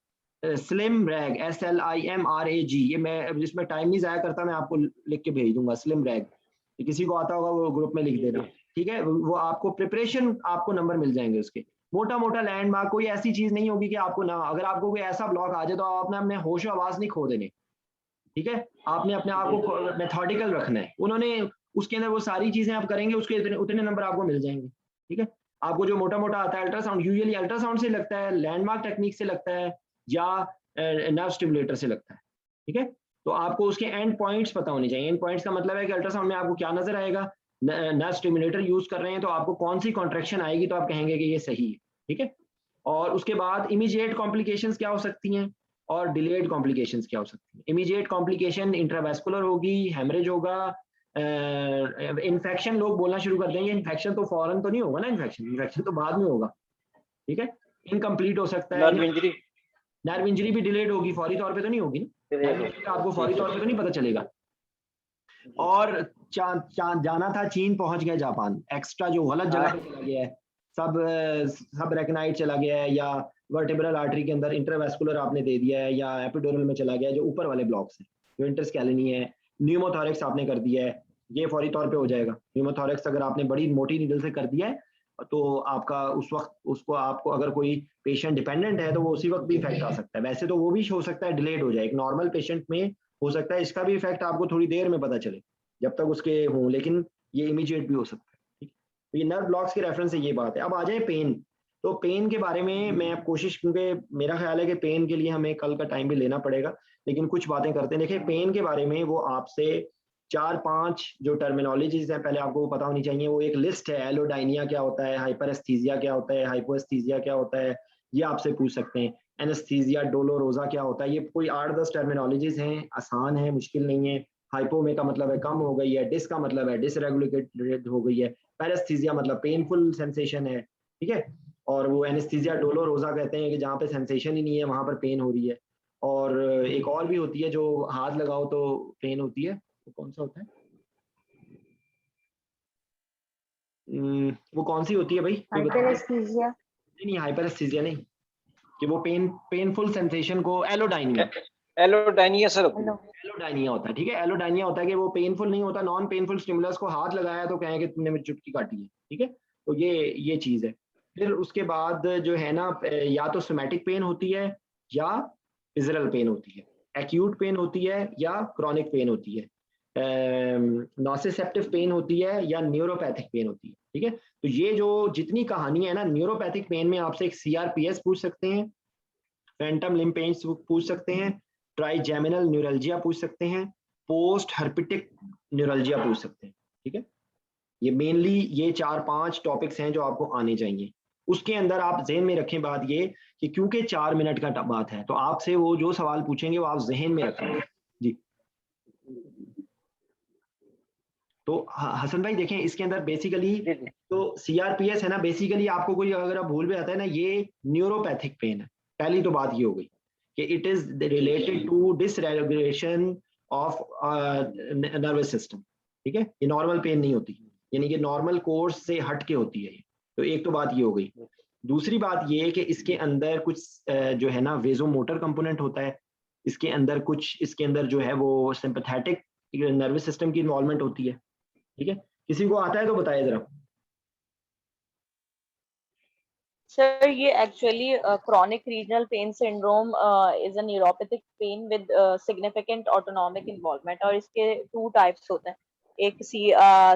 स्लिम रैग, SLIMRAG, ये मैं जिसमें टाइम नहीं जाया करता, मैं आपको लिख के भेज दूंगा, स्लिम रैग, किसी को आता होगा वो ग्रुप में लिख देना। ठीक है, वो आपको प्रिपरेशन, आपको नंबर मिल जाएंगे उसके। मोटा मोटा लैंडमार्क, कोई ऐसी चीज नहीं होगी कि आपको ना, अगर आपको कोई ऐसा ब्लॉक आ जाए तो आपने अपने होश आवाज नहीं खो देने। ठीक है, आपने अपने आप को मेथोडिकल रखना है। उन्होंने उसके अंदर वो सारी चीजें आप करेंगे, उसके उतने नंबर आपको मिल जाएंगे। ठीक है, आपको जो मोटा मोटा आता है अल्ट्रासाउंड, यूजुअली अल्ट्रासाउंड से लगता है, लैंडमार्क टेक्निक से लगता है, या नर्व स्टिमुलेटर से लगता है। ठीक है, तो आपको उसके एंड पॉइंट्स पता होने चाहिए। एंड पॉइंट्स का मतलब है कि अल्ट्रासाउंड में आपको क्या नजर आएगा, नर्व स्टिमुलेटर यूज कर रहे हैं तो आपको कौन सी कॉन्ट्रैक्शन आएगी तो आप कहेंगे कि ये सही है। ठीक है, और उसके बाद इमीडिएट कॉम्प्लिकेशंस क्या हो सकती हैं, और डिलेड कॉम्प्लिकेशंस क्या हो सकती है। इमीडिएट कॉम्प्लिकेशन इंट्रावेस्कुलर होगी, हेमरेज होगा, इन्फेक्शन लोग बोलना शुरू कर देंगे, इन्फेक्शन तो फौरन तो नहीं होगा ना, इन्फेक्शन तो बाद में होगा, ठीक है। इनकम्प्लीट हो सकता है, नर्व इंजरी भी डिलेड होगी, फौरी तौर पे तो नहीं होगी ना, आपको फौरी तौर पे तो नहीं पता चलेगा। और जाना था चीन, पहुंच गया जापान, एक्स्ट्रा जो गलत जगह पे चला गया है, सब रेकनाइट चला गया है, या वर्टेब्रल आर्टरी के अंदर इंट्रावेस्कुलर आपने दे दिया है, या एपिड्यूरल में चला गया है, जो ऊपर वाले ब्लॉक्स हैं, जो इंटरस्कैलिनी है, न्यूमोथोरेक्स आपने कर दिया है, ये फौरी तौर पे हो जाएगा। न्यूमोथोरेक्स अगर आपने बड़ी मोटी नीडल से कर दिया है तो आपका उस वक्त उसको आपको अगर कोई पेशेंट डिपेंडेंट है तो वो उसी वक्त भी इफेक्ट आ सकता है। वैसे तो वो भी हो सकता है डिलेड हो जाए, एक नॉर्मल पेशेंट में हो सकता है इसका भी इफेक्ट आपको थोड़ी देर में पता चले जब तक उसके हों, लेकिन ये इमीडिएट भी हो सकता है, ठीक। तो ये नर्व ब्लॉक्स के रेफरेंस से ये बात है। अब आ जाए पेन। तो पेन के बारे में मैं कोशिश, क्योंकि मेरा ख्याल है कि पेन के लिए हमें कल का टाइम भी लेना पड़ेगा, लेकिन कुछ बातें करते हैं। देखिए पेन के बारे में वो आपसे 4-5 जो टर्मिनोलॉजीज है पहले आपको पता होनी चाहिए। वो एक लिस्ट है, एलोडाइनिया क्या होता है, हाइपरेस्थीसिया क्या होता है, हाइपोएस्थीसिया क्या होता है, ये आपसे पूछ सकते हैं। एनेस्थीसिया, डोलोरोजा क्या होता है, ये कोई 8-10 टर्मिनोलॉजीज हैं, आसान है, मुश्किल नहीं है। हाइपो में का मतलब है कम हो गई है, डिस का मतलब है डिसरेगुलेटेड हो गई है, पैरेस्थीसिया मतलब पेनफुल सेंसेशन है, ठीक है। और वो एनेस्थीसिया डोलोरोजा कहते हैं कि जहाँ पे सेंसेशन ही नहीं है वहां पर पेन हो रही है। और एक और भी होती है जो हाथ लगाओ तो पेन होती है, वो कौन सा होता है, वो कौन सी होती है भाई? हाइपरेस्थीसिया नहीं, हाइपरेस्थीसिया नहीं, कि वो पेनफुल सेंसेशन को एलोडाइनिया सर, एलोडाइनिया होता है, ठीक है। एलोडाइनिया होता है कि वो पेनफुल नहीं होता, नॉन पेनफुल स्टिमुलस को हाथ लगाया तो कहें कि तुमने मेरी चुटकी काटी है, ठीक है। तो ये चीज है। फिर उसके बाद जो है ना, या तो सोमैटिक पेन होती है या विजरल पेन होती है, एक्यूट पेन होती है या क्रॉनिक पेन होती है, नॉसिसेप्टिव पेन होती है या न्यूरोपैथिक पेन होती है, ठीक है। तो ये जो जितनी कहानी है ना, न्यूरोपैथिक पेन में आपसे एक CRPS पूछ सकते हैं, फैंटम लिम्ब पेन्स पूछ सकते हैं, ट्राइजेमिनल न्यूरल्जिया पूछ सकते हैं, पोस्ट हर्पिटिक न्यूरल्जिया पूछ सकते हैं, ठीक है। ये मेनली ये 4-5 टॉपिक्स हैं जो आपको आने चाहिए। उसके अंदर आप जहन में रखें बात ये कि क्योंकि 4 मिनट का बात है तो आपसे वो जो सवाल पूछेंगे वो आप जहन में रखें जी। तो हसन भाई देखें इसके अंदर बेसिकली तो CRPS है ना, बेसिकली आपको कोई अगर आप भूल भी आता है ना, ये न्यूरोपैथिक पेन है। पहली तो बात ये हो गई कि it is related to dysregulation of nervous system, ठीक है। ये नॉर्मल पेन नहीं होती, यानी कि नॉर्मल कोर्स से हट के होती है। तो एक तो बात ये हो गई। दूसरी बात ये है कि इसके अंदर कुछ जो है ना वेजोमोटर कंपोनेंट होता है, इसके अंदर कुछ, इसके अंदर जो है वो सिंपैथेटिक नर्वस सिस्टम की इन्वॉल्वमेंट होती है, ठीक है। किसी को आता है तो बताइए जरा। सर ये actually chronic regional pain syndrome is a neuropathic pain with significant autonomic involvement, और इसके 2 टाइप्स होते हैं। एक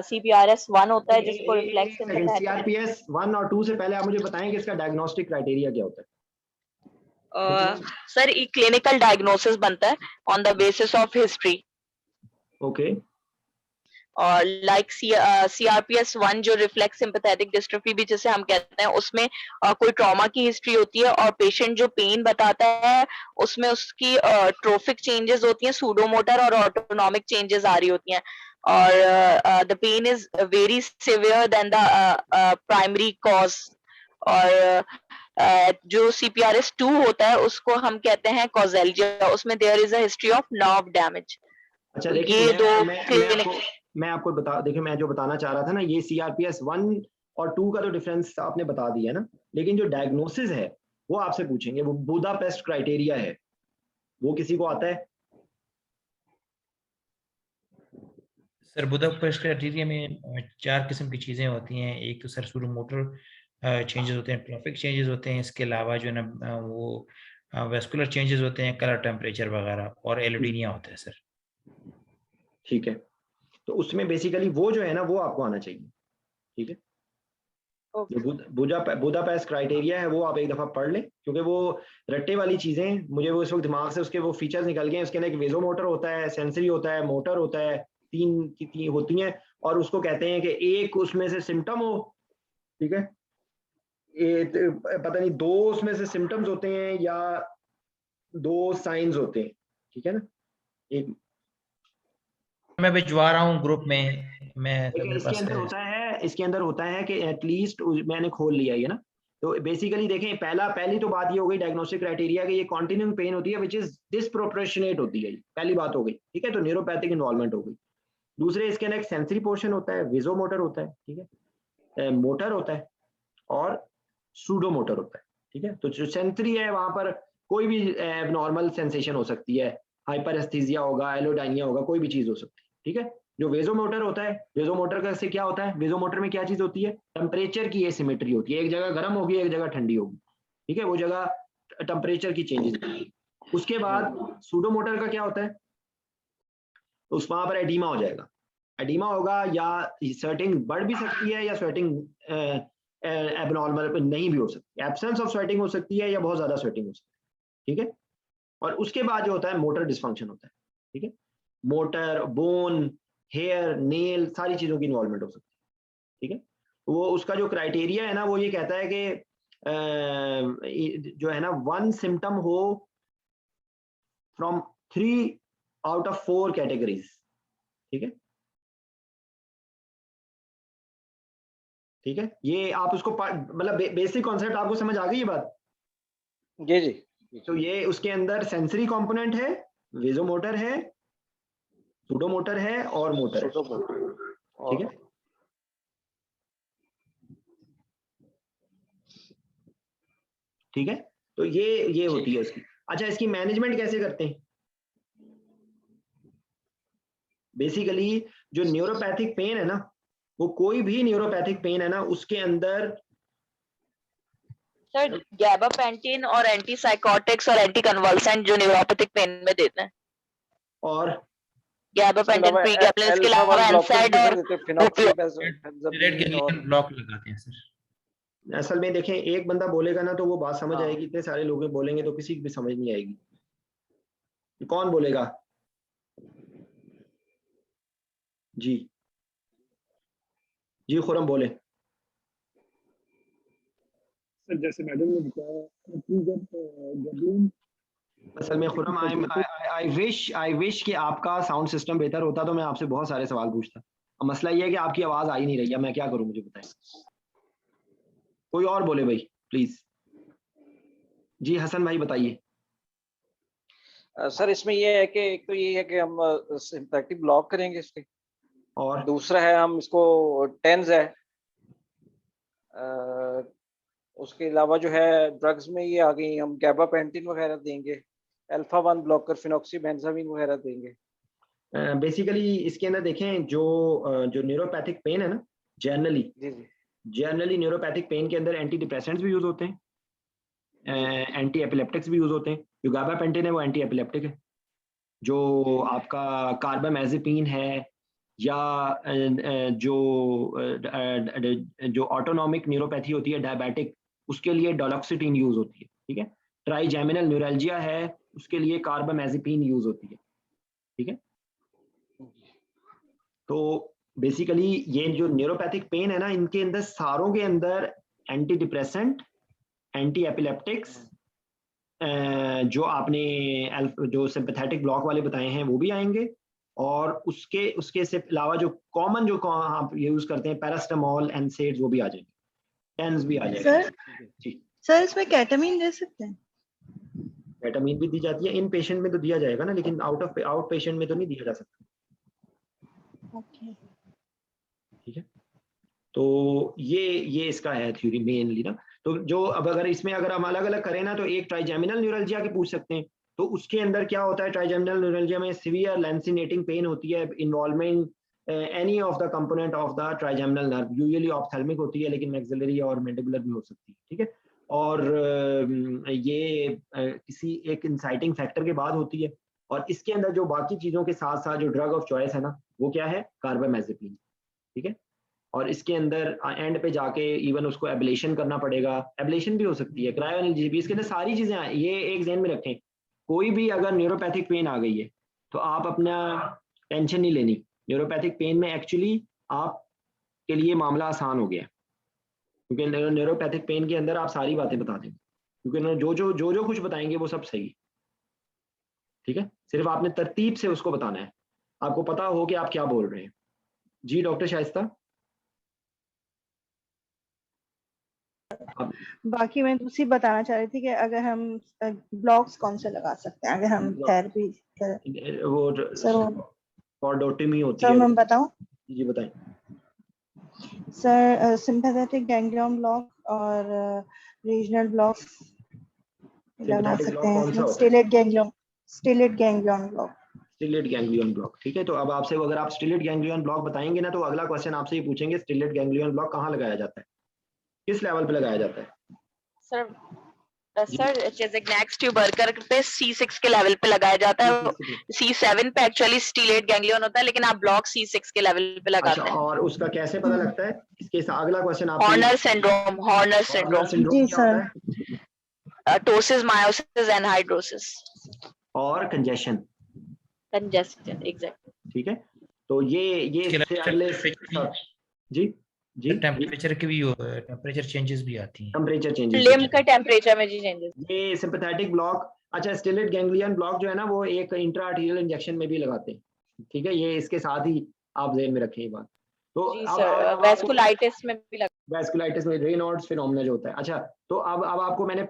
CPRS 1 होता है जिसको रिफ्लेक्स सिंपैथेटिक। CRPS 1 और 2 से पहले आप मुझे बताएं कि इसका डायग्नोस्टिक क्राइटेरिया क्या होता है? सर ये क्लिनिकल डायग्नोसिस बनता है on the basis of history. Okay. और लाइक CRPS 1 जो रिफ्लेक्स सिंपैथेटिक डिस्ट्रोफी भी जिसे हम कहते हैं, उसमें कोई ट्रॉमा की हिस्ट्री होती है और पेशेंट जो पेन बताता है उसमें उसकी ट्रोफिक चेंजेस होती हैं, सूडोमोटर और ऑटोनॉमिक चेंजेस आ रही होती हैं, और the pain is very severe than the primary cause. और जो CPRS 2 होता है उसको हम कहते हैं कॉजेल्जिया, उसमें there is a history of nerve damage. अच्छा देखिए मैं आपको बता, देखिए मैं जो बताना चाह रहा था ना, ये CRPS 1 और 2 का तो डिफरेंस आपने बता दिया ना, लेकिन जो डायग्नोसिस है वो आपसे पूछेंगे, वो बुदापेस्ट क्राइटेरिया है, वो किसी को आता है? सर बुदापेस्ट क्राइटेरिया में 4 किस्म की चीजें होती हैं। एक तो सर सूडोमोटर चेंजेस होते हैं, ट्रॉफिक चेंजेस होते हैं, इसके अलावा जो है ना वो वेस्कुलर चेंजेस होते हैं, कलर टेम्परेचर वगैरह, और एलोडीनिया होता है सर। ठीक है, तो उसमें बेसिकली वो जो है ना वो आपको आना चाहिए, ठीक है। जो बुदापेस्ट क्राइटेरिया है वो आप एक दफा पढ़ लें, क्योंकि वो रट्टे वाली चीजें मुझे वो इस वक्त दिमाग से उसके वो फीचर्स निकल गए हैं। उसके अंदर एक वेजोमोटर होता है, सेंसरी होता है, मोटर होता है, 3 होती हैं, और उसको कहते हैं कि एक उसमें से सिम्टम हो, ठीक है, पता नहीं 2 उसमें से सिम्टम्स होते हैं या दो साइंस होते हैं, ठीक है ना। एक मैं भिजवा रहा हूँ ग्रुप में, मैं इसके अंदर होता है कि एटलीस्ट मैंने खोल लिया ये ना। तो बेसिकली देखें, पहली तो बात ये हो गई डायग्नोस्टिक क्राइटेरिया कि ये कॉन्टिन्यूइंग पेन होती है विच इज डिसप्रोपोर्शनेट होती है, पहली बात हो गई, ठीक है। तो न्यूरोपैथिक इन्वॉल्वमेंट हो गई। दूसरे इसके अंदर एक सेंसरी पोर्शन होता है, विजोमोटर होता है, ठीक है, मोटर होता है और सूडोमोटर होता है, ठीक है। तो जो सेंसरी है वहां पर कोई भी एबनॉर्मल सेंसेशन हो सकती है, हाइपरेस्थीसिया होगा, एलोडाइनिया होगा, कोई भी चीज हो सकती है, ठीक है। जो वेजोमोटर होता है, वेजोमोटर का से क्या होता है, वेजोमोटर में क्या चीज होती है, टेम्परेचर की एसिमेट्री होती है, एक जगह गर्म होगी एक जगह ठंडी होगी, ठीक है, वो जगह टेम्परेचर की चेंजेस। उसके बाद सूडोमोटर का क्या होता है, उस वहां पर एडीमा हो जाएगा, एडीमा होगा या स्वेटिंग बढ़ भी सकती है या स्वेटिंग एबनॉर्मल नहीं भी हो सकती, एब्सेंस ऑफ स्वेटिंग हो सकती है या बहुत ज्यादा स्वेटिंग हो सकती है, ठीक है। और उसके बाद जो होता है मोटर डिस्फंक्शन होता है, ठीक है। मोटर, बोन, हेयर, नेल, सारी चीजों की इन्वॉल्वमेंट हो सकती है, ठीक है। वो उसका जो क्राइटेरिया है ना वो ये कहता है कि जो है ना 1 सिम्टम हो फ्रॉम 3 आउट ऑफ 4 कैटेगरीज, ठीक है, ठीक है। ये आप उसको मतलब बेसिक कॉन्सेप्ट आपको समझ आ गई ये बात? जी जी। तो ये उसके अंदर सेंसरी कंपोनेंट है, वेजोमोटर है, सूडोमोटर है और मोटर है, ठीक है। ठीक है, तो ये होती है उसकी। अच्छा, इसकी मैनेजमेंट कैसे करते हैं? बेसिकली जो न्यूरोपैथिक पेन है ना, वो कोई भी न्यूरोपैथिक पेन है ना उसके अंदर सर गैबापेंटिन और एंटीसाइकोटिक्स और एंटीकन्वल्सेंट जो न्यूरोपैथिक पेन में देते हैं, और गैबापेंटिन, प्रीगैबलिन, इसके अलावा एनसाइड और ब्लॉक लगाते हैं सर। असल में देखें, एक बंदा बोलेगा ना तो वो बात समझ आएगी, इतने सारे लोग बोलेंगे तो किसी की भी समझ नहीं आएगी। कौन बोलेगा? जी जी, खुरम बोले। सर जैसे मैडम ने बताया, असल में खुरम, आई विश कि आपका साउंड सिस्टम बेहतर होता तो मैं आपसे बहुत सारे सवाल पूछता। अब मसला ये है कि आपकी आवाज आ ही नहीं रही है, मैं क्या करूं, मुझे बताएं। कोई और बोले भाई प्लीज। जी हसन भाई बताइए। सर इसमें ये है कि एक तो ये है कि हम सिंपैथेटिक ब्लॉक करेंगे इसके, और दूसरा है हम इसको टेंस है, उसके अलावा जो है ड्रग्स में ये आ गई, हम गैबापेंटिन वगैरह देंगे, अल्फा 1 ब्लॉकर, फिनॉक्सीबेंजामीन वगैरह देंगे। बेसिकली इसके अंदर देखें जो न्यूरोपैथिक पेन है ना, जनरली न्यूरोपैथिक पेन के अंदर एंटी डिप्रेसेंट्स भी यूज होते हैं, एंटी एपिलेप्टिक्स भी यूज होते हैं। जो गाबापेंटिन है वो एंटी एपिलेप्टिक है। जो आपका कार्बामेज़ेपिन है या जो ऑटोनॉमिक न्यूरोपैथी होती है डायबिटिक, उसके लिए डोलॉक्सिटिन यूज होती है, ठीक है। ट्राइजेमिनल न्यूरल्जिया है, उसके लिए कार्बामेज़ेपिन यूज होती है, ठीक है। तो बेसिकली ये जो न्यूरोपैथिक पेन है ना, इनके अंदर सारों के अंदर एंटी डिप्रेसेंट, एंटी एपिलेप्टिक्स, जो आपने जो सिंपैथेटिक ब्लॉक वाले बताए हैं वो भी आएंगे, और उसके से अलावा जो कॉमन जो आप यूज करते हैं पैरास्टामोल, एनसेड्स, वो भी आ जाएंगे, टेंस भी आ जाएगा। सर इसमें केटामीन दे सकते हैं? केटामीन भी दी जाती है, इन पेशेंट में तो दिया जाएगा ना, लेकिन आउट पेशेंट में तो नहीं दिया जा सकता। ठीक है, तो ये इसका है थ्योरी मेनली ना। तो जो अब अगर हम अलग अलग करें ना, तो एक ट्राइजेमिनल न्यूरल्जिया के पूछ सकते हैं। तो उसके अंदर क्या होता है, ट्राइजेमिनल न्यूरल्जिया में सीवियर लैंसिनेटिंग पेन होती है involving any of the component of the trigeminal nerve, usually ophthalmic होती है लेकिन मैक्सिलरी और मैंडिबुलर भी हो सकती है, ठीक है। और ये किसी एक इंसाइटिंग फैक्टर के बाद होती है। और इसके अंदर जो बाकी चीजों के साथ साथ जो ड्रग ऑफ चॉइस है ना, वो क्या है, कार्बामेज़ेपिन, ठीक है। और इसके अंदर एंड पे जाके इवन उसको एब्लेशन करना पड़ेगा, एब्लेशन भी हो सकती है, क्रायोएनर्जी भी, इसके अंदर सारी चीजें। ये एक ध्यान में रखें, कोई भी अगर न्यूरोपैथिक पेन आ गई है तो आप अपना टेंशन नहीं लेनी। न्यूरोपैथिक पेन में एक्चुअली आपके लिए मामला आसान हो गया, क्योंकि न्यूरोपैथिक पेन के अंदर आप सारी बातें बता दें, क्योंकि जो कुछ बताएंगे वो सब सही। ठीक है, सिर्फ आपने तरतीब से उसको बताना है, आपको पता हो कि आप क्या बोल रहे हैं। जी डॉक्टर शाइस्ता। बाकी मैं दूसरी बताना चाह रही थी कि अगर हम ब्लॉक्स कौन से लगा सकते हैं अगर हम थेरेपी वो कॉर्डोटमी होती है। सर मैं बताऊं? जी बताएं सर। सिंपैथेटिक गैंग्लियन ब्लॉक और रीजनल ब्लॉक लगा सकते हैं। Stellate ganglion block. Stellate ganglion block, ठीक है। तो अब आपसे अगर आप स्टिलेट गैंग्लियन ब्लॉक बताएंगे ना, तो अगला क्वेश्चन आपसे ये पूछेंगे स्टिलेट गैंग्लियन ब्लॉक कहाँ लगाया जाता है, किस लेवल पे लगाया जाता है? सर चिज़िग्नैक्स ट्यूबरकल पे C6 के लेवल पे लगाया जाता है। C7 पे एक्चुअली स्टिलेट गैंग्लियन होता है, लेकिन आप ब्लॉक C6 के लेवल पे लगाते हैं। और उसका कैसे पता लगता है? इसके अगला क्वेश्चन आपसे हॉर्नर सिंड्रोम। हॉर्नर सिंड्रोम जी सर। टोसिस, मायोसिस, एनहाइड्रोसिस और कंजेशन। एग्जैक्ट, ठीक है। तो ये जी जी टेम्परेचर की भी टेम्परेचर चेंजेस भी आती हैं। टेम्परेचर चेंजेस, लिम्ब का टेम्परेचर में जी चेंजेस। ये सिंपैथेटिक ब्लॉक। अच्छा, स्टिलेट गैंग्लियन ब्लॉक जो है ना, वो एक इंट्रा आर्टीरियल इंजेक्शन में भी लगाते हैं, ठीक है। ये इसके साथ ही आप ज़हन में रखें ये बात। तो जी सर, वैस्कुलाइटिस में भी वैस्कुलाइटिस में रेनॉल्ड्स फिनोमेना जो होता है। अच्छा, तो अब आपको मैंने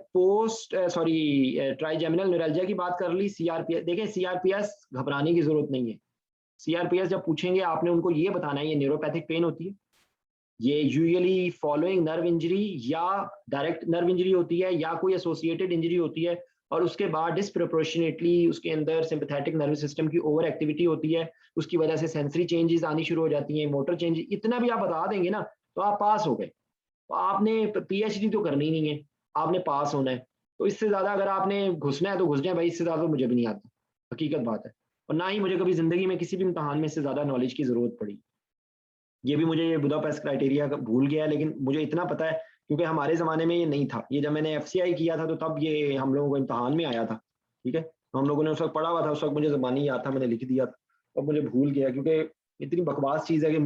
ट्राइजेमिनल न्यूरैल्जिया की बात कर ली। सीआरपीएस देखें, सीआरपीएस घबराने की जरूरत नहीं है। सीआरपीएस जब पूछेंगे आपने उनको ये बताना है ये न्यूरोपैथिक पेन होती है, ये यूजुअली फॉलोइंग नर्व इंजरी या डायरेक्ट नर्व इंजरी होती है या कोई एसोसिएटेड इंजरी होती है, और उसके बाद डिस्प्रोपोर्शनेटली उसके अंदर सिंपैथेटिक नर्वस सिस्टम की ओवर एक्टिविटी होती है, उसकी वजह से सेंसरी चेंजेस आनी शुरू हो जाती हैं, मोटर चेंजेस। इतना भी आप बता देंगे ना तो आप पास हो गए। तो आपने पीएचडी तो करनी नहीं है, आपने पास होना है। तो इससे ज्यादा अगर आपने घुसना है तो घुस जाए भाई, इससे ज्यादा तो मुझे भी नहीं आता, हकीकत बात है। और ना ही मुझे कभी जिंदगी में किसी भी इम्तहान में इससे ज्यादा नॉलेज की जरूरत पड़ी। ये भी मुझे ये बुदापेस्ट क्राइटेरिया का भूल गया, लेकिन मुझे इतना पता है क्योंकि हमारे ज़माने में ये नहीं था। ये जब मैंने एफसीआई किया था तो तब ये हम लोगों को इम्तहान में आया था, ठीक है। तो हम लोगों ने उस वक्त पढ़ा हुआ था, उस वक्त मुझे ज़बानी याद था, मैंने लिख दिया था, और मुझे भूल गया क्योंकि इतनी बकवास चीज़ है कि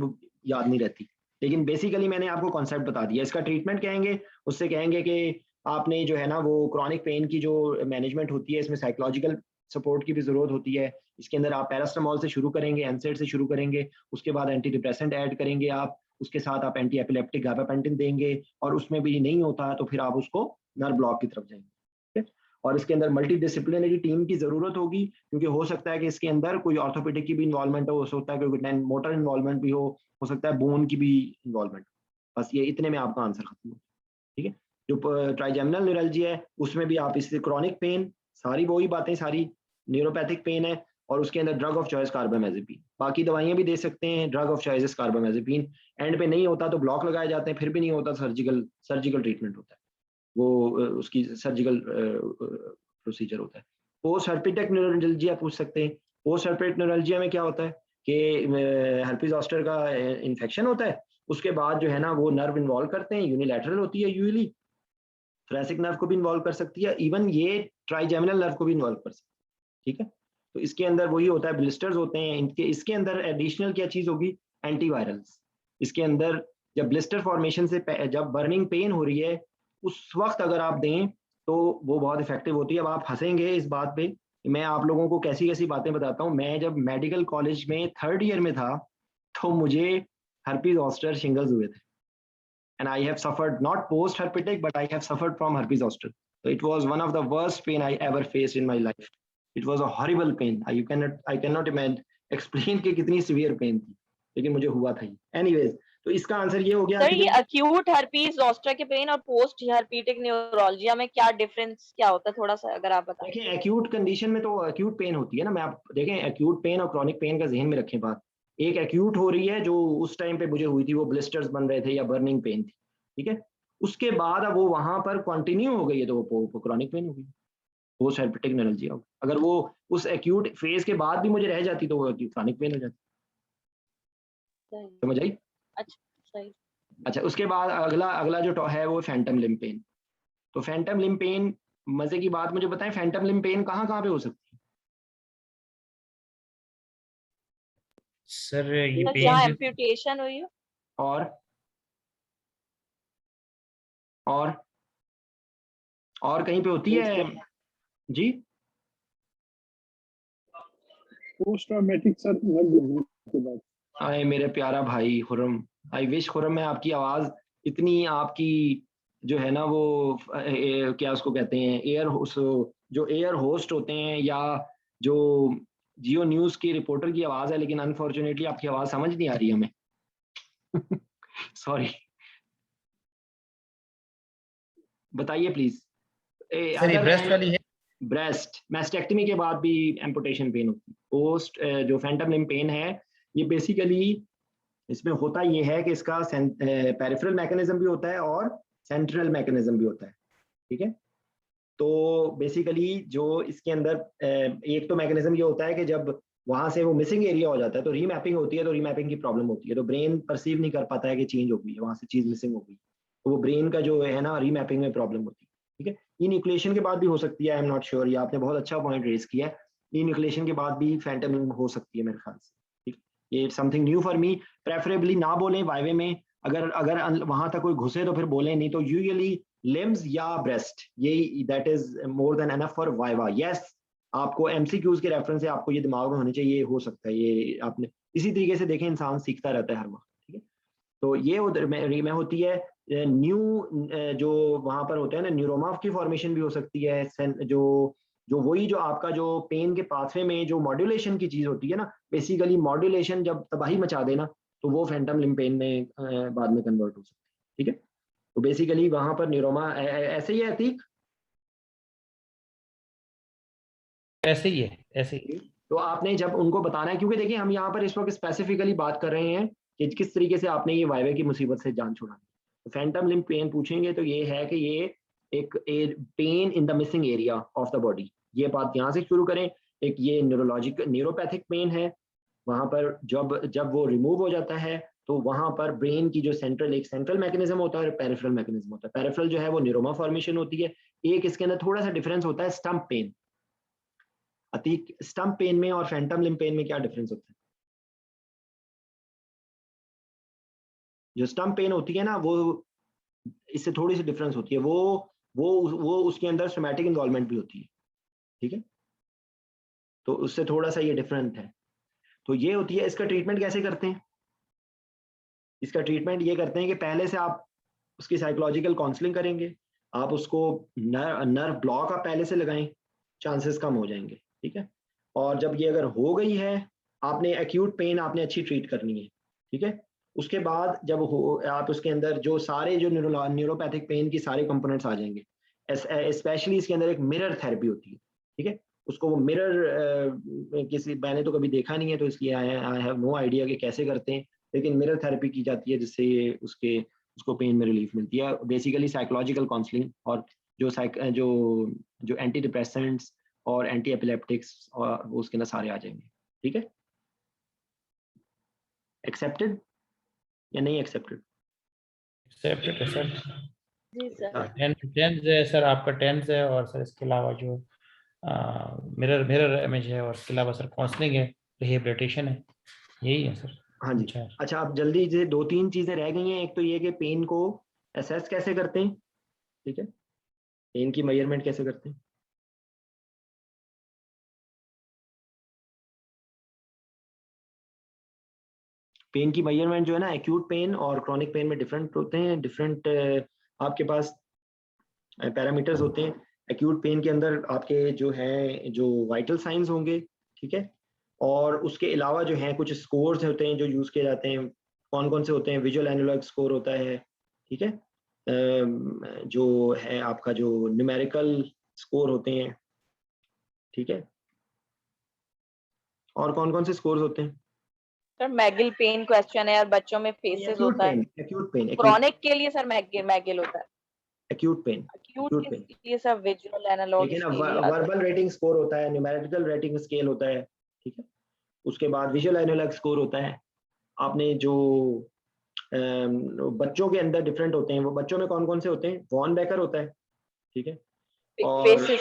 याद नहीं रहती। लेकिन बेसिकली मैंने आपको कॉन्सेप्ट बता दिया। इसका ट्रीटमेंट कहेंगे, उससे कहेंगे कि आपने जो है ना वो क्रॉनिक पेन की जो मैनेजमेंट होती है, इसमें साइकोलॉजिकल सपोर्ट की भी ज़रूरत होती है। इसके अंदर आप पैरास्टामोल से शुरू करेंगे, एनसेड से शुरू करेंगे, उसके बाद एंटी डिप्रेसेंट ऐड करेंगे आप, उसके साथ आप एंटी एपिलेप्टिक गाबापेंटिन देंगे, और उसमें भी नहीं होता तो फिर आप उसको नर्व ब्लॉक की तरफ जाएंगे, ठीक है। और इसके अंदर मल्टी डिसिप्लिनरी टीम की जरूरत होगी, क्योंकि हो सकता है कि इसके अंदर कोई ऑर्थोपेडिक की भी इन्वॉल्वमेंट हो सकता है कोई मोटर इन्वॉल्वमेंट भी हो सकता है बोन की भी इन्वॉल्वमेंट। बस ये इतने में आपका आंसर खत्म हो, ठीक है। जो ट्राइजेमिनल न्यूरैल्जिया है उसमें भी आप इससे क्रॉनिक पेन, सारी वही बातें, सारी न्यूरोपैथिक पेन है, और उसके अंदर ड्रग ऑफ चॉइस कार्बामेज़ेपिन। बाकी दवाइयां भी दे सकते हैं, drug of choice carbamazepine. And पे नहीं होता तो ब्लॉक लगाए जाते हैं, फिर भी नहीं होता सर्जिकल ट्रीटमेंट होता है, वो उसकी सर्जिकल प्रोसीजर होता है। पोस्ट हर्पिटिक न्यूरैल्जिया पूछ सकते हैं। पोस्ट हर्पिटिक न्यूरैल्जिया में क्या होता है कि हर्पिस ज़ॉस्टर का इन्फेक्शन होता है, उसके बाद जो है ना वो नर्व इन्वॉल्व करते हैं, यूनिलैटरल होती है यूजुअली, थोरैसिक नर्व को भी इन्वॉल्व कर सकती है, इवन ये ट्राइजेमिनल नर्व को भी इन्वॉल्व कर सकती है, ठीक है। तो इसके अंदर वही होता है, ब्लिस्टर्स होते हैं इसके अंदर एडिशनल क्या चीज होगी, एंटीवायरल्स। इसके अंदर जब ब्लिस्टर फॉर्मेशन से जब बर्निंग पेन हो रही है उस वक्त अगर आप दें तो वो बहुत इफेक्टिव होती है। अब आप हंसेंगे इस बात पे, मैं आप लोगों को कैसी कैसी बातें बताता हूँ। मैं जब मेडिकल कॉलेज में 3rd ईयर में था तो मुझे हर्पीज ज़ॉस्टर शिंगल्स हुए थे, and I have suffered not post herpetic but I have suffered from herpes zoster. So it was one of the worst pain I ever faced in my life. It was a horrible pain. I cannot imagine explain कि कितनी severe pain थी, लेकिन मुझे हुआ था। Anyways, तो इसका आंसर ये हो गया। सर ये acute herpes zoster के पेन और post herpetic neuralgia में क्या डिफरेंस क्या होता है, थोड़ा सा अगर आप बताएं। देखिए एक्यूट कंडीशन में तो एक्यूट पेन होती है ना, मैं आप देखें एक्यूट पेन और क्रॉनिक पेन का ज़हन में रखें बात। एक एक्यूट हो रही है जो उस टाइम पे मुझे हुई थी, वो ब्लिस्टर्स बन रहे थे या बर्निंग पेन थी, ठीक है। उसके बाद अब वो वहां पर कंटिन्यू हो गई है तो वो क्रॉनिक पेन हो गई, पोस्ट हेपेटिक न्यूरल्जिया हो। अगर वो उस एक्यूट फेज के बाद भी मुझे रह जाती तो वो क्रॉनिक पेन हो जाती। समझ आई? अच्छा सही। अच्छा, उसके बाद अगला जो है वो फैंटम लिम्ब पेन। तो फैंटम लिम्ब पेन, मजे की बात मुझे बताएं, फैंटम लिम्ब पेन कहाँ कहाँ पे हो सकती है? सर ये पेन जहाँ एम्पुटेशन हुई हो, और कहीं पे होती है जी? पोस्ट ट्रॉमेटिक सर लग गया के बाद। आए मेरे प्यारा भाई खुरम, आई विश खुरम मैं आपकी आवाज इतनी, आपकी जो है ना वो क्या उसको कहते हैं, जो एयर होस्ट होते हैं या जो जियो न्यूज की रिपोर्टर की आवाज है, लेकिन अनफॉर्चुनेटली आपकी आवाज समझ नहीं आ रही हमें। सॉरी, बताइए प्लीज। सर ब्रेस्ट वाली है, ब्रेस्ट मैस्टेक्टमी के बाद भी एम्पुटेशन पेन होती है। पोस्ट जो फैंटम लिम्ब पेन है, ये बेसिकली इसमें होता ये है कि इसका पेरिफेरल मैकेनिज्म भी होता है और सेंट्रल मैकेनिज्म भी होता है, ठीक है। तो बेसिकली जो इसके अंदर एक तो मैकेनिज्म ये होता है कि जब वहां से वो मिसिंग एरिया हो जाता है तो रीमैपिंग होती है, तो रीमैपिंग की प्रॉब्लम होती है, तो ब्रेन परसीव नहीं कर पाता है कि चेंज हो गई है, वहां से चीज मिसिंग हो गई, तो वो ब्रेन का जो है ना रीमैपिंग में प्रॉब्लम होती है, ठीक है। इनयूक्लेशन के बाद भी हो सकती है, आई एम नॉट श्योर, ये आपने बहुत अच्छा पॉइंट रेज किया है। इनयूक्लेशन के बाद भी फैंटम लिम्ब हो सकती है मेरे ख्याल से, ठीक। ये something new for me, preferably ना बोलें वाइवे में, अगर वहां तक कोई घुसे तो फिर बोले, नहीं तो यूजुअली लिम्स या ब्रेस्ट, यही that is more than enough for viva. Yes, आपको एमसीक्यूज के रेफरेंस से आपको ये दिमाग में होने चाहिए, ये हो सकता है, ये आपने इसी तरीके से देखें, इंसान सीखता रहता है हर वक्त, ठीक है। तो ये उधर में होती है न्यू, जो वहां पर होते हैं ना, न्यूरोमा की फॉर्मेशन भी हो सकती है, जो वही जो आपका जो पेन के पाथवे में जो मॉड्यूलेशन की चीज होती है ना, बेसिकली मॉड्यूलेशन जब तबाही मचा देना, तो वो फैंटम लिम्ब पेन में बाद में कन्वर्ट हो सकती है, ठीक है। तो बेसिकली वहां पर न्यूरोमा ऐसे ही है, अतीक ऐसे ही है, ऐसे ही। तो आपने जब उनको बताना है, क्योंकि देखिए हम यहाँ पर इस वक्त स्पेसिफिकली बात कर रहे हैं कि किस तरीके से आपने ये वाइवे की मुसीबत से जान छुड़ानी। तो फैंटम लिम्ब पेन पूछेंगे तो ये है कि ये एक pain in the missing area of the body, ये बात यहाँ से शुरू करें। एक ये न्यूरोपैथिक पेन है, वहां पर जब वो रिमूव हो जाता है तो वहां पर ब्रेन की जो एक सेंट्रल मैकेनिज्म होता है और पेरिफेरल मैकेनिज्म होता है। पेरिफेरल जो है वो न्यूरोमा फॉर्मेशन होती है। एक इसके अंदर थोड़ा सा डिफरेंस होता है, stump pain. Atiq, stump pain में और फैंटम लिम्ब पेन में क्या डिफरेंस होता है? जो स्टंप पेन होती है ना, वो इससे थोड़ी सी डिफरेंस होती है, वो उसके अंदर सोमैटिक इन्वॉल्वमेंट भी होती है, ठीक है। तो उससे थोड़ा सा ये डिफरेंट है। तो ये होती है, इसका ट्रीटमेंट कैसे करते हैं? इसका ट्रीटमेंट ये करते हैं कि पहले से आप उसकी साइकोलॉजिकल काउंसलिंग करेंगे, आप उसको नर्व ब्लॉक आप पहले से लगाएं, चांसेस कम हो जाएंगे, ठीक है। और जब ये अगर हो गई है, आपने एक्यूट पेन आपने अच्छी ट्रीट करनी है, ठीक है। उसके बाद जब आप उसके अंदर जो सारे जो न्यूरोपैथिक पेन की सारे कंपोनेंट्स आ जाएंगे। स्पेशली इसके अंदर एक मिरर थेरेपी होती है, ठीक है। उसको वो मिरर किसी मैंने तो कभी देखा नहीं है, तो इसलिए आई हैव नो आइडिया कि कैसे करते हैं, लेकिन मिरर थेरेपी की जाती है जिससे उसको पेन में रिलीफ मिलती है। बेसिकली साइकोलॉजिकल काउंसलिंग और जो एंटी डिप्रेसेंट्स और एंटी एपिलेप्टिक्स और वो उसके अंदर सारे आ जाएंगे, ठीक है। एक्सेप्टेड या नहीं एक्सेप्टेड? एक्सेप्टेड है सर। जी सर। 10 है सर, आपका 10 है, और सर इसके अलावा जो मिरर इमेज है, और इसके अलावा सर काउंसलिंग है, रिहेबिलिटेशन है, यही है सर। हाँ जी। अच्छा, अब जल्दी से 2-3 चीजें रह गई हैं। एक तो ये कि पेन को असेस कैसे करते हैं, ठीक है, पेन की मेजरमेंट कैसे करते हैं। पेन की मेजरमेंट जो है ना, एक्यूट पेन और क्रॉनिक पेन में डिफरेंट होते हैं, डिफरेंट आपके पास पैरामीटर्स होते हैं। एक्यूट पेन के अंदर आपके जो वाइटल साइंस होंगे, ठीक है, और उसके अलावा जो है कुछ स्कोर्स होते हैं जो यूज किए जाते हैं। कौन कौन से होते हैं? विजुअल एनालॉग स्कोर होता है, ठीक है, जो है आपका जो न्यूमेरिकल स्कोर होते हैं, ठीक है, और कौन कौन से स्कोर्स होते हैं? सर मैगिल पेन क्वेश्चन है यार, बच्चों में फेसेस होता है। एक्यूट पेन क्रॉनिक के लिए सर मैगिल होता है। एक्यूट पेन के लिए सर विजुअल एनालॉग, लेकिन वर्बल रेटिंग स्कोर होता है, न्यूमेरिकल रेटिंग स्केल होता है, ठीक है। उसके बाद विजुअल एनालॉग स्कोर होता है। आपने जो बच्चों के अंदर डिफरेंट होते हैं, वो बच्चों में कौन कौन से होते हैं? वॉन बेकर होता है, ठीक है, और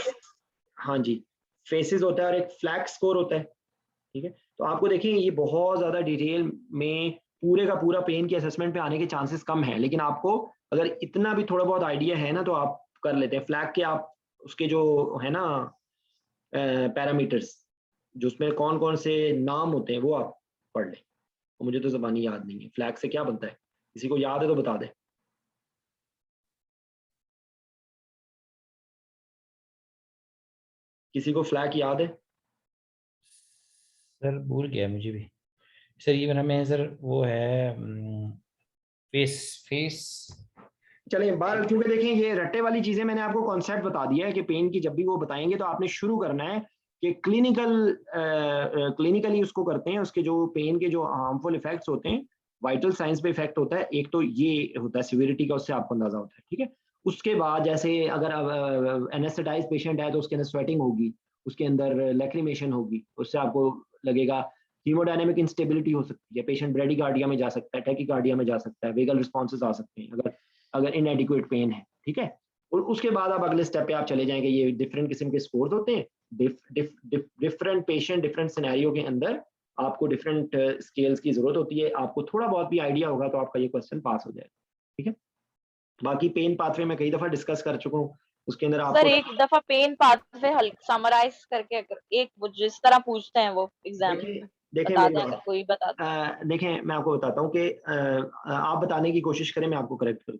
हाँ जी, फेसेस होता है, और एक फ्लैक्स स्कोर होता है, ठीक है। तो आपको देखिए ये बहुत ज्यादा डिटेल में पूरे का पूरा पेन के असेसमेंट पे आने के चांसेस कम है, लेकिन आपको अगर इतना भी थोड़ा बहुत आइडिया है ना तो आप कर लेते हैं। फ्लैग के आप उसके जो है ना पैरामीटर्स, जो उसमें कौन कौन से नाम होते हैं वो आप पढ़ लें। तो मुझे तो ज़बानी याद नहीं है। फ्लैग से क्या बनता है, किसी को याद है तो बता दे। किसी को फ्लैग याद है? सर भूल गया मुझे भी सर, इवन हमें सर वो है फेस चलिए बाहर, क्योंकि देखें ये रट्टे वाली चीजें मैंने आपको कॉन्सेप्ट बता दिया है कि पेन की जब भी वो बताएंगे तो आपने शुरू करना है कि क्लिनिकली उसको करते हैं। उसके जो पेन के जो हार्मफुल इफेक्ट्स होते हैं, वाइटल साइंस पे इफेक्ट होता है, एक तो ये होता है सिविरिटी का, उससे आपको अंदाजा होता है, ठीक है। उसके बाद जैसे अगर एनेस्थेटाइज पेशेंट है तो उसके अंदर स्वेटिंग होगी, उसके अंदर लैक्रिमेशन होगी, उससे आपको लगेगा। हीमोडायनेमिक इंस्टेबिलिटी हो सकती है, पेशेंट ब्रेडिकार्डिया में जा सकता है, टैकीकार्डिया में जा सकता है, वेगल रिस्पॉन्सेज आ सकते हैं अगर इनएडिक्वेट पेन है, ठीक है। और उसके बाद आप अगले स्टेप पे आप चले जाएंगे। ये डिफरेंट किस्म के स्कोर्स होते हैं, डिफरेंट पेशेंट डिफरेंट सिनेरियो के अंदर आपको डिफरेंट स्केल्स की जरूरत होती है। आपको थोड़ा बहुत भी आइडिया होगा तो आपका ये क्वेश्चन पास हो जाएगा, ठीक है। बाकी पेन पाथवे में कई दफा डिस्कस कर चुका हूँ, उसके अंदर आपको सर एक दफा पेन पाथवे समराइज करके अगर एक जिस तरह पूछते हैं वो एग्जाम में बता दें, अगर कोई बता देखें मैं आपको बताता हूँ कि आप बताने की कोशिश करें, मैं आपको करेक्ट करूँ।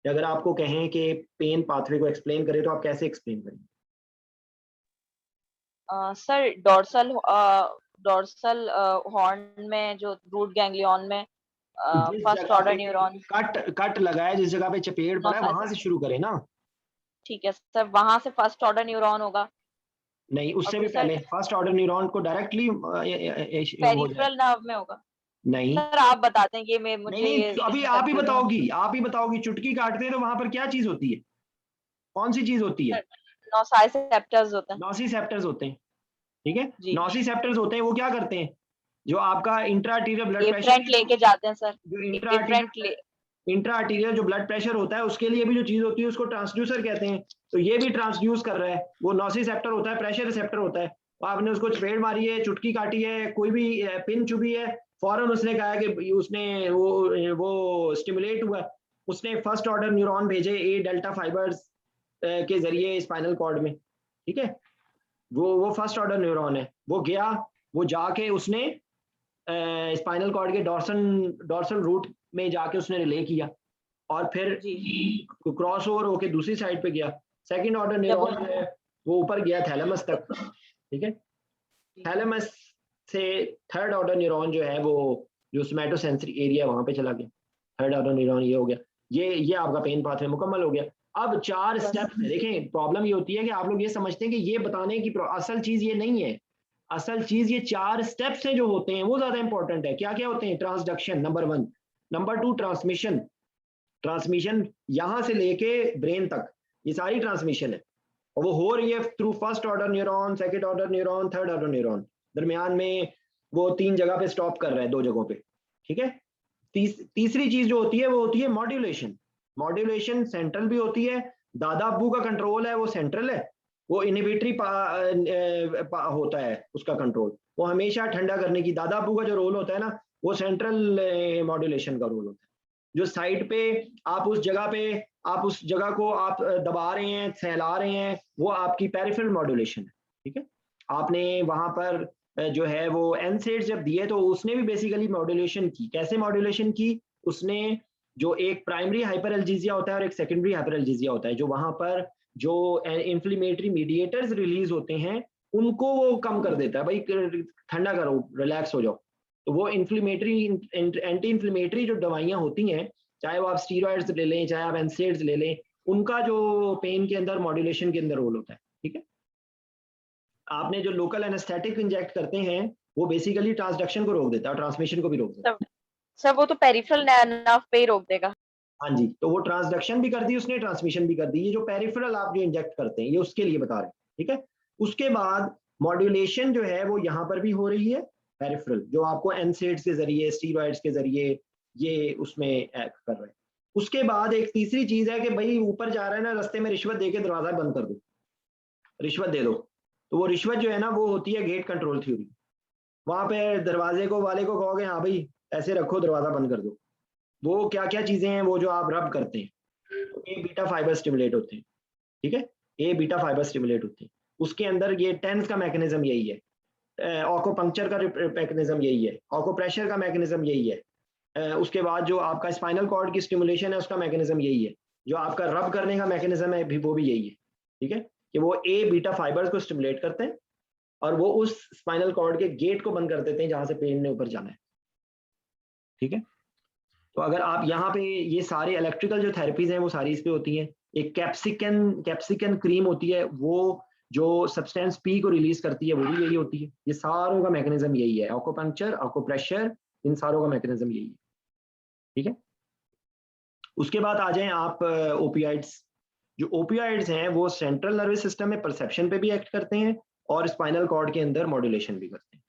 अगर आपको कहें कि पेन पाथवे को एक्सप्लेन करें तो आप कैसे एक्सप्लेन करेंगे? सर डॉर्सल हॉर्न में जो रूट गैंग्लियन में फर्स्ट ऑर्डर न्यूरॉन कट लगा है, जिस जगह पे चपेट पड़ा है वहां से शुरू करें ना। ठीक है सर, वहां से फर्स्ट ऑर्डर न्यूरॉन होगा। नहीं, उससे भी पहले फर्स्ट ऑर्डर न्यूरॉन को डायरेक्टली पेरिफेरल नर्व में होगा। नहीं सर आप बताते हैं, ये मुझे नहीं, अभी आप ही बताओगी। चुटकी काटते हैं तो वहां पर क्या चीज होती है, कौन सी चीज होती है? नोसिसेप्टर्स होते हैं। नोसिसेप्टर्स होते हैं, ठीक है। नोसिसेप्टर्स होते हैं, वो क्या करते हैं? जो आपका इंट्राआर्टीरियल ब्लड प्रेशर लेके जाते हैं सर, जो इंट्राआर्टीरियल जो ब्लड प्रेशर होता है उसके लिए भी जो चीज होती है उसको ट्रांसड्यूसर कहते हैं। तो ये भी ट्रांसड्यूस कर रहा है, वो नोसिसेप्टर होता है, प्रेशर रिसेप्टर होता है। तो आपने उसको चपेट मारी है, चुटकी काटी है, कोई भी पिन चुभी है, फौरन उसने कहा कि उसने वो स्टिमुलेट हुआ, उसने फर्स्ट ऑर्डर न्यूरॉन भेजे ए डेल्टा फाइबर्स के जरिए स्पाइनल कॉर्ड में, ठीक है। वो फर्स्ट ऑर्डर न्यूरॉन है, वो गया, वो जाके उसने स्पाइनल कॉर्ड के डॉर्सल रूट में जाके उसने रिले किया और फिर क्रॉस ओवर होके दूसरी साइड पे गया। सेकंड ऑर्डर न्यूरॉन जो है वो ऊपर गया थैलेमस तक, ठीक है। थैलेमस से थर्ड ऑर्डर न्यूरॉन जो है वो जो सोमैटोसेंसरी एरिया वहां पे चला गया। थर्ड ऑर्डर न्यूरॉन ये हो गया, ये आपका पेन पाथवे मुकम्मल हो गया। अब 4 स्टेप्स देखें। प्रॉब्लम ये होती है कि आप लोग ये समझते हैं कि ये बताने की असल चीज ये नहीं है। असल चीज ये 4 स्टेप्स हैं जो होते हैं वो ज्यादा इंपॉर्टेंट है। क्या क्या होते हैं? ट्रांसडक्शन नंबर 1, नंबर 2 ट्रांसमिशन यहां से लेके ब्रेन तक, ये सारी ट्रांसमिशन है और वो हो रही है through first order neuron, second order neuron, third order neuron. दरमियान में वो 3 जगह पे स्टॉप कर रहा है, 2 जगहों पे, ठीक है। तीसरी चीज जो होती है वो होती है मॉड्यूलेशन। मॉड्यूलेशन सेंट्रल भी होती है, दादा अब्बू का कंट्रोल है वो सेंट्रल है, वो इनहिबिटरी होता है उसका कंट्रोल, वो हमेशा ठंडा करने की। दादा अब्बू का जो रोल होता है ना वो सेंट्रल मॉड्यूलेशन का रोल होता है। जो साइड पे आप उस जगह को आप दबा रहे हैं, सहला रहे हैं, वो आपकी पेरिफेरल मॉड्यूलेशन है, ठीक है। आपने वहां पर जो है वो एनसेड्स जब दिए तो उसने भी बेसिकली मॉड्यूलेशन की। कैसे मॉड्यूलेशन की? उसने जो एक प्राइमरी हाइपरएल्जीजिया होता है और एक सेकेंडरी हाइपरएल्जीजिया होता है, जो वहां पर जो इन्फ्लेमेटरी मीडिएटर्स रिलीज होते हैं उनको वो कम कर देता है। भाई ठंडा करो, रिलैक्स हो जाओ। तो वो इन्फ्लेमेटरी एंटी इन्फ्लेमेटरी जो दवाइयां होती हैं, चाहे वो आप स्टीरॉइड्स ले लें, चाहे आप एनसेड्स ले लें, उनका जो पेन के अंदर मॉड्यूलेशन के अंदर रोल होता है, ठीक है। आपने जो लोकल एनेस्थेटिक इंजेक्ट करते हैं वो बेसिकली ट्रांसडक्शन को रोक देता है और ट्रांसमिशन को भी रोक देता है। सर वो तो पेरिफेरल नर्व पे ही रोक देगा। हाँ जी, तो वो ट्रांसडक्शन भी कर दी उसने, ट्रांसमिशन भी कर दी। ये जो पेरिफेरल आप जो इंजेक्ट करते हैं ये उसके लिए बता रहे हैं, ठीक है। उसके बाद मॉड्यूलेशन जो है वो यहाँ पर भी हो रही है पेरिफेरल, जो आपको एनसेड्स के जरिए, स्टीरॉइड्स के जरिए ये उसमें एक्ट कर रहे हैं। उसके बाद एक तीसरी चीज है कि भाई ऊपर जा रहा है ना, रास्ते में रिश्वत दे के दरवाजा बंद कर दो, रिश्वत दे दो। तो वो रिश्वत जो है ना वो होती है गेट कंट्रोल थ्योरी। वहां पे दरवाजे को वाले को कहोगे हाँ भाई ऐसे रखो, दरवाजा बंद कर दो। वो क्या क्या चीजें हैं वो जो आप रब करते हैं, ए बीटा फाइबर स्टिमुलेट होते हैं, ठीक है। ए बीटा फाइबर स्टिमुलेट होते हैं, उसके अंदर ये टेंस का मैकेनिज्म यही है ऑकोपंक्चर का मैकेनिज्म यही है, ऑकोप्रेशर का मैकेनिज्म यही है, उसके बाद जो आपका स्पाइनल कॉर्ड की स्टिमुलेशन है उसका मैकेनिज्म यही है, जो आपका रब करने का मैकेनिज्म है भी वो भी यही है, ठीक है, कि वो ए बीटा फाइबर्स को स्टिमुलेट करते हैं और वो उस स्पाइनल कॉर्ड के गेट को बंद कर देते हैं जहां से पेन ने ऊपर जाना है, ठीक है। तो अगर आप यहाँ पे ये सारे इलेक्ट्रिकल जो थेरेपीज हैं वो सारी इस पे होती हैं। एक कैप्सिकन क्रीम होती है, वो जो सब्सटेंस पी को रिलीज करती है वो भी यही होती है। ये सारों का मैकेनिज्म यही है, ऑकोपंक्चर, ऑकोप्रेशर, इन सारों का मैकेनिज्म यही है, ठीक है। उसके बाद आ जाएं आप ओपियाइड्स। जो ओपियाइड्स हैं वो सेंट्रल नर्वस सिस्टम में परसेप्शन पे भी एक्ट करते हैं और स्पाइनल कॉर्ड के अंदर मॉड्यूलेशन भी करते हैं,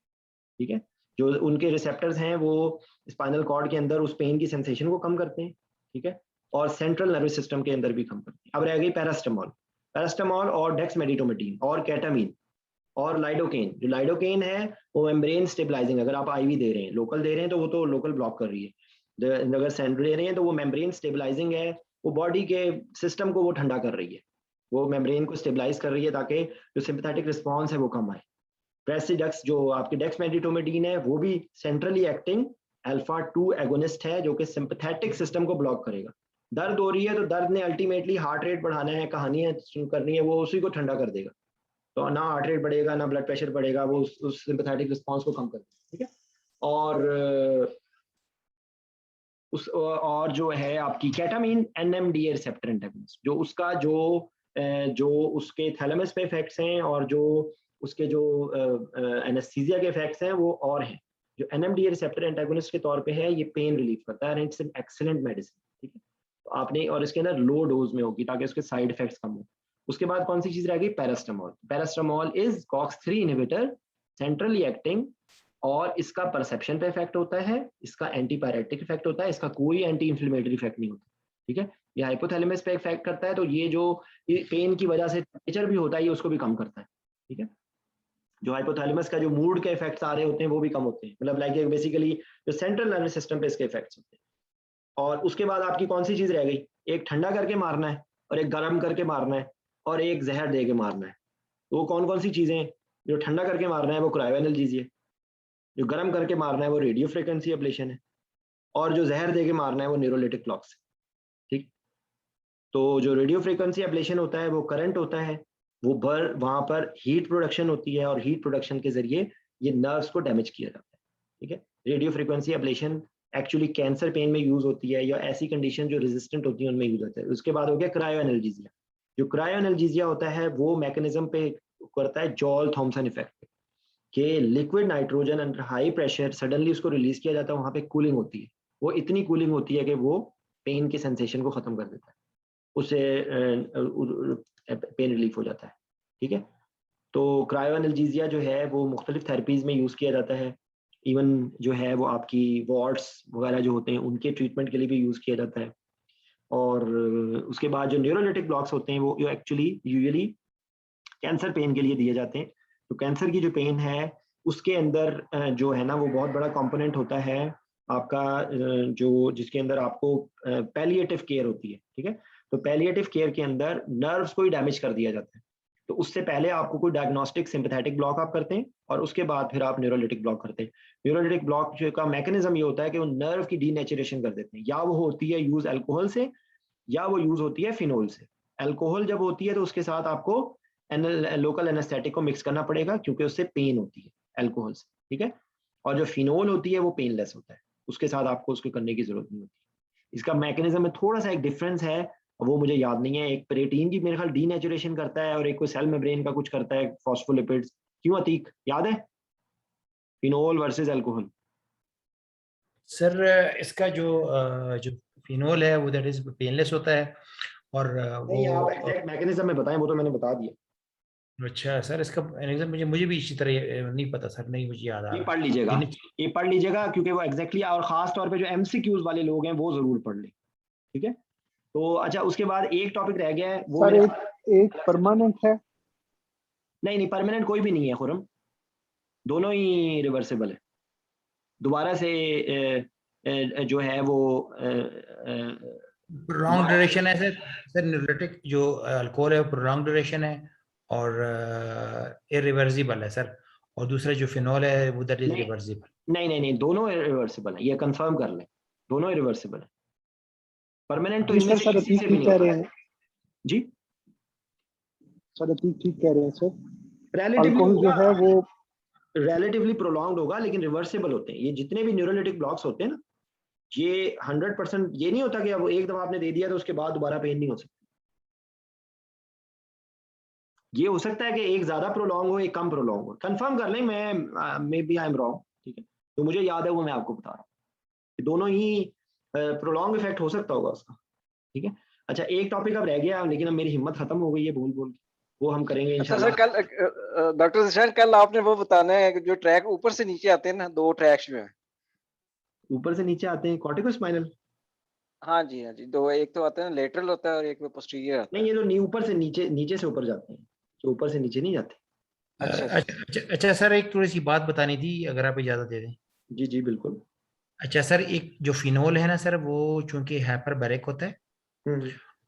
ठीक है। जो उनके रिसेप्टर्स हैं वो स्पाइनल कॉर्ड के अंदर उस पेन की सेंसेशन को कम करते हैं, ठीक है, और सेंट्रल नर्वस सिस्टम के अंदर भी कम करते हैं। अब रह गई पैरास्टामोल और डेक्समेडिटोमेटिन और केटामीन और लाइडोकेन। जो लाइडोकेन है वो मेम्ब्रेन स्टेबलाइजिंग, अगर आप आईवी दे रहे हैं, लोकल दे रहे हैं तो वो तो लोकल ब्लॉक कर रही है, अगर सेंट्रल दे रहे हैं तो वो मेम्ब्रेन स्टेबलाइजिंग है, वो बॉडी के सिस्टम को वो ठंडा कर रही है, वो मेम्ब्रेन को स्टेबलाइज कर रही है ताकि जो सिंपैथेटिक रिस्पॉन्स है वो कम आए। प्रेसिडेक्स जो आपकी डेक्समेडिटोमेटिन है वो भी सेंट्रली एक्टिंग अल्फा 2 एगोनिस्ट है जो कि सिंपैथेटिक सिस्टम को ब्लॉक करेगा। दर्द हो रही है तो दर्द ने अल्टीमेटली हार्ट रेट बढ़ाना है, कहानियां शुरू करनी है, वो उसी को ठंडा कर देगा, तो ना हार्ट रेट बढ़ेगा ना ब्लड प्रेशर बढ़ेगा, वो उस सिंपैथेटिक रिस्पॉन्स को कम कर देगा, ठीक है। और जो है आपकी केटामीन NMDA रिसेप्टर एंटागोनिस्ट, जो उसका जो उसके थैलेमस पे इफेक्ट्स हैं और जो उसके जो एनेस्थीसिया के इफेक्ट्स हैं वो और हैं। जो NMDA रिसेप्टर एंटागोनिस्ट के तौर पे है, ये पेन रिलीफ करता है, इट्स एन एक्सीलेंट मेडिसिन, ठीक है। तो आपने, और इसके अंदर लो डोज में होगी ताकि उसके साइड इफेक्ट्स कम हो। उसके बाद कौन सी चीज रह गई? Paracetamol is COX-3 inhibitor, centrally acting, और इसका परसेप्शन पे इफेक्ट होता है, इसका एंटीपायरेटिक इफेक्ट होता है, इसका कोई एंटी इंफ्लेमेटरी इफेक्ट नहीं होता, ठीक है। ये हाइपोथैलेमस पे इफेक्ट करता है, तो ये जो पेन की वजह से टेम्परेचर भी होता है ये उसको भी कम करता है, ठीक है। जो हाइपोथैलेमस का जो मूड के इफेक्ट्स आ रहे होते हैं वो भी कम होते हैं, मतलब लाइक बेसिकली जो सेंट्रल नर्वस सिस्टम पे इसके इफेक्ट्स होते हैं। और उसके बाद आपकी कौन सी चीज रह गई? एक ठंडा करके मारना है और एक गर्म करके मारना है और एक जहर दे के मारना है। तो वो कौन कौन सी चीजें? जो ठंडा करके मारना है वो क्रायोएनाल्जेसिया, जो गर्म करके मारना है वो रेडियो फ्रिक्वेंसी एब्लेशन है, और जो जहर दे के मारना है वो न्यूरोलिटिक क्लॉक्स, ठीक। तो जो रेडियो फ्रिक्वेंसी एब्लेशन होता है वो करंट होता है, वो वहां पर हीट प्रोडक्शन होती है और हीट प्रोडक्शन के जरिए ये नर्व्स को डैमेज किया जाता है, ठीक है। Radio frequency ablation actually cancer pen में यूज होती है या ऐसी कंडीशन जो रेजिस्टेंट होती है उनमें यूज होता है। उसके बाद हो गया क्रायोएनाल्जेसिया। जो क्रायोएनाल्जेसिया होता है वो मैकेनिज्म पे करता है जॉल थॉमसन इफेक्ट, कि liquid nitrogen under high pressure suddenly उसको रिलीज किया जाता है, वहां पे कूलिंग होती है, वो इतनी कूलिंग होती है कि वो पेन के सेंसेशन को खत्म कर देता है, उससे पेन रिलीफ हो जाता है, ठीक है। तो क्रायोएनाल्जेसिया जो है वो मुख्तलिफ थेरेपीज में यूज किया जाता है, इवन जो है वो आपकी वार्ड्स वगैरह जो होते हैं उनके ट्रीटमेंट के लिए भी यूज किया जाता है। और उसके बाद जो न्यूरोलिटिक ब्लॉक्स होते हैं वो एक्चुअली यूजुअली कैंसर पेन के लिए दिए जाते हैं। तो कैंसर की जो पेन है उसके अंदर जो है ना वो बहुत बड़ा कंपोनेंट होता है आपका, जो जिसके अंदर आपको पैलिएटिव केयर होती है, ठीक है। तो पैलिएटिव केयर के अंदर नर्व्स को ही डैमेज कर दिया जाता है, तो उससे पहले आपको कोई डायग्नोस्टिक सिंपैथेटिक ब्लॉक आप करते हैं और उसके बाद फिर आप न्यूरोलिटिक ब्लॉक करते हैं। न्यूरोलिटिक ब्लॉक का मैकेनिज्म ये होता है कि वो नर्व की डीनेचुरेशन कर देते हैं, या वो होती है यूज अल्कोहल से या वो यूज होती है फिनोल से। अल्कोहल जब होती है तो उसके साथ आपको लोकल एनेस्थेटिक को मिक्स करना पड़ेगा क्योंकि उससे पेन होती है अल्कोहल से, ठीक है। और जो फिनोल होती है वो पेनलेस होता है, उसके साथ आपको उसको करने की जरूरत नहीं होती। इसका मैकेनिज्म में थोड़ा सा एक डिफरेंस है, वो मुझे याद नहीं है, एक प्रोटीन की मेरे ख्याल डीनेचुरेशन करता है और एक कोई सेल मेम्ब्रेन का कुछ करता है, फॉस्फोलिपिड्स। क्यों अतीक, याद है? Phenol versus alcohol. सर इसका जो फिनोल है वो दैट इज पेनलेस होता है, और नहीं वो आप एग्जैक्ट मैकेनिज्म में बताएं, वो तो मैंने बता दिया। अच्छा सर, इसका मैकेनिज्म मुझे भी इसी तरह नहीं पता सर, नहीं मुझे याद आ रहा। ये पढ़ लीजिएगा क्योंकि वो एग्जैक्टली, और खास तौर पे जो MCQs वाले लोग हैं वो जरूर पढ़ लें, ठीक है। तो अच्छा, उसके बाद एक टॉपिक रह गया है वो सर, एक परमानेंट है? नहीं परमानेंट कोई भी नहीं है खुरम, दोनों ही रिवर्सेबल है। दोबारा से जो है वो लॉन्ग ड्यूरेशन है सर न्यूरोलिटिक जो अल्कोहल है वो लॉन्ग ड्यूरेशन है और इरिवर्सिबल है सर। और दूसरा जो फिनोल है वो दैट इज रिवर्सिबल। नहीं, दोनों रिवर्सिबल है, ये कंफर्म कर लें, दोनों रिवर्सिबल है। परमानेंट तो इनमें से किसी से भी नहीं होता जी। सर ठीक कह रहे हैं सर, रिलेटिवली जो है वो रिलेटिवली प्रोलॉन्ग्ड होगा, लेकिन रिवर्सिबल होते हैं। ये जितने भी न्यूरोलिटिक ब्लॉक्स होते हैं ना, ये 100% ये नहीं होता कि अब एक दफा आपने दे दिया तो उसके बाद दोबारा पेन नहीं हो सकता। ये हो सकता है कि एक ज्यादा प्रोलॉन्ग हो, एक कम प्रोलॉन्ग हो। कंफर्म कर लें, मैं maybe I am wrong, ठीक है। तो मुझे याद है वो मैं आपको बता रहा हूँ, दोनों ही प्रोलॉन्ग इफेक्ट हो सकता होगा उसका, ठीक है। अच्छा, एक टॉपिक अब रह गया, लेकिन अब मेरी हिम्मत खत्म हो गई है बोल बोल के, वो हम करेंगे इंशाल्लाह। कल डॉक्टर जिशान, कल आपने वो बताना है कि जो ट्रैक ऊपर से नीचे आते हैं ना, 2 ट्रैक्स में ऊपर से नीचे आते हैं कॉर्टिकोस्पाइनल। हाँ जी, दो, एक तो आता है लेटरल होता है और एक में पोस्टीरियर आता है। नहीं, ये तो ऊपर से नीचे, नीचे से ऊपर जाते हैं, जो ऊपर से नीचे नहीं जाते। अच्छा सर, एक थोड़ी सी बात बतानी थी, अगर आप इजाजत दे दें। जी जी बिल्कुल। अच्छा सर, एक जो फिनोल है ना सर, वो चूंकि हाइपरबैरिक होता है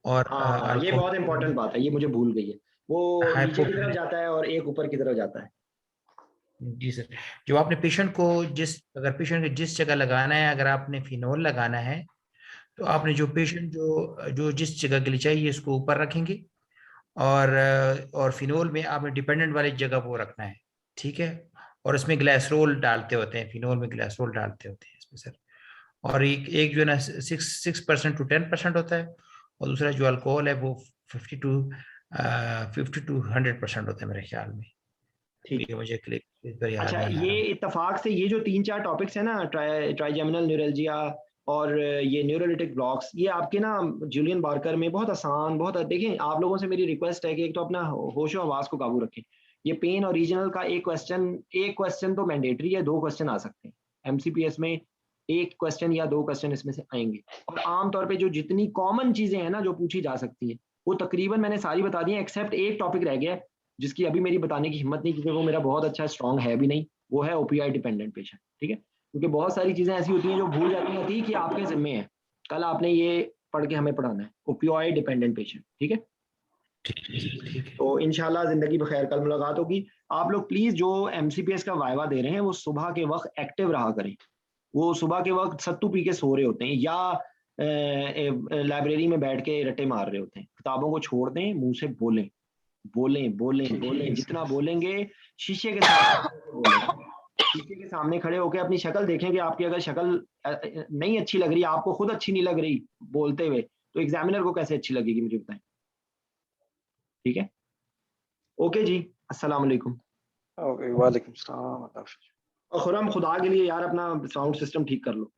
और ये बहुत इंपॉर्टेंट बात है, ये मुझे भूल गई है। वो नीचे की तरफ जाता है और एक ऊपर की तरफ जाता है। जी सर, जो आपने पेशेंट को अगर पेशेंट को जिस जगह लगाना है, अगर आपने फिनोल लगाना है तो आपने जो पेशेंट जो जिस जगह के लिए चाहिए उसको ऊपर रखेंगे, और फिनोल में आपने डिपेंडेंट वाली जगह वो रखना है, ठीक है। और इसमें ग्लाइसरोल डालते होते हैं, फिनोल में ग्लाइसरोल डालते होते हैं इसमें सर। और एक जो है ना 6% to 10% होता है, और दूसरा जो अल्कोहल है वो 50 to 100% होता है मेरे ख्याल में। ठीक है, मुझे अच्छा, ये इत्तेफाक से ये जो 3-4 टॉपिक्स है ना, ट्राइजेमिनल न्यूरल्जिया और ये न्यूरोलिटिक ब्लॉक्स, ये आपके ना जूलियन बार्कर में बहुत आसान, बहुत देखें, आप लोगों से मेरी रिक्वेस्ट है कि एक तो अपना होशो आवाज को काबू रखें। ये पेन और रीजनल का एक क्वेश्चन तो मैंडेटरी है, 2 क्वेश्चन आ सकते हैं एमसीपीएस में, 1 क्वेश्चन या 2 क्वेश्चन इसमें से आएंगे। और आमतौर पे जो जितनी कॉमन चीजें हैं ना जो पूछी जा सकती है, वो तकरीबन मैंने सारी बता दी है, एक्सेप्ट एक टॉपिक रह गया जिसकी अभी मेरी बताने की हिम्मत नहीं, क्योंकि वो मेरा बहुत अच्छा स्ट्रॉन्ग है भी नहीं, वो है ओपीआई डिपेंडेंट पेशेंट, ठीक है। क्योंकि बहुत सारी चीजें ऐसी होती हैं जो भूल जाती हैं कि आपके जिम्मे है, कल आपने ये पढ़ के हमें पढ़ाना है, ओपियोइड डिपेंडेंट पेशेंट, ठीक है। तो इंशाल्लाह जिंदगी बखैर, कल मुलाकात होगी। आप लोग प्लीज जो एमसीपीएस का वाइवा दे रहे हैं वो सुबह के वक्त एक्टिव रहा करें। वो सुबह के वक्त सत्तू पी के सो रहे होते हैं या लाइब्रेरी में बैठ के रट्टे मार रहे होते हैं। किताबों को छोड़ दें, मुंह से बोलें बोलें बोलें बोलें, जितना बोलेंगे शीशे के सामने शीशे के सामने खड़े होकर अपनी शक्ल देखें कि आपकी अगर शक्ल नहीं अच्छी लग रही, आपको खुद अच्छी नहीं लग रही बोलते हुए, तो एग्जामिनर को कैसे अच्छी लगेगी मुझे बताएं, ठीक है। ओके जी, अस्सलाम वालेकुम। ओके, वालेकुम सलाम। और खुरम, खुदा के लिए यार अपना साउंड सिस्टम ठीक कर लो।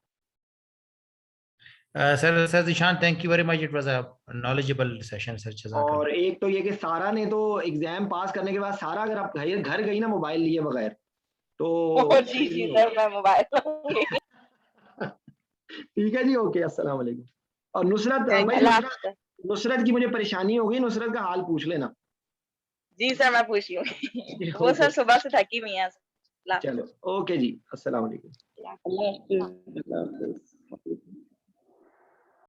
Sir Zeeshan, thank you very much, it was a knowledgeable session sir. और एक तो ये कि सारा ने तो एग्जाम पास करने के बाद, सारा अगर आप घर गई ना मोबाइल लिए बगैर, तो जी सर, मैं मोबाइल लूंगी। ठीक है जी, ओके, अस्सलाम वालेकुम। और नुसरत भाई, नुसरत की मुझे परेशानी हो गई, नुसरत का हाल पूछ लेना। जी सर, मैं पूछ लूंगी। वो सर सुबह से थकी हुई है। चलो ओके जी, अस्सलाम वालेकुम।